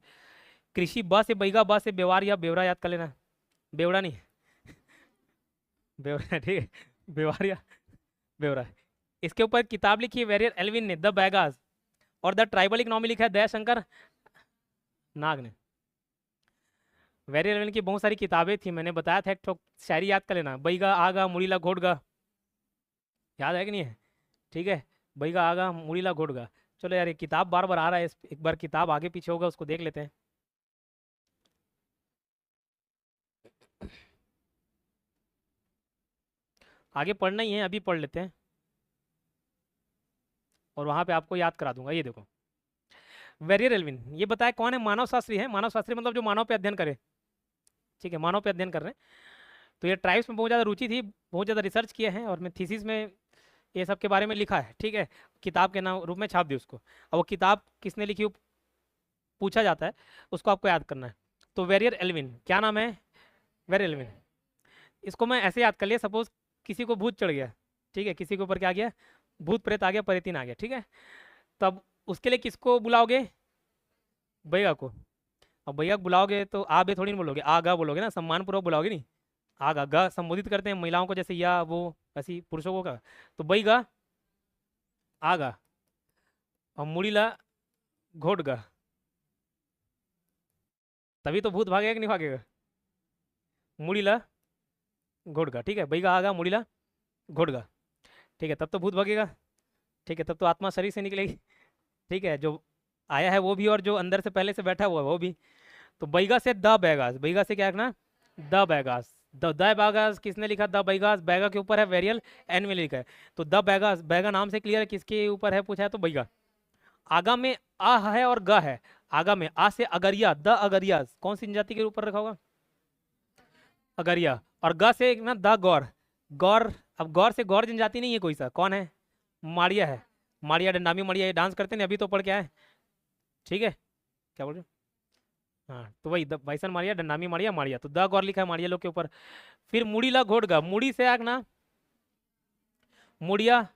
कृषि, ब से बैगा, ब से बेवार या बेवरा याद कर लेना। बेवड़ा नहीं, बेवरा ठीक है, बेवार या बेवरा। इसके ऊपर किताब लिखी है वेरियर एल्विन ने, द बैगास, और द ट्राइबल इकोनॉमी लिखा है दयाशंकर नाग ने। वेरियर एल्विन की बहुत सारी किताबें थी, मैंने बताया था, एक ठो शायरी याद कर लेना, बैगा आगा मुड़ीला घोटगा, याद है कि नहीं है, ठीक है। बैगा आगा मुड़ीला घोटगा। चलो यार, ये किताब बार बार आ रहा है, एक बार किताब आगे पीछे होगा उसको देख लेते हैं। आगे पढ़ना ही है, अभी पढ़ लेते हैं और वहां पे आपको याद करा दूंगा। ये देखो, वेरियर एल्विन ये बताया कौन है, मानव शास्त्री है। मानव शास्त्री मतलब जो मानव पे अध्ययन करे, ठीक है, मानव पे अध्ययन कर रहे हैं। तो ये ट्राइब्स में बहुत ज़्यादा रुचि थी, बहुत ज़्यादा रिसर्च किए हैं, और मैं थीसिस में ये सब के बारे में लिखा है, ठीक है। किताब के नाम रूप में छाप दी उसको। अब वो किताब किसने लिखी वो पूछा जाता है, उसको आपको याद करना है। तो वेरियर एल्विन, क्या नाम है, वेरियर एल्विन। इसको मैं ऐसे याद कर लिया, सपोज किसी को भूत चढ़ गया, ठीक है, किसी के ऊपर क्या आ गया, भूत प्रेत आ गया, परेतीन आ गया, ठीक है। तब उसके लिए किसको बुलाओगे, बैगा को। अब भैया को बुलाओगे तो आ बे थोड़ी नहीं बोलोगे, आ गा बोलोगे ना, सम्मानपूर्वक बुलाओगे नहीं। आ गा, गा संबोधित करते हैं महिलाओं को जैसे या वो, ऐसी पुरुषों को का। तो बई गा, आ गा, और मुड़ीला घोट गा। तभी तो भूत भागेगा कि नहीं भागेगा, मुड़ीला घोट गा, ठीक है। बई गा, आ गा, मुड़ीला घोट गा, ठीक है, तब तो भूत भागेगा, ठीक है, तब तो आत्मा शरीर से निकलेगी, ठीक है, जो आया है वो भी और जो अंदर से पहले से बैठा हुआ है वो भी। तो बैगा से द बैगास, बैगा से क्या रखना, द बैगास। द बैगास किसने लिखा, द बैगास, बैगा के ऊपर है, वेरियल एन में लिखा है। तो द बैगास, बैगा नाम से क्लियर है किसके ऊपर है पूछा है, तो बैगा। आगा में आ है और ग है, आगा में आ से अगरिया, द अगरिया कौन सी जनजाति के ऊपर रखा होगा, अगरिया। और ग से ना द गौर, गौर। अब गौर से गौर जनजाति नहीं है कोई सा, कौन है, माड़िया है, माड़िया डंडामी माड़िया, ये डांस करते हैं अभी तो पढ़ के आए, ठीक है। क्या बोल रहे हो? हाँ, तो वही बाइसन मारिया, डंडामी मारिया, मारिया, तो द गौर लिखा है मारिया लोग के ऊपर। फिर मुड़ीला घोटगा, मुड़ी से आगना, मुड़िया,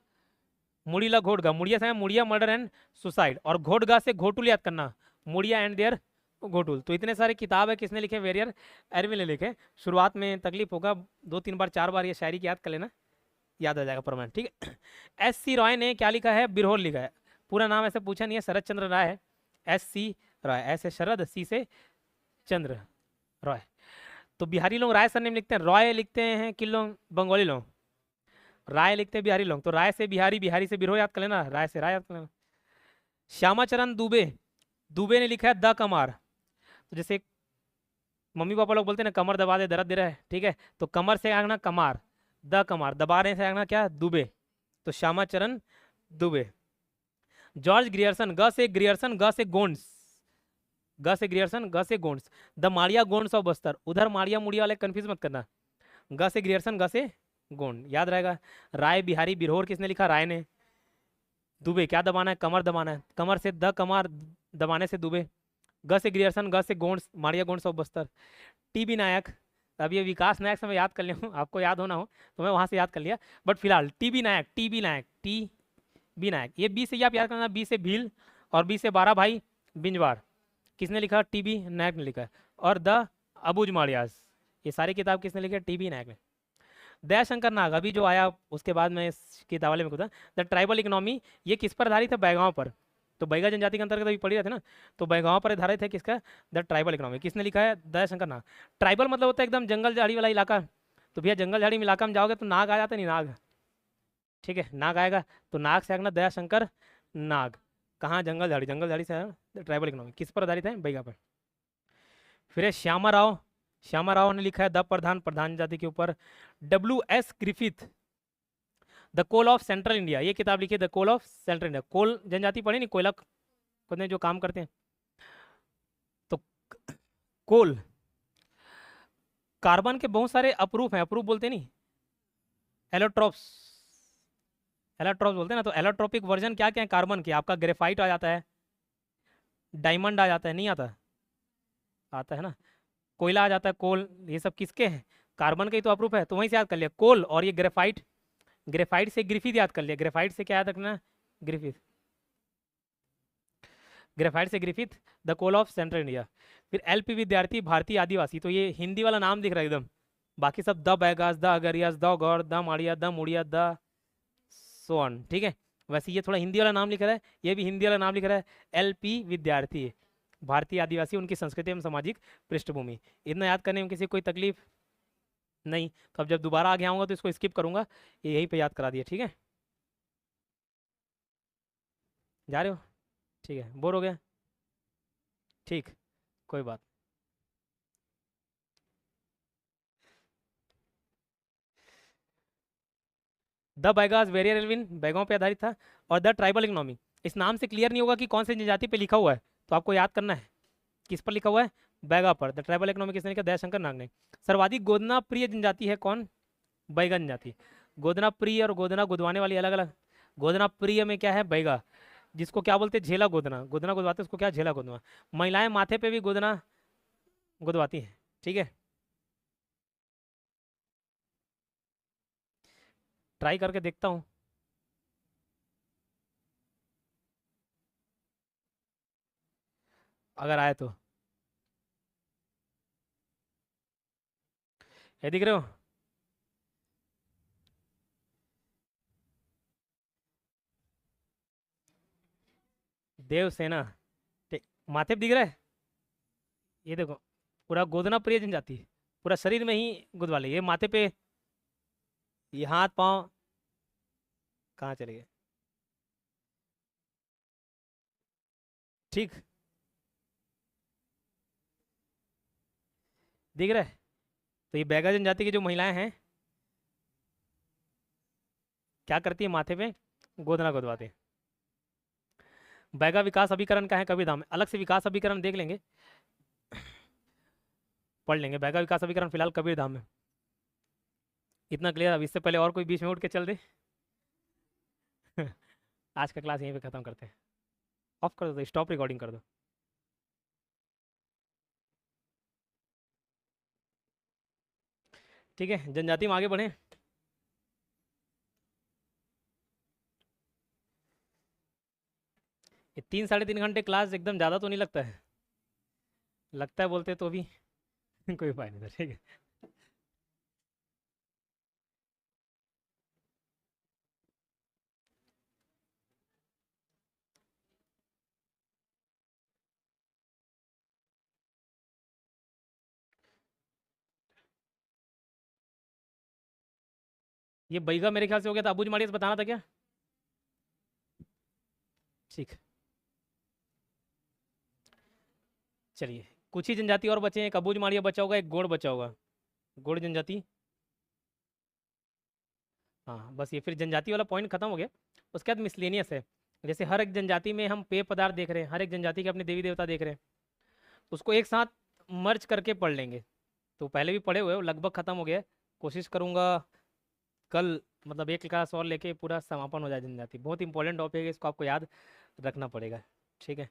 मुड़ीला घोटगा, मुड़िया से मुड़िया मर्डर एंड सुसाइड, और घोटगा से घोटुल याद करना, मुड़िया एंड देयर घोटुल। तो इतने सारे किताब है, किसने लिखे, वेरियर एल्विन ने लिखे। शुरुआत में तकलीफ होगा, 2-3 बार 4 बार ये शायरी की याद कर लेना, याद आ जाएगा परमानेंट, ठीक है। S.C. रॉय ने क्या लिखा है, बिरहोर लिखा है। पूरा नाम ऐसे पूछा नहीं है, शरद चंद्र राय है। S.C. रॉय, ऐसे शरद, सी से चंद्र, रॉय। तो बिहारी लोग राय सरनेम लिखते हैं, रॉय लिखते हैं किन लोग, बंगाली लोग, राय लिखते हैं बिहारी लोग। तो राय से बिहारी, बिहारी से बिरहो याद कर लेना, राय से राय याद कर लेना। श्यामाचरण दुबे, दुबे ने लिखा है द कमार। तो जैसे मम्मी पापा लोग बोलते हैं ना, कमर दबा दे दर्द दे रहा है, ठीक है, तो कमर से आगना कमार, द कमार, दबाने से आगना क्या, दुबे। तो श्यामाचरण दुबे। जॉर्ज ग्रियर्सन, ग से ग्रियर्सन, ग से गोंड्स, ग से ग्रियर्सन, ग से गोंड्स, द मारिया गोंड्स ऑफ बस्तर। उधर मारिया मुड़िया वाले कंफ्यूज मत करना, ग से ग्रियर्सन, ग से गोंड, याद रहेगा। राय बिहारी बिरहोर किसने लिखा, राय ने। दुबे क्या दबाना है, कमर दबाना है, कमर से द कमार, दबाने से दुबे। ग से ग्रियर्सन, ग से गोंड्स, मारिया गोंड्स ऑफ बस्तर। टी.बी. नायक, अब ये विकास नायक से मैं याद कर लिया हूँ, आपको याद होना हो तो मैं वहां से याद कर लिया, बट फिलहाल टी.बी. नायक, टी.बी. नायक, टी.बी. नायक। ये बी से आप याद करना, बी से भील और बी से 12 भाई बिंजवार, किसने लिखा, टी.बी. नायक ने लिखा है। और द अबुज माड़ियास, ये सारी किताब किसने लिखी है, टी.बी. नायक ने। दयाशंकर नाग अभी जो आया उसके बाद में इस किताब वाले में खुदा, द ट्राइबल इकोनॉमी, ये किस पर आधारित है, बैगांव पर। तो बैगा जनजाति के अंतर्गत अभी पढ़ी रहे थे ना, तो बैगांव पर आधारित है किसका, द ट्राइबल इकोनॉमी, किसने लिखा है, दयाशंकर नाग। ट्राइबल मतलब होता है एकदम जंगल झाड़ी वाला इलाका। तो भैया जंगल झाड़ी में इलाका में जाओगे तो नाग आ जाता नहीं, नाग, ठीक है, नाग आएगा। तो नाग से आगना दयाशंकर नाग। कहाँ? जंगल झाड़ी से है ट्राइबल इकोनॉमी। किस पर आधारित है? बैगा पर। फिर है श्यामा राव। श्यामा राव ने लिखा है द प्रधान, प्रधान जाति के ऊपर। W.S. Griffith, the coal of central India, ये किताब लिखी है the coal of central India. Kol जनजाति पढ़ी नहीं? कोयला खोदने जो काम करते हैं, तो कोल, कार्बन के बहुत सारे अपरूप हैं, अपरूप बोलते नहीं, एलोट्रोप्स, एलोट्रोप्स बोलते हैं ना। तो एलोट्रोपिक वर्जन क्या क्या है कार्बन के? आपका ग्रेफाइट आ जाता है, डायमंड आ जाता है, नहीं आता? आता है ना। कोयला आ जाता है, कोल, ये सब किसके हैं? कार्बन के ही तो अपरूप है। तो वहीं से याद कर लिया कोल, और ये ग्रेफाइट, ग्रेफाइट से ग्रिफिथ याद कर लिया। ग्रेफाइट से क्या याद रखना? ग्रिफिथ, ग्रेफाइट से Griffith, the coal of central India. फिर LP विद्यार्थी, भारतीय आदिवासी, तो ये हिंदी वाला नाम दिख रहा है एकदम, बाकी सब the Baigas, the Agarias, the Gaur, the Maria, the Muria, the Son, ठीक है। वैसे ये थोड़ा हिंदी वाला नाम लिख रहा है, ये भी हिंदी वाला नाम लिख रहा है। LP विद्यार्थी है, भारतीय आदिवासी, उनकी संस्कृति एवं सामाजिक पृष्ठभूमि। इतना याद करने में किसी को कोई तकलीफ नहीं? तो अब जब दोबारा आगे आऊँगा तो इसको स्किप करूँगा, ये यहीं पे याद करा दिया, ठीक है। जा रहे हो? ठीक है, बोर हो गया? ठीक, कोई बात। द बैगास वेरियर एल्विन, बैगों पे आधारित था। और द ट्राइबल इकोनॉमी, इस नाम से क्लियर नहीं होगा कि कौन सी जनजाति पे लिखा हुआ है, तो आपको याद करना है किस पर लिखा हुआ है, बैगा पर। द ट्राइबल इकोनॉमी किसने लिखा? दयाशंकर नाग ने। सर्वाधिक गोदना प्रिय जनजाति है कौन? बैगा जनजाति। गोदना प्रिय और गोदना गुदवाने वाली अलग अलग। गोदना प्रिय में क्या है? बैगा, जिसको क्या बोलते हैं? झेला गोदना, गोदना गुदवाते उसको क्या? झेला गोदना। महिलाएं माथे पे भी गोदना गुदवाती हैं, ठीक है। ट्राई करके देखता हूँ, अगर आए तो। ये दिख रहे हो? देवसेना, ठीक, माथे पे दिख रहा है, ये देखो, पूरा गोदना प्रिय जनजाति, पूरा शरीर में ही गुदवा ले। ये माथे पे, ये हाथ पाँव कहाँ चले गए? ठीक, दिख रहा है? तो ये बैगा जनजाति की जो महिलाएं हैं क्या करती है? माथे पे गोदना गुदवाते हैं। बैगा विकास अभिकरण का है कबीरधाम में, अलग से विकास अभिकरण देख लेंगे, पढ़ लेंगे। बैगा विकास अभिकरण फिलहाल कबीरधाम में। इतना क्लियर? अब इससे पहले और कोई बीच में उठ के चल दे? आज का क्लास यहीं पे खत्म करते हैं। ऑफ कर दो, स्टॉप रिकॉर्डिंग कर दो। ठीक है, जनजाति में आगे बढ़े। ये 3-3.5 घंटे क्लास एकदम ज़्यादा तो नहीं लगता है? लगता है बोलते तो भी कोई उपाय नहीं था, ठीक है। ये बैगा मेरे ख्याल से हो गया था। अबूझ माड़िया से बताना था क्या? ठीक, चलिए, कुछ ही जनजाति और बचे हैं। एक अबूझ माड़िया बचा होगा, एक गोंड बचा होगा। गोंड जनजाति, हाँ बस ये फिर जनजाति वाला पॉइंट खत्म हो गया। उसके बाद मिसलेनियस है, जैसे हर एक जनजाति में हम पेय पदार्थ देख रहे हैं, हर एक जनजाति के अपने देवी देवता देख रहे हैं, उसको एक साथ मर्ज करके पढ़ लेंगे। तो पहले भी पढ़े हुए हो, लगभग खत्म हो गया है। कोशिश करूंगा कल, मतलब एक क्लास और लेके पूरा समापन हो जाए जनजाति। बहुत इंपॉर्टेंट टॉपिक है, इसको आपको याद रखना पड़ेगा, ठीक है।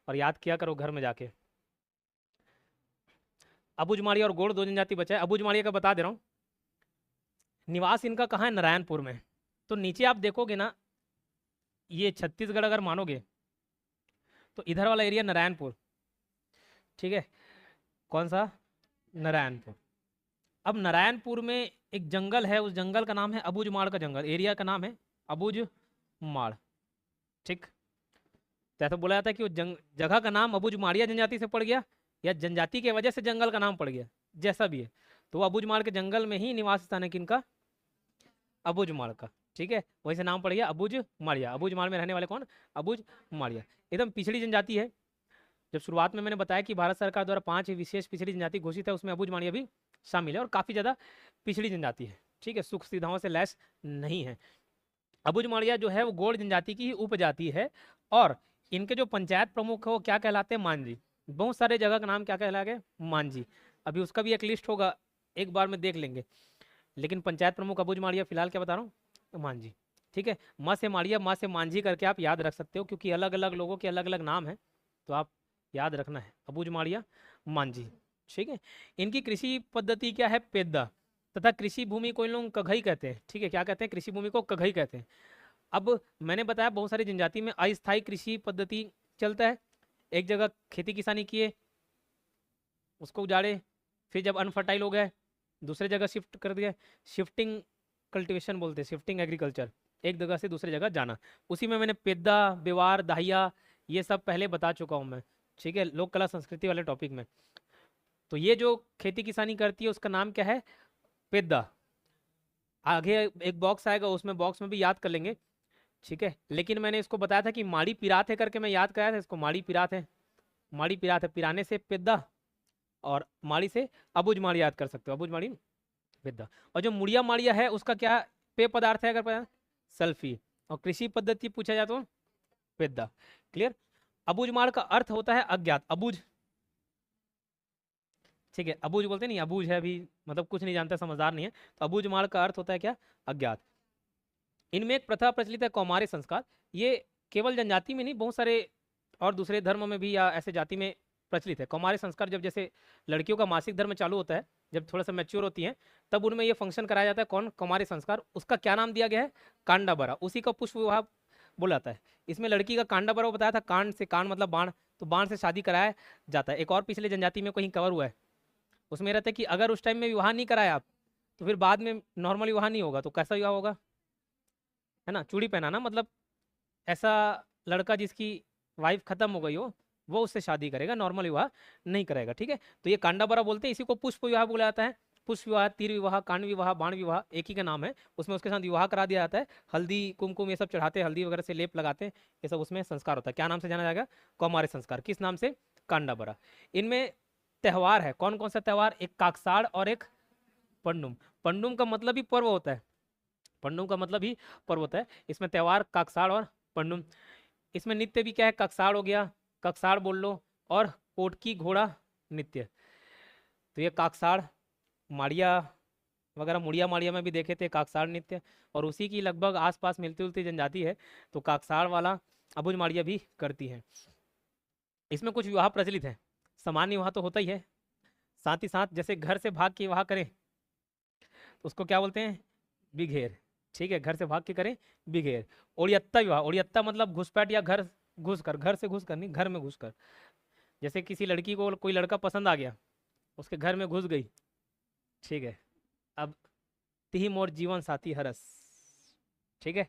और याद किया करो घर में जाके। अबूझ माड़िया और गोंड दो जनजाति बचा है। अबूझ माड़िया का बता दे रहा हूँ, निवास इनका कहाँ है? नारायणपुर में। तो नीचे आप देखोगे ना, ये छत्तीसगढ़ अगर मानोगे तो इधर वाला एरिया नारायणपुर, ठीक है। कौन सा? नारायणपुर। अब नारायणपुर में एक जंगल है, उस जंगल का नाम है अबूझ माड़ का जंगल, एरिया का नाम है अबूझ माड़, ठीक। तो ऐसा बोला जाता है कि वो जगह का नाम अबूझ माड़िया जनजाति से पड़ गया, या जनजाति के वजह से जंगल का नाम पड़ गया, जैसा भी है। तो वो अबूझ माड़ के जंगल में ही निवास स्थान है किनका? अबूझ माड़ का। ठीक है, वहीं से नाम पड़ गया अबुझ माड़िया। अबुझ माड़ में रहने वाले कौन? अबुझ माड़िया। एकदम पिछड़ी जनजाति है। जब शुरुआत में मैंने बताया कि भारत सरकार द्वारा 5 विशेष पिछड़ी जनजाति घोषित है, उसमें अबुझ माड़िया भी शामिल है और काफी ज्यादा पिछड़ी जनजाति है। ठीक है, सुख सुविधाओं से लैस नहीं है। अबुझ माड़िया जो है वो गौड़ जनजाति की ही उपजाति है और इनके जो पंचायत प्रमुख है वो क्या कहलाते हैं? मांझी। बहुत सारे जगह का नाम क्या कहलाएगा? मांझी। अभी उसका भी एक लिस्ट होगा, एक बार में देख लेंगे। लेकिन पंचायत प्रमुख अबुझ माड़िया फिलहाल क्या बता रहा हूँ? मांझी। ठीक है, माँ से माड़िया माँ से मांझी करके आप याद रख सकते हो, क्योंकि अलग अलग लोगों के अलग अलग नाम है, तो आप याद रखना है अबुझ माड़िया मांझी। ठीक है, इनकी कृषि पद्धति क्या है? पेद्दा। तथा कृषि भूमि को इन लोग कघई कहते हैं। ठीक है, क्या कहते हैं? कृषि भूमि को कघई कहते हैं। अब मैंने बताया बहुत सारी जनजाति में अस्थायी कृषि पद्धति चलता है। एक जगह खेती किसानी किए, उसको उजाड़े, फिर जब अनफर्टाइल हो गए दूसरे जगह शिफ्ट कर दिया। शिफ्टिंग कल्टीवेशन बोलते हैं, शिफ्टिंग एग्रीकल्चर, एक जगह से दूसरी जगह जाना। उसी में मैंने पेद्दा, बेवार, दाहिया ये सब पहले बता चुका हूँ मैं। ठीक है, लोक कला संस्कृति वाले टॉपिक में। तो ये जो खेती किसानी करती है उसका नाम क्या है? पेद्दा। आगे एक बॉक्स आएगा, उसमें बॉक्स में भी याद कर लेंगे। ठीक है, लेकिन मैंने इसको बताया था कि माड़ी पिरात है करके मैं याद कराया था इसको। माड़ी पिरात है, माड़ी पिरात है, पिराने से पेद्दा और माड़ी से अबुझ माड़ी याद कर सकते हो, अबुझ माड़ी पेद्दा। और जो मुड़िया माड़िया है उसका क्या पेय पदार्थ है? अगर पता सल्फी। और कृषि पद्धति पूछा जाए तो पेद्दा। क्लियर? अबुझ माड़ का अर्थ होता है अज्ञात, अबुझ। ठीक है, अबुझ बोलते नहीं, अबुझ है अभी, मतलब कुछ नहीं जानता, समझदार नहीं है। तो अबुझ माड़ का अर्थ होता है क्या? अज्ञात। इनमें एक प्रथा प्रचलित है कौमार्य संस्कार। ये केवल जनजाति में नहीं, बहुत सारे और दूसरे धर्म में भी या ऐसे जाति में प्रचलित है कौमार्य संस्कार। जब जैसे लड़कियों का मासिक धर्म चालू होता है, जब थोड़ा सा मैच्योर होती हैं, तब उनमें ये फंक्शन कराया जाता है। कौन? कौमार्य संस्कार। उसका क्या नाम दिया गया है? कांडाबरा। उसी का पुष्प विवाह बोला जाता है। इसमें लड़की का कांडाबरा बताया था, कांड से, कांड मतलब बाण, तो बाण से शादी कराया जाता है। एक और पिछले जनजाति में कहीं कवर हुआ है, उसमें रहता है कि अगर उस टाइम में विवाह नहीं कराया आप, तो फिर बाद में नॉर्मल विवाह नहीं होगा, तो कैसा विवाह होगा? है ना, चूड़ी पहनाना, मतलब ऐसा लड़का जिसकी वाइफ खत्म हो गई हो वो उससे शादी करेगा, नॉर्मल विवाह नहीं करेगा। ठीक है, तो ये कांडाबरा बोलते हैं। इसी को पुष्प विवाह बोला जाता है। पुष्प विवाह, तीर विवाह, कांड विवाह, बाण विवाह एक ही का नाम है। उसमें उसके साथ विवाह करा दिया जाता है। हल्दी कुमकुम ये सब चढ़ाते हैं, हल्दी वगैरह से लेप लगाते हैं, ये सब उसमें संस्कार होता है। क्या नाम से जाना जाएगा? कौमार्य संस्कार। किस नाम से? कांडाबरा। इनमें त्यौहार है, कौन कौन सा त्यौहार? एक काकसाड़ और एक पंडुम। पंडुम का मतलब ही पर्व होता है, पंडुम का मतलब ही पर्व होता है। इसमें त्यौहार काकसाड़ और पंडुम। इसमें नृत्य भी क्या है? ककसाड़ हो गया, ककसाड़ बोल लो, और कोटकी घोड़ा नृत्य। तो ये काकसाड़, माड़िया वगैरह, मुड़िया माड़िया में भी देखे थे काकसाड़ नृत्य, और उसी की लगभग आसपास मिलती जुलती जनजाति है, तो काकसाड़ वाला अबुझ माड़िया भी करती है। इसमें कुछ विवाह प्रचलित है। सामान्य विवाह तो होता ही है, साथ ही साथ जैसे घर से भाग के विवाह करें तो उसको क्या बोलते हैं? बिघेर। ठीक है, घर से भाग के करें बिघेर। ओडियत्ता विवाह, ओडियत्ता मतलब घुसपैठ या घर घुस कर, घर से घुस कर नहीं, घर में घुस कर। जैसे किसी लड़की को कोई लड़का पसंद आ गया, उसके घर में घुस गई, ठीक है, अब तिही मोर जीवन साथी हरस। ठीक है,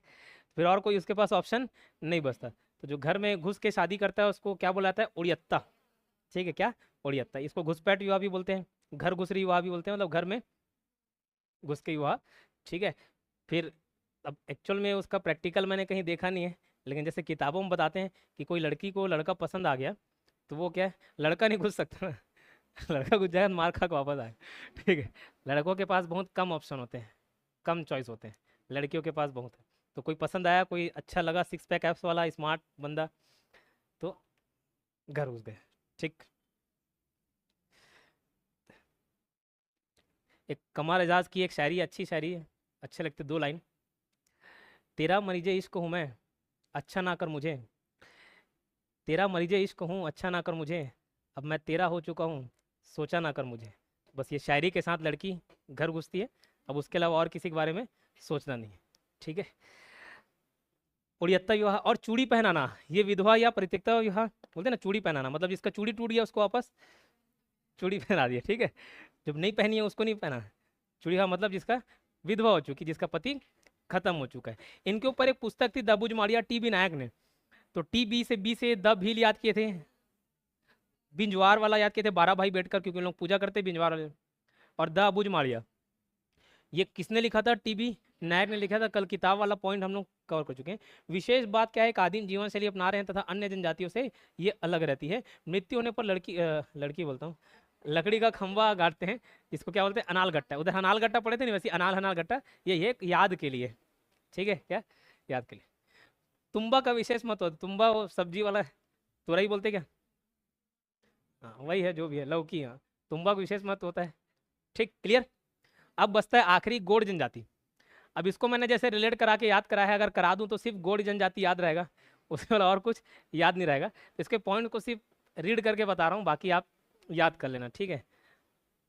फिर और कोई उसके पास ऑप्शन नहीं बचता, तो जो घर में घुस के शादी करता है उसको क्या बोला जाता है? ओडियत्ता। ठीक है, क्या? ओडियत्ता। इसको घुसपैठ विवाह भी बोलते हैं, घर घुसरी विवाह भी बोलते हैं, मतलब घर में घुस के विवाह। ठीक है, फिर अब एक्चुअल में उसका प्रैक्टिकल मैंने कहीं देखा नहीं है, लेकिन जैसे किताबों में बताते हैं कि कोई लड़की को लड़का पसंद आ गया, तो वो क्या है? लड़का नहीं घुस सकता ना लड़का घुस जाएगा तो मार खा के वापस आए। ठीक है, लड़कों के पास बहुत कम ऑप्शन होते हैं, कम चॉइस होते हैं, लड़कियों के पास बहुत है। तो कोई पसंद आया, कोई अच्छा लगा, 6 पैक एप्स वाला स्मार्ट बंदा, तो घर घुस गए। ठीक, एक कमाल एजाज की एक शायरी, अच्छी शायरी है, अच्छे लगते 2 लाइन। तेरा मरीजे इश्क हूँ मैं, अच्छा ना कर मुझे, तेरा मरीजे इश्क हूँ, अच्छा ना कर मुझे, अब मैं तेरा हो चुका हूँ, सोचा ना कर मुझे। बस ये शायरी के साथ लड़की घर घुसती है, अब उसके अलावा और किसी के बारे में सोचना नहीं है। ठीक है, उड़ियत्ता विवाह और चूड़ी पहनाना, ये विधवा या परित्यक्ता विवाह बोलते हैं ना। चूड़ी पहनाना मतलब जिसका चूड़ी टूट गया उसको वापस चूड़ी पहना दिया। ठीक है, जब नहीं पहनी है उसको नहीं पहना। चूड़ी का मतलब जिसका विधवा हो चुकी, जिसका पति खत्म हो चुका है। इनके ऊपर एक पुस्तक थी दबुज माड़िया टी.बी. नायक ने, तो बी से द भील याद किए थे, बिंजवार वाला याद किए थे, 12 भाई बैठकर, क्योंकि लोग पूजा करते बिंजवार वाले, और द अबुज माड़िया ये किसने लिखा था? टी.बी. नायक ने लिखा था, कल किताब वाला पॉइंट हम लोग कवर कर चुके हैं। विशेष बात क्या है, एक आदिम जीवन शैली अपना रहे हैं तथा अन्य जनजातियों से ये अलग रहती है। मृत्यु होने पर लड़की बोलता हूँ, लकड़ी का खंभा गाड़ते हैं, इसको क्या बोलते हैं, अनाल गट्टा। उधर अनाल गट्टा पड़े थे नहीं, वैसे अनाल हनाल गट्टा, ये एक याद के लिए, ठीक है, क्या याद के लिए। तुम्बा का विशेष मत हो, तुम्बा वो सब्जी वाला है, तुरई बोलते क्या, हाँ वही है, जो भी है, लौकी, हाँ, तुम्बा का विशेष मत होता है। ठीक, क्लियर। अब बचता है आखिरी, गोंड जनजाति। अब इसको मैंने जैसे रिलेट करा के याद करा है, अगर करा दूं तो सिर्फ गोंड जनजाति याद रहेगा, उसके वाला और कुछ याद नहीं रहेगा। तो इसके पॉइंट को सिर्फ रीड करके बता रहा हूँ, बाकी आप याद कर लेना, ठीक है।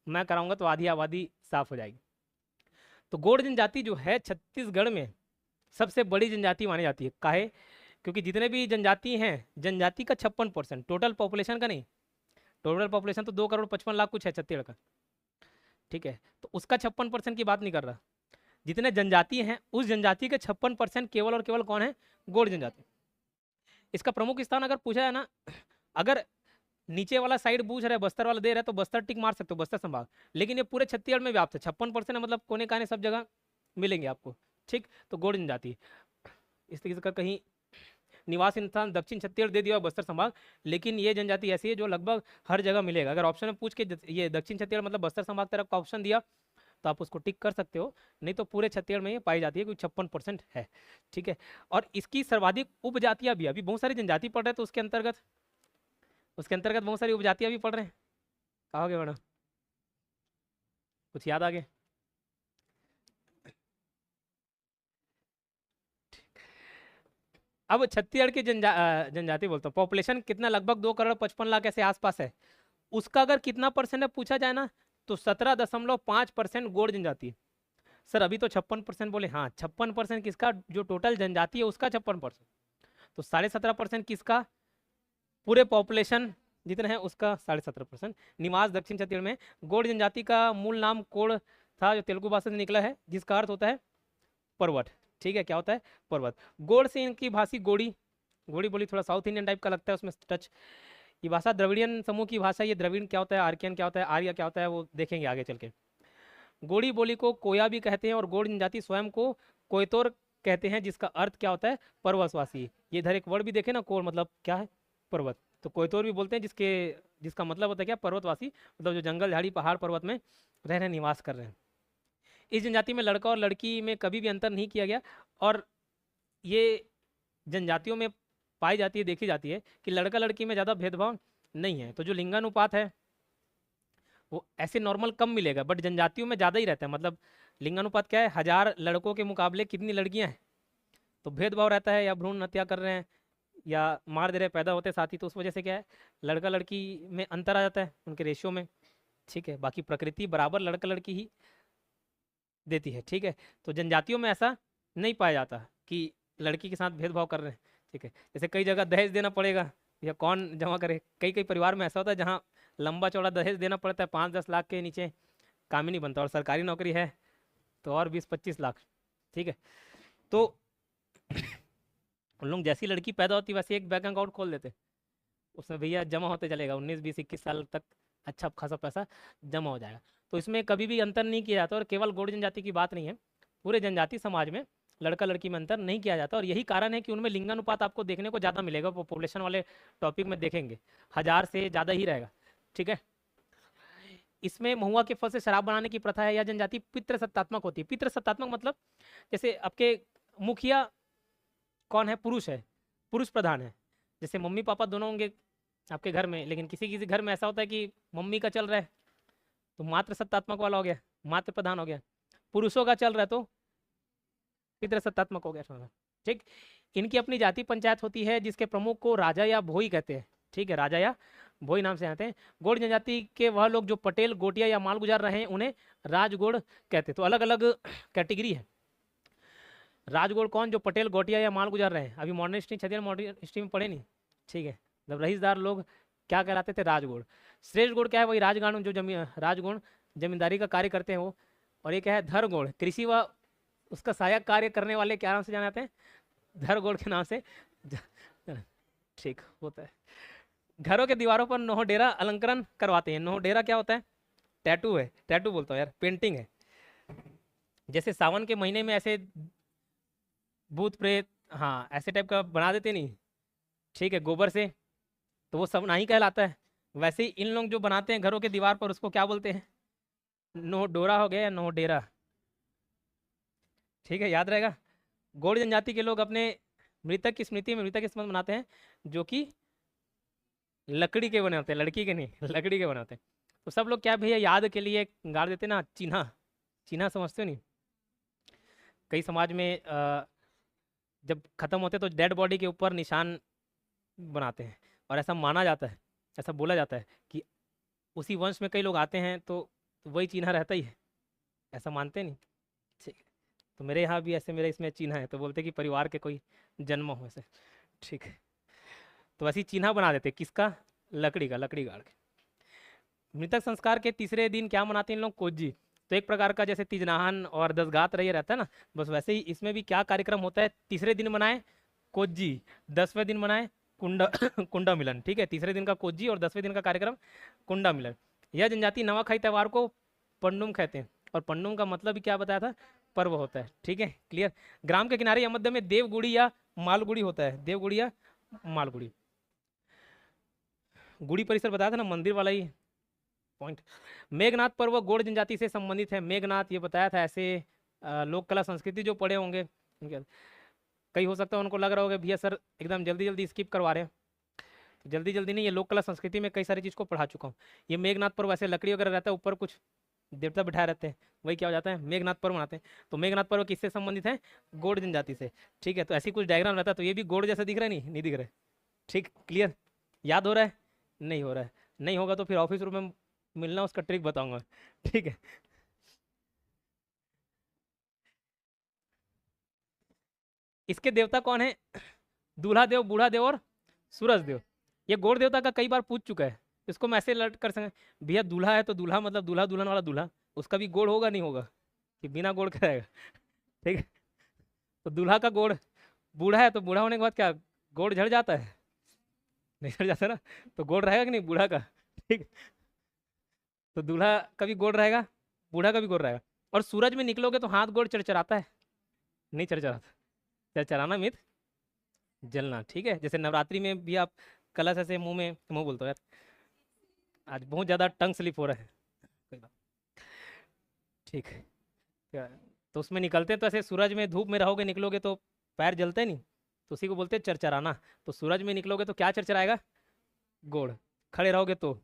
मैं कराऊंगा तो आधी आबादी साफ हो जाएगी। तो गोंड जनजाति जो है छत्तीसगढ़ में सबसे बड़ी जनजाति मानी जाती है। काहे? क्योंकि जितने भी जनजाति हैं, जनजाति का 56%, टोटल पॉपुलेशन का नहीं, टोटल पॉपुलेशन तो 2,55,00,000 कुछ है छत्तीसगढ़ का, ठीक है, तो उसका 56% की बात नहीं कर रहा। जितने जनजाति हैं उस जनजाति के 56% केवल और केवल कौन है, गोंड जनजाति। इसका प्रमुख स्थान अगर पूछा है ना, अगर नीचे वाला साइड पूछ रहा है, बस्तर वाला दे रहा है, तो बस्तर टिक मार सकते हो, बस्तर संभाग। लेकिन ये पूरे छत्तीसगढ़ में व्याप्त है, 56% मतलब कोने काने सब जगह मिलेंगे आपको, ठीक। तो गोंड जनजाति इस तरीके का कहीं निवास स्थान दक्षिण छत्तीसगढ़ दे दिया बस्तर संभाग, लेकिन ये जनजाति ऐसी है जो लगभग हर जगह मिलेगा। अगर ऑप्शन में पूछ के ये दक्षिण छत्तीसगढ़ मतलब बस्तर संभाग तरफ का ऑप्शन दिया तो आप उसको टिक कर सकते हो, नहीं तो पूरे छत्तीसगढ़ में ये पाई जाती है, क्योंकि 56% है, ठीक है। और इसकी सर्वाधिक उपजातियां भी, अभी बहुत सारी जनजाति पढ़ रहे हैं तो उसके अंतर्गत बहुत सारी उपजातियां भी पढ़ रहे हैं। कहोगे मैडम, कुछ याद आ गए? अब छत्तीसगढ़ की जनजाति बोलता हूँ, पॉपुलेशन कितना, लगभग 2,55,00,000 ऐसे आसपास है। उसका अगर कितना परसेंट है पूछा जाए ना, तो 17.5% गोंड जनजाति है। सर अभी तो 56% बोले, हाँ 56% किसका, जो टोटल जनजाति है उसका 56%, तो 17.5% किसका, पूरे पॉपुलेशन जितने हैं उसका 17.5%। निवास दक्षिण छत्तीसगढ़ में। गोंड जनजाति का मूल नाम कोड़ था, जो तेलुगु भाषा से निकला है, जिसका अर्थ होता है पर्वत, ठीक है, क्या होता है, पर्वत। गोंड से इनकी भाषी गोड़ी, गोड़ी बोली थोड़ा साउथ इंडियन टाइप का लगता है उसमें टच। ये भाषा द्रविड़ियन समूह की भाषा, ये द्रविड़ क्या होता है, आर्कियन क्या होता है, आर्य क्या होता है, वो देखेंगे आगे चल के। गोड़ी बोली को कोया भी कहते हैं, और गोंड जनजाति स्वयं को कोयतोर कहते हैं, जिसका अर्थ क्या होता है, पर्वतवासी। ये इधर एक वर्ड भी देखे ना, कोर मतलब क्या है, पर्वत, तो कोयतोर भी बोलते हैं, जिसका मतलब होता है क्या, पर्वतवासी, मतलब जो जंगल झाड़ी पहाड़ पर्वत में रह रहे, निवास कर रहे हैं। इस जनजाति में लड़का और लड़की में कभी भी अंतर नहीं किया गया, और ये जनजातियों में पाई जाती है, देखी जाती है कि लड़का लड़की में ज़्यादा भेदभाव नहीं है। तो जो लिंगानुपात है वो ऐसे नॉर्मल कम मिलेगा, बट जनजातियों में ज़्यादा ही रहता है। मतलब लिंगानुपात क्या है, 1000 लड़कों के मुकाबले कितनी लड़कियां हैं, तो भेदभाव रहता है, या भ्रूण हत्या कर रहे हैं या मार दे रहे हैं पैदा होते साथ ही, तो उस वजह से क्या है, लड़का लड़की में अंतर आ जाता है उनके रेशियो में, ठीक है। बाकी प्रकृति बराबर लड़का लड़की ही देती है, ठीक है। तो जनजातियों में ऐसा नहीं पाया जाता कि लड़की के साथ भेदभाव कर रहे हैं, ठीक है। जैसे कई जगह दहेज देना पड़ेगा, या कौन जमा करे, कई कई परिवार में ऐसा होता है जहाँ लंबा चौड़ा दहेज देना पड़ता है, 5-10 लाख के नीचे काम ही नहीं बनता, और सरकारी नौकरी है तो और 20-25 लाख, ठीक है। तो उन लोग जैसी लड़की पैदा होती वैसे एक बैंक अकाउंट खोल देते, उसमें भैया जमा होते चलेगा, 19-20-21 साल तक अच्छा खासा पैसा जमा हो जाएगा। तो इसमें कभी भी अंतर नहीं किया जाता, और केवल गोंड जनजाति की बात नहीं है, पूरे जनजाति समाज में लड़का लड़की में अंतर नहीं किया जाता। और यही कारण है कि उनमें लिंगानुपात आपको देखने को ज़्यादा मिलेगा, पॉपुलेशन वाले टॉपिक में देखेंगे 1000 से ज़्यादा ही रहेगा, ठीक है। इसमें महुआ के फल से शराब बनाने की प्रथा है। यह जनजाति पितृसत्तात्मक होती है। पितृसत्तात्मक मतलब जैसे आपके मुखिया कौन है, पुरुष है, पुरुष प्रधान है। जैसे मम्मी पापा दोनों होंगे आपके घर में, लेकिन किसी किसी घर में ऐसा होता है कि मम्मी का चल रहा है तो मातृ सत्तात्मक वाला हो गया, मातृ प्रधान हो गया। पुरुषों का चल रहा है तो पितृसत्तात्मक हो गया, ठीक। इनकी अपनी जाति पंचायत होती है, जिसके प्रमुख को राजा या भोई कहते हैं, ठीक है, राजा या भोई नाम से आते हैं। गोंड जनजाति के वह लोग जो पटेल, गोटिया या माल गुजार रहे हैं उन्हें राजगोड़ कहते हैं। तो अलग अलग कैटेगरी है। राजगोड़ कौन, जो पटेल, गोटिया या माल गुजार रहे हैं। अभी modern history, Chhattisgarh modern history में पढ़े नहीं, ठीक है। जब रईसदार लोग क्या कहलाते थे, राजगोड़। श्रेष्ठ गोड़ क्या है, वही राजगाण जो राजगुण जमींदारी का कार्य करते हैं वो। और ये क्या है, धरगोड़, कृषि व उसका सहायक कार्य करने वाले क्या नाम से जाने जाते हैं, धरगोड़ के नाम से, ठीक होता है। घरों के दीवारों पर नोहडेरा अलंकरण करवाते हैं। नोहडेरा क्या होता है, टैटू है, टैटू बोलता हूँ यार, पेंटिंग है। जैसे सावन के महीने में ऐसे भूत प्रेत, हाँ ऐसे टाइप का बना देते नहीं, ठीक है, गोबर से, तो वो सब नहीं कहलाता है। वैसे ही इन लोग जो बनाते हैं घरों के दीवार पर, उसको क्या बोलते हैं? नो डोरा हो गया या नो डेरा, ठीक है, याद रहेगा। गौड़ जनजाति के लोग अपने मृतक की स्मृति में मृतक स्मृति मनाते हैं, जो कि लकड़ी के बने होते हैं, लड़की के नहीं लकड़ी के बने होते हैं। तो सब लोग क्या भैया याद के लिए गाड़ देते हैं ना, चिन्हा, चिन्हा समझते हो नहीं? कई समाज में जब खत्म होते हैं तो डेड बॉडी के ऊपर निशान बनाते हैं, और ऐसा माना जाता है, ऐसा बोला जाता है कि उसी वंश में कई लोग आते हैं तो वही चिन्हा रहता ही है, ऐसा मानते नहीं, ठीक है। तो मेरे यहाँ भी ऐसे मेरे इसमें चिन्हा है, तो बोलते हैं कि परिवार के कोई जन्म हो ऐसे, ठीक है। तो ऐसी चिन्हा बना देते हैं, किसका? लकड़ी का, लकड़ी गाड़ के। मृतक संस्कार के तीसरे दिन क्या मनाते हैं इन लोग? कोज्जी। तो एक प्रकार का जैसे तीजनाहन और दसगात रही रहता है ना, बस वैसे ही इसमें भी क्या कार्यक्रम होता है, तीसरे दिन मनाए कोज्जी, 10वें दिन मनाए कुंडा कुंडा मिलन, ठीक है। तीसरे दिन का कोज्जी और 10वें दिन का कार्यक्रम कुंडा मिलन। यह जनजाति नवाखाई त्यौहार को पंडुम कहते हैं, और पंडुम का मतलब भी क्या बताया था? पर्व होता है, ठीक है, क्लियर। ग्राम के किनारे या मध्य में देवगुड़ी या मालगुड़ी होता है, देवगुड़ी या मालगुड़ी। गुड़ी परिसर बताया था ना, मंदिर वाला ही पॉइंट। मेघनाथ पर्व गौड़ जनजाति से संबंधित है। मेघनाथ ये बताया था, ऐसे लोक कला संस्कृति जो पढ़े होंगे उनके, कई हो सकता है उनको लग रहा होगा भैया सर एकदम जल्दी जल्दी स्किप करवा रहे हैं, तो जल्दी जल्दी नहीं, ये लोक कला संस्कृति में कई सारी चीज़ को पढ़ा चुका हूँ। ये मेघनाथ पर्व वैसे लकड़ी वगैरह रहता है, ऊपर कुछ देवता बिठाए रहते हैं, वही क्या हो जाता है, मेघनाथ पर्व मनाते हैं। तो मेघनाथ पर्व किससे संबंधित है? गौड़ जनजाति से, ठीक है। तो ऐसी कुछ डायग्राम रहता है, तो ये भी गौड़ जैसा दिख रहा है, नहीं दिख रहा है, ठीक, क्लियर, याद हो रहा है? नहीं हो रहा है, नहीं होगा तो फिर ऑफिस रूम में मिलना, उसका ट्रिक बताऊंगा, ठीक है। इसके देवता कौन है? दूल्हा देव, बूढ़ा देव और सूरज देव। ये गौड़ देवता का कई बार पूछ चुका है, इसको मैं ऐसे लट कर सकते भैया, दूल्हा है तो दूल्हा मतलब दूल्हा दुल्हन वाला दूल्हा, उसका भी गोड़ होगा नहीं होगा कि बिना गोड़ का रहेगा, ठीक है। तो दूल्हा का गोड़, बूढ़ा है तो बूढ़ा होने के बाद क्या गोड़ झड़ जाता है? नहीं झड़ जाता ना, तो गोड़ रहेगा कि नहीं बूढ़ा का, ठीक। तो दूल्हा का भी गोड़ रहेगा, बूढ़ा का भी गोड़ रहेगा। और सूरज में निकलोगे तो हाथ गोड़ चरचराता है? नहीं चरचराता, चरचराना मित जलना, ठीक है। जैसे नवरात्रि में भी आप कलश ऐसे मुंह में, मुंह बोलते हो यार, आज बहुत ज़्यादा टंग स्लिप हो रहा है, कोई बात, ठीक है। तो उसमें निकलते हैं तो ऐसे सूरज में धूप में रहोगे, निकलोगे तो पैर जलते नहीं, तो उसी को बोलते हैं चरचराना। तो सूरज में निकलोगे तो क्या चरचराएगा? गोड़। खड़े रहोगे तो,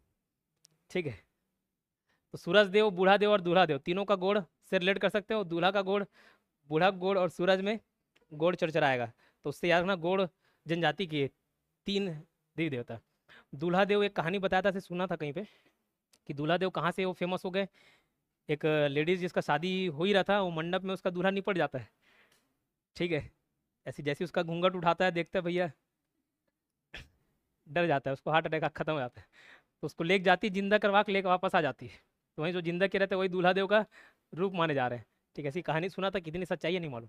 ठीक है। तो सूरज देव, बूढ़ा देव और दूल्हा देव, तीनों का गोड़ से रिलेट कर सकते हो। दूल्हा का गोड़, बूढ़ा गोड़ और सूरज में गोड़ चरचराएगा, तो उससे याद रखना गोड़ जनजाति की 3 देवी देवता। दूल्हा देव एक कहानी बताया था, सुना था कहीं पे, कि दूल्हा देव कहाँ से वो फेमस हो गए। एक लेडीज जिसका शादी हो ही रहा था, वो मंडप में उसका दूल्हा निपट जाता है, ठीक है। ऐसी जैसे उसका घूंघट उठाता है, देखता है भैया डर जाता है, उसको हार्ट अटैक खत्म हो जाता है, तो उसको लेके जाती है, जिंदा करवा के लेके वापस आ जाती है। तो वहीं जो जिंदा के रहते हैं वही दूल्हा देव का रूप माने जा रहे हैं, ठीक है। ऐसी कहानी सुना था, कितनी सच्चाई है नहीं मालूम,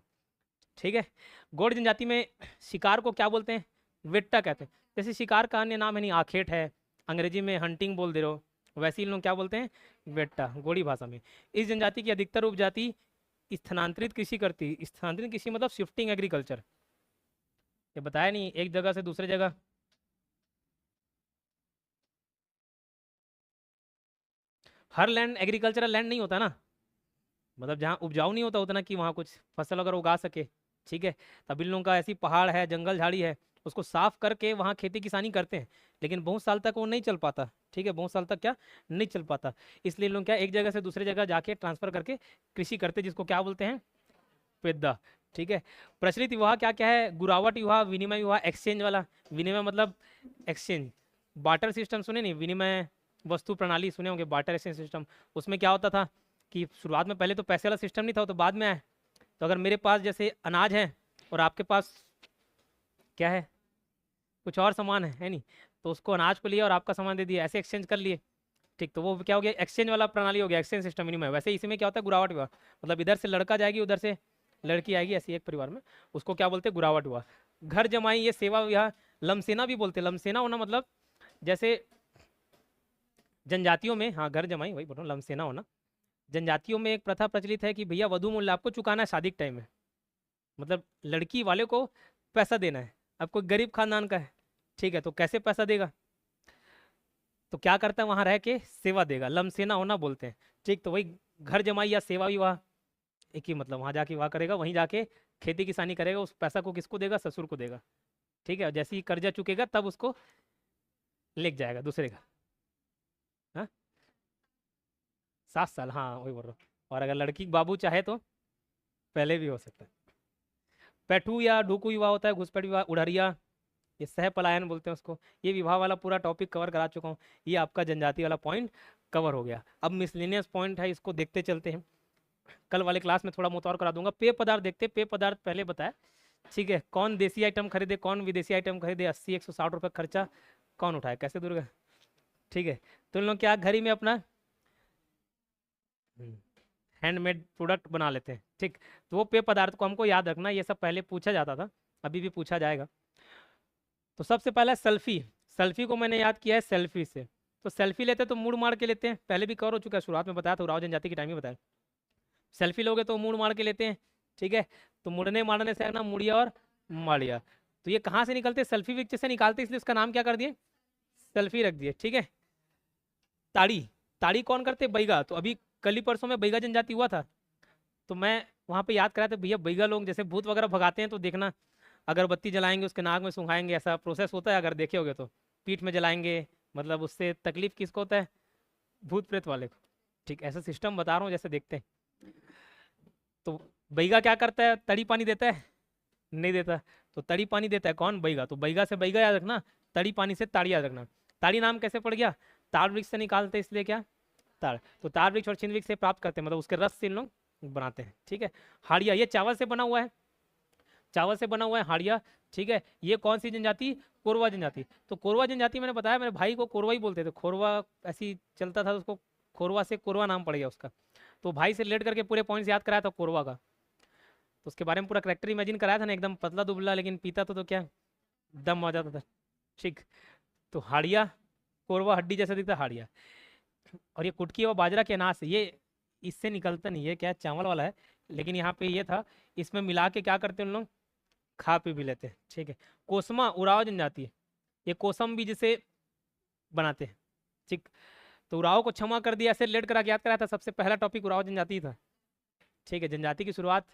ठीक है। गौड़ जनजाति में शिकार को क्या बोलते हैं? वेट्टा कहते हैं। जैसे शिकार का अन्य नाम है नहीं, आखेट है, अंग्रेजी में हंटिंग बोल दे रहे हो, वैसे ही लोग क्या बोलते हैं? वेट्टा, गोड़ी भाषा में। इस जनजाति की अधिकतर उपजाति स्थानांतरित कृषि करती। स्थानांतरित कृषि मतलब शिफ्टिंग एग्रीकल्चर, ये बताया नहीं, एक जगह से दूसरे जगह। हर लैंड एग्रीकल्चरल लैंड नहीं होता ना, मतलब जहाँ उपजाऊ नहीं होता उतना कि वहाँ कुछ फसल अगर उगा सके, ठीक है। तब इन लोगों का ऐसी पहाड़ है, जंगल झाड़ी है, उसको साफ करके वहाँ खेती किसानी करते हैं, लेकिन बहुत साल तक वो नहीं चल पाता, ठीक है, बहुत साल तक क्या नहीं चल पाता। इसलिए लोग क्या एक जगह से दूसरे जगह जाके ट्रांसफर करके कृषि करते, जिसको क्या बोलते हैं? पेद्दा, ठीक है। प्रचलित विवाह क्या क्या है? गुरावट विवाह, विनिमय विवाह, एक्सचेंज वाला। विनिमय मतलब एक्सचेंज, बार्टर सिस्टम सुने नहीं? विनिमय वस्तु प्रणाली सुने होंगे, बार्टर एक्सचेंज सिस्टम। उसमें क्या होता था कि शुरुआत में पहले तो पैसे वाला सिस्टम नहीं था, तो बाद में आया। तो अगर मेरे पास जैसे अनाज है और आपके पास क्या है, कुछ और सामान है नहीं, तो उसको अनाज को लिया और आपका सामान दे दिया, ऐसे एक्सचेंज कर लिए, ठीक। तो वो क्या हो गया? एक्सचेंज वाला प्रणाली हो गया, एक्सचेंज सिस्टम विनिमय। वैसे इसी में क्या होता है? गुरावट विवाह, मतलब इधर से लड़का जाएगी, उधर से लड़की आएगी, ऐसी एक परिवार में, उसको क्या बोलते हैं? गुरावट विवाह। घर जमाई, ये सेवा विवाह, लमसेना भी बोलते हैं। लमसेना होना मतलब जैसे जनजातियों में, हाँ घर जमाई वही बोल रहा हूँ, लमसेना होना। जनजातियों में एक प्रथा प्रचलित है कि भैया वधू मूल्य आपको चुकाना है शादी के टाइम में, मतलब लड़की वाले को पैसा देना है। अब कोई गरीब खानदान का है, ठीक है, तो कैसे पैसा देगा, तो क्या करता है वहां रह के सेवा देगा, लमसेना होना बोलते हैं, ठीक। तो वही घर जमाई या सेवा विवाह एक ही मतलब, वहां जाके विवाह करेगा, वहीं जाके खेती किसानी करेगा, उस पैसा को किसको देगा, ससुर को देगा, ठीक है। और जैसे ही कर्जा चुकेगा तब उसको लेके जाएगा दूसरे का। हाँ 7 साल, हाँ वही बोल रहा हूँ। और अगर लड़की बाबू चाहे तो पहले भी हो सकता है। पैठू या ढुकू विवाह होता है, घुसपैठ विवाह, उड़हरिया, ये सह पलायन बोलते हैं उसको। ये विवाह वाला पूरा टॉपिक कवर करा चुका हूँ। ये आपका जनजाति वाला पॉइंट कवर हो गया। अब मिसलिनियस पॉइंट है, इसको देखते चलते हैं। कल वाले क्लास में थोड़ा बहुत और करा दूंगा। पेय पदार्थ देखते, पेय पदार्थ पहले बताया, ठीक है। कौन देसी आइटम खरीदे, कौन विदेशी आइटम खरीदे, 80-160 रुपये खर्चा कौन उठाए, कैसे दुर्गा, ठीक है। तो इन लोग क्या घर ही में अपना हैंडमेड प्रोडक्ट बना लेते हैं, ठीक। तो वो पेय पदार्थ को हमको याद रखना, ये सब पहले पूछा जाता था, अभी भी पूछा जाएगा। तो सबसे पहला सेल्फी, सेल्फी को मैंने याद किया है सेल्फी से। तो सेल्फी लेते तो मुड़ मार के लेते हैं, पहले भी कवर हो चुका है, शुरुआत में बताया था, उराव जनजाति के टाइम में बताया। सेल्फी लोगे तो मुड़ मार के लेते हैं, ठीक है। तो मुड़ने मारने से ना मुड़िया और माड़िया, तो ये कहाँ से निकलते, सेल्फी पिक्चर से निकालते, इसलिए उसका नाम क्या कर दिए, सेल्फी रख दिए, ठीक है। ताड़ी, ताड़ी कौन करते, बैगा। तो अभी कल ही परसों में बैगा जनजाति हुआ था, तो मैं वहाँ पे याद करा था, भैया बैगा लोग जैसे भूत वगैरह भगाते हैं तो देखना, अगरबत्ती जलाएंगे, उसके नाक में सुंघाएंगे, ऐसा प्रोसेस होता है, अगर देखे होगे तो पीठ में जलाएंगे, मतलब उससे तकलीफ किसको होता है, भूत प्रेत वाले को, ठीक। ऐसा सिस्टम बता रहा हूँ जैसे देखते हैं। तो बैगा क्या करता है, तड़ी पानी देता है, नहीं देता। तो तड़ी पानी देता है कौन, बैगा। तो बैगा से बैगा याद रखना, तड़ी पानी से ताड़ी याद रखना। ताड़ी नाम कैसे पड़ गया, ताड़ वृक्ष से निकालते इसलिए क्या, ताड़। तो ताड़ वृक्ष और छिंद वृक्ष से प्राप्त करते हैं, मतलब उसके रस से इन लोग बनाते हैं, ठीक है। हाड़िया, ये चावल से बना हुआ है, चावल से बना हुआ है हाड़िया, ठीक है। ये कौन सी जनजाति, कोरवा जनजाति। तो कोरवा जनजाति मैंने बताया, मेरे भाई को कोरवा ही बोलते थे, खोरवा ऐसी चलता था, उसको खोरवा से कोरवा नाम पड़ गया उसका। तो भाई से रिलेट करके पूरे पॉइंट्स याद कराया था कोरवा का, तो उसके बारे में पूरा करेक्टर इमेजिन कराया था ना, एकदम पतला दुबला, लेकिन पीता तो क्या दम आ जाता था, ठीक। तो हाड़िया, कोरवा हड्डी जैसा दिखता हाड़िया। और ये कुटकी और बाजरा के अनाज से, ये इससे निकलता नहीं, ये क्या चावल वाला है, लेकिन यहाँ पे ये था, इसमें मिला के क्या करते हैं उन लोग, खा पी भी लेते हैं, ठीक है। कोसमा, उराव जनजाति, ये कोसम भी जिसे बनाते हैं, ठीक। तो उराव को क्षमा कर दिया, ऐसे रिलेट करा के याद कराया था, सबसे पहला टॉपिक उराव जनजाति था, ठीक है। जनजाति की शुरुआत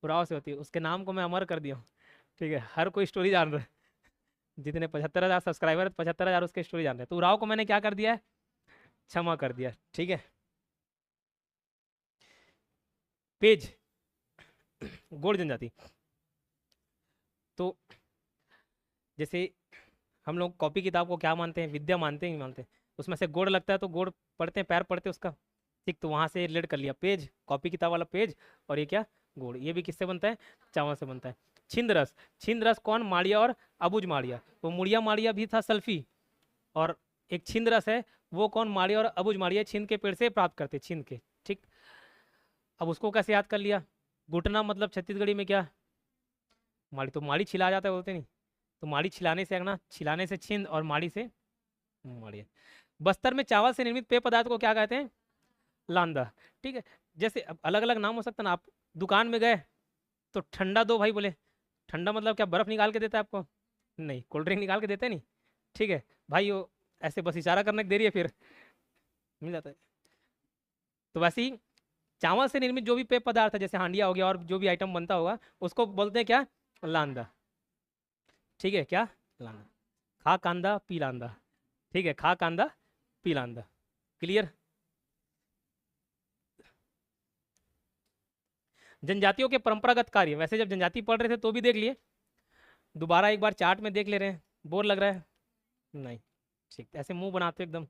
उराव से होती है, उसके नाम को मैं अमर कर दिया हूँ, ठीक है। हर कोई स्टोरी जान रहा है, जितने 75,000 सब्सक्राइबर, 75,000 उसके स्टोरी जान रहे हैं। तो उराव को मैंने क्या कर दिया है, क्षमा कर दिया, ठीक है। पेज, गोड़ जनजाति, तो जैसे हम लोग कॉपी किताब को क्या मानते हैं, विद्या मानते हैं, नहीं मानते, उसमें से गोड़ लगता है तो गोड़ पढ़ते हैं, पैर पढ़ते हैं उसका, ठीक। तो वहां से रिलेट कर लिया, पेज कॉपी किताब वाला पेज, और ये क्या गोड़, ये भी किससे बनता है, चावल से बनता है। छिंद रस, छिंद रस कौन, माड़िया और अबुज माड़िया। तो मुड़िया माड़िया भी था सल्फी, और एक छिंद रस है, वो कौन, माड़िया और अबुज माड़िया छिंद के पेड़ से प्राप्त करते, छिंद के, ठीक। अब उसको कैसे याद कर लिया, घुटना मतलब छत्तीसगढ़ी में क्या, माड़ी। तो माड़ी छिला जाता है बोलते नहीं, तो माड़ी छिलाने से ना, छिलाने से छिंद और माड़ी से माड़िया। बस्तर में चावल से निर्मित पेय पदार्थ को क्या कहते हैं, लांदा, ठीक है। जैसे अब अलग अलग नाम हो सकता है ना, आप दुकान में गए तो ठंडा दो भाई, बोले ठंडा मतलब क्या, बर्फ निकाल के देता है आपको, नहीं, कोल्ड ड्रिंक निकाल के देते नहीं, ठीक है भाई, वो ऐसे बस इशारा करने की देरी है, फिर मिल जाता है। तो वैसे ही चावल से निर्मित जो भी पेय पदार्थ है, जैसे हांडिया हो गया और जो भी आइटम बनता होगा, उसको बोलते हैं क्या, लांदा, ठीक है। क्या, लांदा, खा कांदा पी लांदा, ठीक है, खा कांदा पी लांदा, क्लियर। जनजातियों के परंपरागत कार्य, वैसे जब जनजाति पढ़ रहे थे तो भी देख लिए, दोबारा एक बार चार्ट में देख ले रहे हैं, बोर लग रहा है नहीं, ठीक। ऐसे मुंह बनाते एकदम।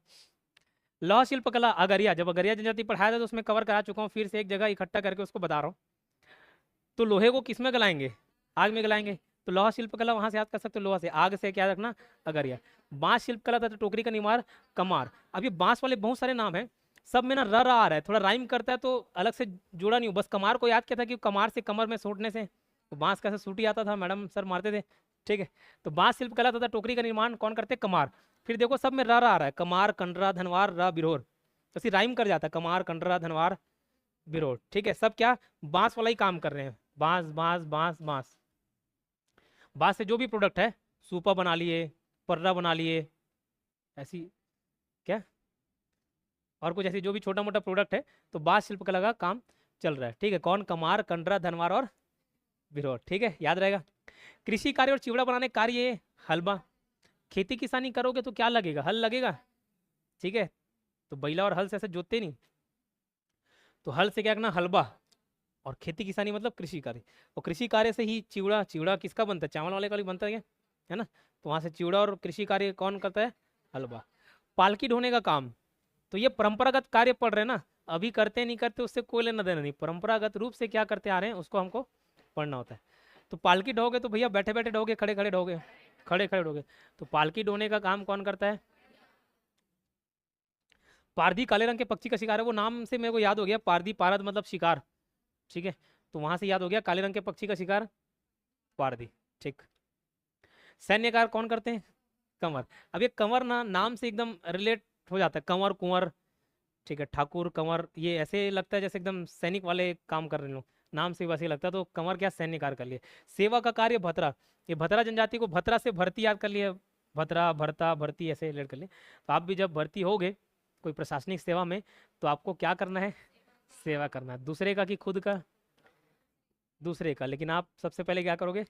लौह शिल्प कला, अगरिया, जब अगरिया जनजाति पढ़ाया था तो उसमें कवर करा चुका हूँ, फिर से एक जगह इकट्ठा करके उसको बता रहा हूँ। तो लोहे को किस में गलाएंगे, आग में गलाएंगे, तो लौह शिल्प कला वहां से याद कर सकते हो, लोहा से, आग से क्या रखना, अगरिया। बांस शिल्प कला तथा टोकरी का निर्माण, कमार। अब ये बांस वाले बहुत सारे नाम हैं, सब में ना र आ रहा है, थोड़ा राइम करता है तो अलग से जोड़ा नहीं हो, बस कमार को याद किया था कि कमार से कमर में सूटने से, तो बांस कैसे सूटी आता था, मैडम सर मारते थे, ठीक है। तो बांस शिल्प कला तथा टोकरी का निर्माण कौन करते, कमार। फिर देखो सब में र आ रहा है, कमार, कंडरा, धनवार, र बिरोर, तो राइम कर जाता है, कमार, कंडरा, धनवार, बिरोड, ठीक है, सब क्या बांस वाला ही काम कर रहे हैं, बांस बांस बांस बांस। बांस से जो भी प्रोडक्ट है, सूपा बना लिए, पर्रा बना लिए, ऐसी क्या और कुछ ऐसी जो भी छोटा मोटा प्रोडक्ट है, तो बांस शिल्पकला का काम चल रहा है, ठीक है। कौन, कमार, कंडरा, धनवार और बिरोड, ठीक है, याद रहेगा। कृषि कार्य और चिवड़ा बनाने का कार्य ये हलबा। खेती किसानी करोगे तो क्या लगेगा, हल लगेगा, ठीक है। तो बैला और हल से ऐसे जोतते नहीं, तो हल से क्या करना, हलबा। और खेती किसानी मतलब कृषि कार्य, और कृषि कार्य से ही चिवड़ा, चिवड़ा किसका बनता है, चावल वाले का भी बनता है क्या, है ना। तो वहां से चिवड़ा और कृषि कार्य कौन करता है, हलबा। पालकी ढोने का काम, तो ये परंपरागत कार्य पढ़ रहे हैं ना, अभी करते नहीं करते उससे कोई लेना देना नहीं, परंपरागत रूप से क्या करते आ रहे हैं उसको हमको पढ़ना होता है। तो पालकी ढोगे तो भैया बैठे बैठे ढोगे, खड़े खड़े ढोगे, खड़े खड़े ढोगे। तो पालकी ढोने का काम कौन करता है, पारधी काले रंग के पक्षी का शिकार है, वो नाम से मेरे को याद हो गया, पारधी, पारद मतलब शिकार, ठीक है, तो वहां से याद हो गया काले रंग के पक्षी का शिकार पारधी, ठीक। सैन्यकार कौन करते हैं, कंवर। अब ये कंवर ना नाम से एकदम रिलेट हो जाता है, कंवर, कुंवर, ठीक है, ठाकुर, कंवर, ये ऐसे लगता है जैसे एकदम सैनिक वाले काम कर रहे लोग, नाम से वैसे ही लगता है, तो कंवर क्या, सैन्य कार्य कर लिए। सेवा का कार्य भतरा, ये भतरा जनजाति को भतरा से भर्ती याद कर लिए, भतरा, भरता, भर्ती ऐसे रिलेट कर लिए। तो आप भी जब भर्ती होगे कोई प्रशासनिक सेवा में, तो आपको क्या करना है, सेवा करना है, दूसरे का कि खुद का, दूसरे का, लेकिन आप सबसे पहले क्या करोगे,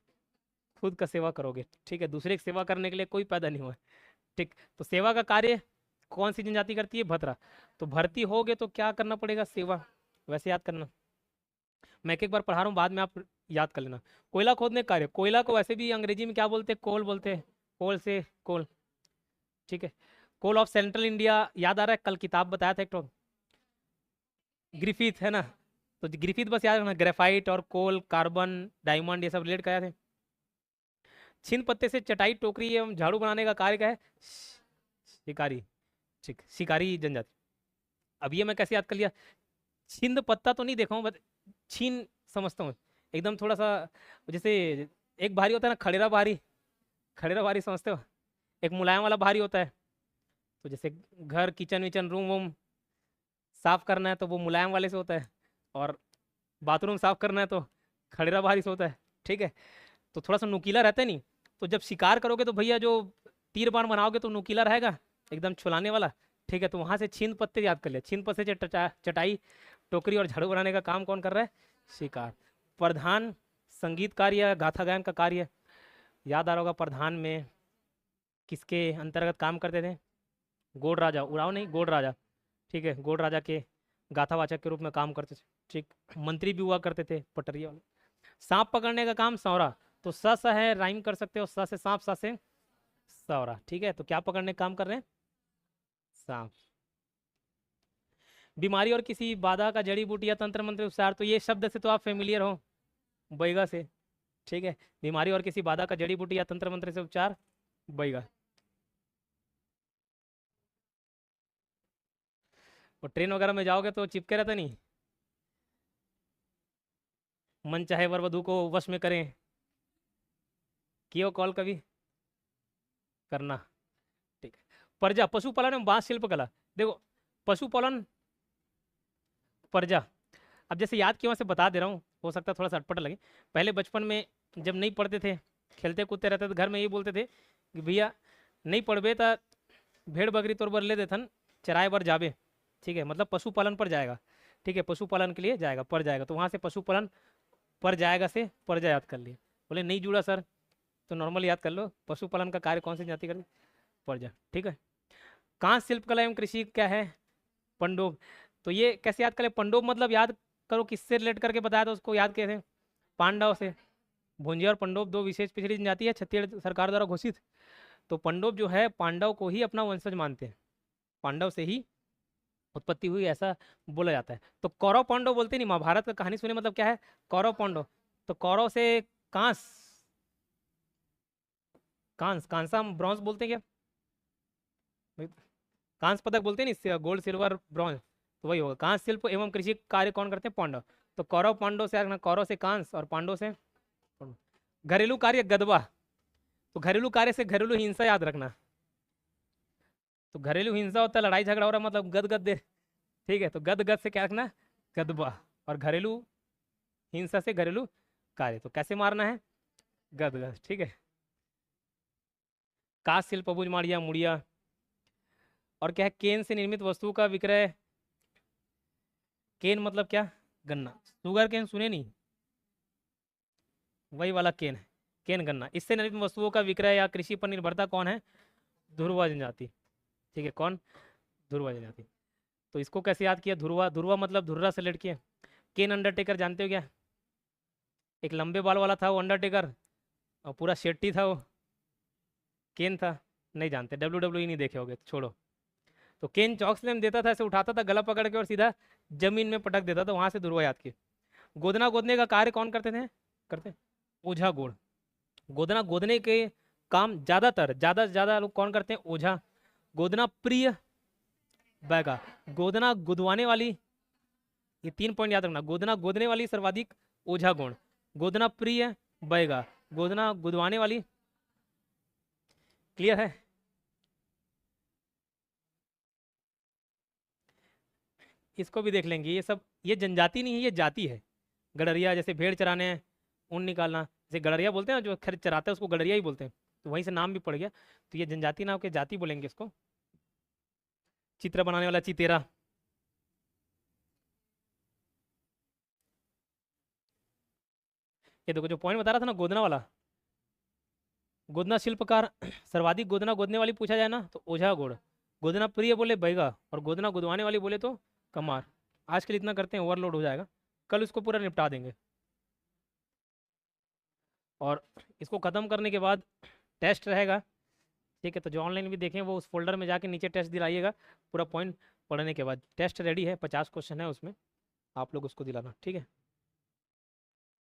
खुद का सेवा करोगे, ठीक है। दूसरे की सेवा करने के लिए कोई पैदा नहीं हुआ है, ठीक। तो सेवा का कार्य कौन सी जनजाति करती है, भतरा। तो भर्ती होगे तो क्या करना पड़ेगा, सेवा, वैसे याद करना। मैं एक एक बार पढ़ा रहा हूँ, बाद में आप याद कर लेना। कोयला खोदने का कार्य, कोयला को वैसे भी अंग्रेजी में क्या बोलते हैं, कोल बोलते हैं, कोल से कोल, ठीक है। कोल ऑफ सेंट्रल इंडिया याद आ रहा है, कल किताब बताया था एक तो, ग्रिफिथ है ना, तो ग्रिफिथ बस याद रखना, ग्रेफाइट और कोल, कार्बन, डायमंड, ये सब रिलेट कराए थे। छिंद पत्ते से चटाई, टोकरी एवं झाड़ू बनाने का कार्य क्या है, शिकारी, ठीक, शिकारी जनजाति। अब ये मैं कैसे याद कर लिया, छिंद पत्ता तो नहीं देखा हूँ, बट छीन समझता हूँ, एकदम थोड़ा सा जैसे एक भारी होता है ना, खड़ेरा भारी, खड़ेरा भारी समझते हो, एक मुलायम वाला भारी होता है, तो जैसे घर, किचन विचन, रूम वूम साफ करना है तो वो मुलायम वाले से होता है, और बाथरूम साफ करना है तो खड़ेरा भारी से होता है, ठीक है। तो थोड़ा सा नुकीला रहता है नहीं, तो जब शिकार करोगे तो भैया जो तीर बाण बनाओगे तो नुकीला रहेगा, एकदम छुलाने वाला, ठीक है। तो वहां से छींद पत्ते याद कर लिया, छींद पत्ते से चटाई, टोकरी और झाड़ू बनाने का काम कौन कर रहा है, शिकार। प्रधान संगीत कार्य या गाथा गायन का कार्य, याद आ रहा होगा, प्रधान में किसके अंतर्गत काम करते थे, गोड राजा, उड़ाव नहीं, गोड राजा, ठीक है, गोड राजा के गाथावाचक के रूप में काम करते थे, ठीक। मंत्री भी हुआ करते थे, पटरिया वाले। सांप पकड़ने का काम सौरा, तो स है, राइम कर सकते हो, स से सांप, स से सौरा, ठीक है। तो क्या पकड़ने का काम कर रहे हैं, सांप। बीमारी और किसी बाधा का जड़ी बूटी या तंत्र मंत्र उपचार, तो ये शब्द से तो आप फेमिलियर हो, बैगा से, ठीक है। बीमारी और किसी बाधा का जड़ी बूटी या तंत्र मंत्र से उपचार, बैगा। और ट्रेन वगैरह में जाओगे तो चिपके रहता नहीं, मन चाहे वर वधु को वश में करें, कियो कॉल कभी करना, ठीक है। प्रजा, पशुपालन एवं बांस शिल्प कला, देखो पशुपालन, प्रजा, अब जैसे याद किया वैसे बता दे रहा हूँ, हो सकता है थोड़ा सा अटपट लगे। पहले बचपन में जब नहीं पढ़ते थे, खेलते कूदते रहते थे, घर में ये बोलते थे कि भैया नहीं पढ़बे तो भेड़ बकरी तोर बर ले देथन, चराए बर जाबे, ठीक है, मतलब पशुपालन पर जाएगा, ठीक है, पशुपालन के लिए जाएगा, पर जाएगा, तो वहाँ से पशुपालन पर जाएगा से परजा याद कर लिए। बोले नहीं जुड़ा सर, तो नॉर्मल याद कर लो, पशुपालन का कार्य कौन सी जाति कर, परजा, ठीक है। कांस्य शिल्पकला एवं कृषि क्या है, पंडोब, तो ये कैसे याद करें, पंडोब मतलब याद करो किससे रिलेट करके बताया था, उसको याद कैसे, पांडव से। भुंजिया और पंडोब दो विशेष पिछड़ी जनजाति है, छत्तीसगढ़ सरकार द्वारा घोषित। तो पंडोब जो है पांडव को ही अपना वंशज मानते हैं, पांडव से ही उत्पत्ति हुई ऐसा बोला जाता है। तो कौरव पांडव बोलते नहीं, महाभारत का कहानी सुने मतलब क्या है, कौरव पांडव, तो कौरव से कांस, कांस, कांसा हम ब्रॉन्ज बोलते हैं क्या, कांस पदक बोलते हैं नहीं, गोल्ड सिल्वर ब्रॉन्ज, तो वही होगा। कांस शिल्प एवं कृषि कार्य कौन करते हैं, पांडव। तो कौरव पांडव से रखना, कौरव से कांस और पांडव से पांडव। घरेलू कार्य गदवा, तो घरेलू कार्य से घरेलू हिंसा याद रखना, तो घरेलू हिंसा होता है लड़ाई झगड़ा हो रहा मतलब गद गद दे ठीक है, तो गद गद से क्या रखना, गदबा, और घरेलू हिंसा से घरेलू कार्य, तो कैसे मारना है, गद गद, ठीक है। काश शिल्प अबुझ माड़िया मुड़िया, और क्या है, केन से निर्मित वस्तु का विक्रय, केन मतलब क्या, गन्ना, शुगर केन सुने नहीं, वही वाला केन है, केन गन्ना। इससे निर्मित वस्तुओं का विक्रय या कृषि पर निर्भरता कौन है, ध्रुवा जनजाति, ठीक है, कौन, ध्रुवा जनजाति। तो इसको कैसे याद किया, ध्रुवा, ध्रुवा मतलब धुर्रा से लड़की है। केन अंडरटेकर जानते हो क्या, एक लंबे बाल वाला था वो अंडरटेकर, और पूरा शेट्टी था वो, केन था, नहीं जानते, WWE नहीं देखे होगे, छोड़ो। तो केन चौक स्लैम देता था, ऐसे उठाता था गला पकड़ के और सीधा जमीन में पटक देता था, वहां से ध्रुवा याद किए। गोदना गोदने का कार्य कौन करते थे, करते, ओझा गोड़। गोदना गोदने के काम ज्यादातर ज्यादा से ज्यादा लोग कौन करते हैं, ओझा। गोदना प्रिय बैगा, गोदना गुदवाने वाली, ये 3 पॉइंट याद रखना, गोदना गोदने वाली सर्वाधिक ओझा गुण, गोदना प्रिय बैगा, गोदना गुदवाने वाली, क्लियर है। इसको भी देख लेंगे, ये सब ये जनजाति नहीं है, ये जाति है। गडरिया जैसे भेड़ चराने हैं, ऊन निकालना, जैसे गडरिया बोलते हैं, जो खैर चराते हैं उसको गडरिया ही बोलते हैं, तो वहीं से नाम भी पड़ गया। तो ये जनजाति नाम के जाति बोलेंगे इसको। चित्र बनाने वाला चितेरा, ये देखो जो पॉइंट बता रहा था ना गोदना वाला, गोदना शिल्पकार, सर्वाधिक गोदना गोदने वाली पूछा जाए ना तो ओझा गोड़, गोदना प्रिय बोले बैगा, और गोदना गुदवाने वाली बोले तो कमार। आज के लिए इतना करते हैं, ओवरलोड हो जाएगा, कल इसको पूरा निपटा देंगे। और इसको ख़त्म करने के बाद टेस्ट रहेगा, ठीक है। तो जो ऑनलाइन भी देखें वो उस फोल्डर में जाके नीचे टेस्ट दिलाइएगा, पूरा पॉइंट पढ़ने के बाद टेस्ट रेडी है, 50 क्वेश्चन है उसमें, आप लोग उसको दिलाना, ठीक है।